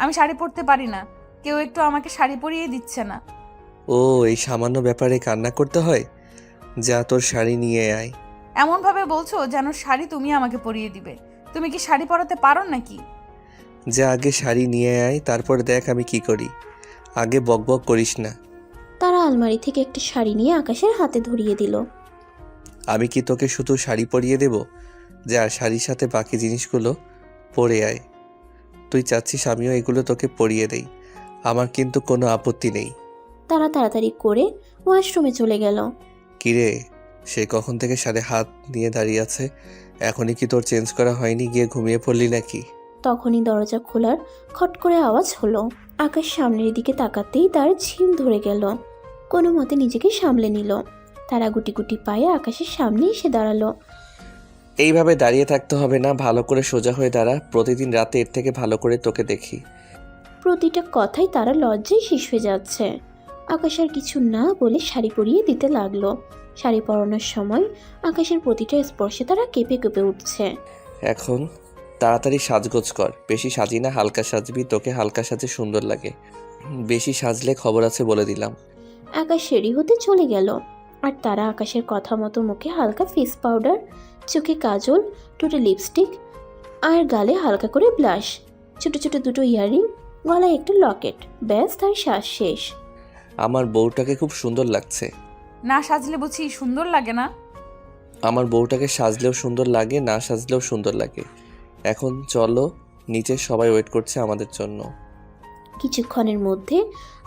আমি শাড়ি পরতে পারি না, কেউ একটু আমাকে শাড়ি পরিয়ে দিচ্ছে না। ও, এই সামান্য ব্যাপারে কান্না করতে হয়? যা তোর শাড়ি নিয়ে আয়। এমনভাবে বলছো যেন শাড়ি তুমি আমাকে পরিয়ে দিবে। তুমি কি শাড়ি পরাতে পারো নাকি? যা আগে শাড়ি নিয়ে আয়, তারপর দেখ আমি কি করি। আগে বকবক করিস না। তারা আলমারি থেকে একটা শাড়ি নিয়ে আকাশের হাতে ধরিয়ে দিল। আমি কি তোকে শুধু শাড়ি পরিয়ে দেব? যা শাড়ির সাথে বাকি জিনিসগুলো পরে আয়। তুই চাচ্ছিস আমিও এগুলো তোকে পরিয়ে দেই, আমার কিন্তু কোনো আপত্তি নেই। তারা তাড়াতাড়ি করে ওয়াশরুমে চলে গেল। কিরে, সে কখন থেকে সাড়ে হাত নিয়ে দাঁড়িয়ে আছে, এখনই কি তোর চেঞ্জ করা হয়নি? গিয়ে ঘুমিয়ে পড়লি নাকি? তখনই দরজা খোলার খট করে আওয়াজ হলো। আকাশ সামনের দিকে তাকাতেই তার ঝিম ধরে গেল। কোনো মতে নিজেকে সামলে নিল। তারা গুটি গুটি পায়ে আকাশের সামনে এসে দাঁড়ালো। এইভাবে দাঁড়িয়ে থাকতে হবে না, ভালো করে সোজা হয়ে দাঁড়া। প্রতিদিন রাতে এর থেকে ভালো করে তোকে দেখি। প্রতিটা কথাই তারা লজ্জায় শেষ হয়ে যাচ্ছে। আকাশ আর কিছু না বলে শাড়ি পরিয়ে দিতে লাগলো। শাড়ি পরানোর সময় আকাশের প্রতিটা স্পর্শে তারা কেঁপে কেঁপে উঠছে। এখন তাড়াতাড়ি সাজগোজ কর। বেশি সাজি না, হালকা সাজবি, তোকে হালকা সাজে সুন্দর লাগে। বেশি সাজলে খবর আছে বলে দিলাম। আকাশ রেডি হতে চলে গেল। আর তারা আকাশের কথা মতো মুখে হালকা ফেস পাউডার, চোখে কাজল, ঠোঁটে লিপস্টিক আর গালে হালকা করে ব্লাশ, ছোট ছোট দুটো ইয়াররিং, গলায় একটা লকেট, ব্যাস তার শ্বাস শেষ। আমার বউটাকে খুব সুন্দর লাগছে। না সাজলে বুঝি সুন্দর লাগে না? আমার বউটাকে সাজলেও সুন্দর লাগে, না সাজলেও সুন্দর লাগে। এখন চলো নিচে, সবাই ওয়েট করছে আমাদের জন্য। কিছুক্ষণের মধ্যে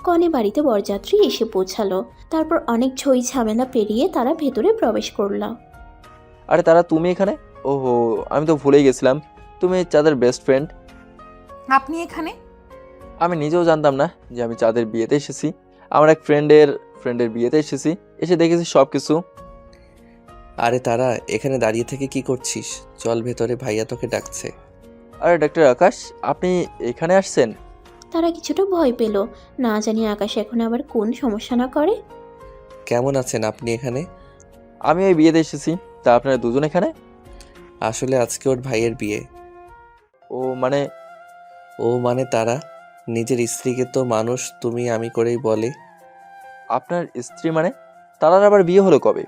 কনে বাড়িতে বরযাত্রী এসে পৌঁছালো। তারপর অনেক ঝই ঝামেলা পেরিয়ে তারা ভেতরে প্রবেশ করল। আরে তারা, তুমি এখানে? ওহো, আমি তো ভুলেই গেছিলাম, তুমি চাঁদের বেস্ট ফ্রেন্ড। আপনি এখানে? আমি নিজেও জানতাম না যে আমি চাঁদের বিয়েতে এসেছি। আমার এক ফ্রেন্ডের বিয়েতে এসেছি, এসে দেখেছি সব কিছু। আরে তারা, এখানে দাঁড়িয়ে থেকে কি করছিস? চল ভেতরে, ভাইয়া তোকে ডাকছে। আরে ডাক্তার আকাশ, আপনি এখানে আসছেন? তারা কিছুটা ভয় পেল, না জানি আকাশ এখন আবার কোন সমস্যা না করে। কেমন আছেন আপনি এখানে? আমি এই বিয়েতে এসেছি, তা আপনারা দুজন এখানে? আসলে আজকে ওর ভাইয়ের বিয়ে। ও মানে? ও মানে তারা নিজের স্ত্রীকে তো মানুষ তুমি আমি করেই বলে। আপনার স্ত্রী মানে? তারার আবার বিয়ে হলো কবে?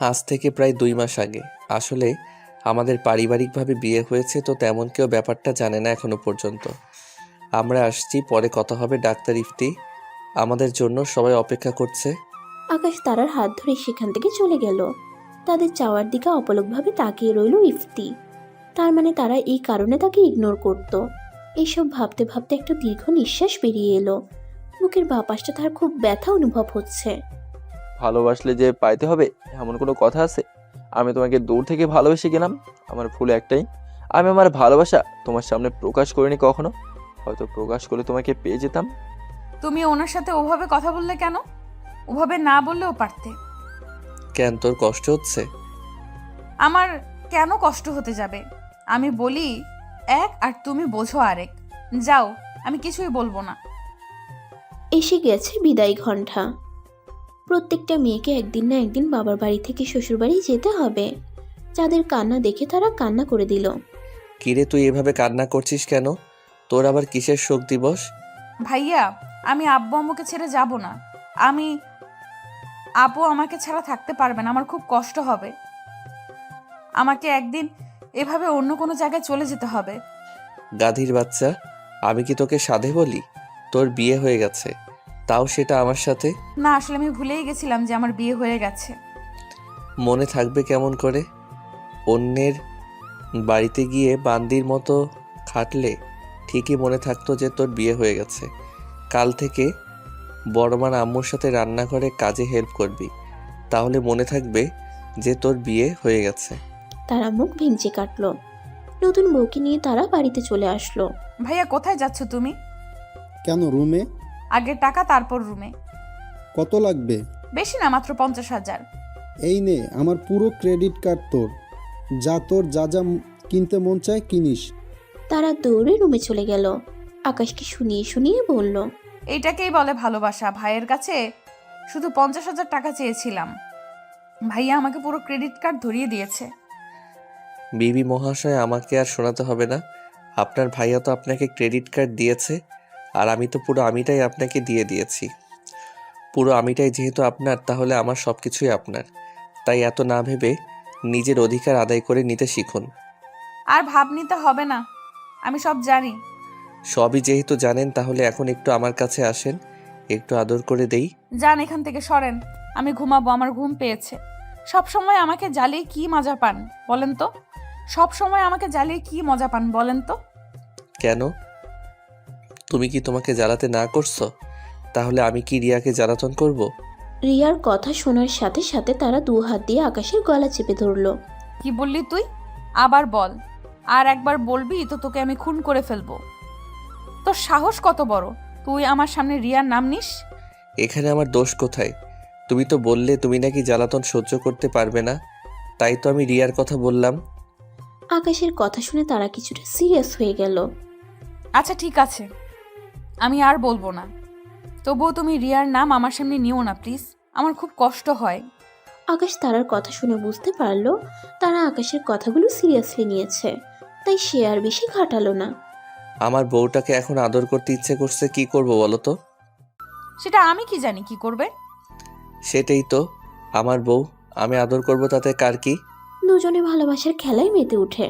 আজ থেকে প্রায় 2 মাস আগে। আসলে আমাদের পারিবারিকভাবে বিয়ে হয়েছে, তো তেমন কেউ ব্যাপারটা জানে না এখনো পর্যন্ত। আমরা আসছি, পরে কথা হবে। ডাক্তার ইফতি আমাদের জন্য সবাই অপেক্ষা করছে। আকাশ তারার হাত ধরে সেখান থেকে চলে গেল। তাদের চাওয়ার দিকে অপলকভাবে তাকিয়ে রইল ইফতি। তার মানে তারা এই কারণে তাকে ইগনোর করত। এইসব ভাবতে ভাবতে একটা দীর্ঘ নিঃশ্বাস বেরিয়ে এলো। বুকের বাঁ পাশটা তার খুব ব্যথা অনুভব হচ্ছে। ভালোবাসলে যে পাইতে হবে এমন কোনো কথা আছে? আমি তোমাকে দূর থেকে ভালোবেসে গেলাম। আমার ভুল একটাই, আমি আমার ভালোবাসা তোমার সামনে প্রকাশ করিনি কখনো। হয়তো প্রকাশ করলে তোমাকে পেয়ে যেতাম। তুমি ওনার সাথে ওভাবে কথা বললে কেন? ওভাবে না বললেও পারতে। কেন, তোর কষ্ট হচ্ছে? আমার কেন কষ্ট হতে যাবে? আমি বলি এক আর তুমি বোঝো আরেক। যাও, আমি কিছুই বলবো না। এসে গেছে বিদায় ঘণ্টা। প্রত্যেকটা মেয়েকে একদিন না একদিন বাবার বাড়ি থেকে শ্বশুর বাড়ি যেতে হবে। যাদের কান্না দেখে তারা কান্না করে দিল। কিরে, তুই এভাবে কান্না করছিস কেন? তোর আবার কিসের শোক দিবস? ভাইয়া, আমি আব্বু আম্মুকে ছেড়ে যাব না। আপু আমাকে ছাড়া থাকতে পারবে না, আমার খুব কষ্ট হবে। আমাকে একদিন এভাবে অন্য কোনো জায়গায় চলে যেতে হবে। গাধীর বাচ্চা, আমি কি তোকে সাধে বলি? তোর বিয়ে হয়ে গেছে, তাও সেটা আমার সাথে। না, আসলে আমি ভুলেই গেছিলাম যে আমার বিয়ে হয়ে গেছে। মনে থাকবে কেমন করে? অন্যের বাড়িতে গিয়ে বান্দির মতো খাটলে ঠিকই মনে থাকতো যে তোর বিয়ে হয়ে গেছে। কাল থেকে বড়মান আম্মুর সাথে রান্নাঘরে কাজে হেল্প করবি, তাহলে মনে থাকবে যে তোর বিয়ে হয়ে গেছে। তারা মুখ ভেঙচে কাটলো। নতুন বউকে নিয়ে তারা বাড়িতে চলে আসলো। ভাইয়া, কোথায় যাচ্ছ তুমি? কেন, রুমে? আগে টাকা, তারপর রুমে। কত লাগবে? বেশি না, মাত্র 50,000। এই নে, আমার পুরো ক্রেডিট কার্ড তোর। তোর যা যা কিনতে মন চায় কিনিস। তারা দৌড়ে রুমে চলে গেল। আকাশকে শুনিয়ে শুনিয়ে বলল, এইটাকেই বলে ভালোবাসা। ভাইয়ের কাছে শুধু 50,000 টাকা চেয়েছিলাম, ভাইয়া আমাকে পুরো ক্রেডিট কার্ড ধরিয়ে দিয়েছে। বিবি মহাশয়, আমাকে আর শোনাতে হবে না। আপনার ভাইয়া তো আপনাকে ক্রেডিট কার্ড দিয়েছে, আর আমি তো পুরো আমিটাই আপনাকে দিয়ে দিয়েছি। পুরো আমিটাই যেহেতু আপনার, তাহলে আমার সব কিছুই আপনার। তাই এত না ভেবে নিজের অধিকার আদায় করে নিতে শিখুন। আর ভাব নিতে হবে না, আমি সব জানি। সবই যেহেতু জানেন, তাহলে এখন একটু আমার কাছে আসেন, একটু আদর করে দেই। যান এখান থেকে, সরেন। আমি ঘুমাবো, আমার ঘুম পেয়েছে। সব সময় আমাকে জ্বালিয়ে কি মজা পান বলেন তো? সব সময় আমাকে জ্বালিয়ে কি মজা পান বলেন তো? কেন? তুমি কি তোমাকে জ্বালাতে না করছো? তাহলে আমি কি রিয়াকে জ্বালাতন করব? রিয়ার কথা শোনার সাথে সাথে তারা দু হাত দিয়ে আকাশের গলা চেপে ধরল। কি বললি তুই? আবার বল। আর একবার বলবি তো তোকে আমি খুন করে ফেলবো। তোর সাহস কত বড়, তুই আমার সামনে রিয়ার নাম নিস? এখানে আমার দোষ কোথায়? তুমি তো বললে তুমি নাকি জ্বালাতন সহ্য করতে পারবে না, তাই তো আমি রিয়ার কথা বললাম। আকাশের কথা শুনে তারা কিছুটা সিরিয়াস হয়ে গেল। আচ্ছা ঠিক আছে, আমি আর বলবো না। তবুও তুমি রিয়ার নাম আমার সামনে নিও না প্লিজ, আমার খুব কষ্ট হয়। আকাশ তারার কথা শুনে বুঝতে পারল তারা আকাশের কথাগুলো সিরিয়াসলি নিয়েছে, তাই সে আর বেশি ঘাটালো না। আমার বউটাকে এখন আদর করতে ইচ্ছে করছে, কি করব বলো তো? সেটা আমি কি জানি কি করবে? সেটাই তো, আমার বউ, আমি আদর করব তাতে কার কি? দুজনে ভালোবাসার খেলায় মেতে উঠে।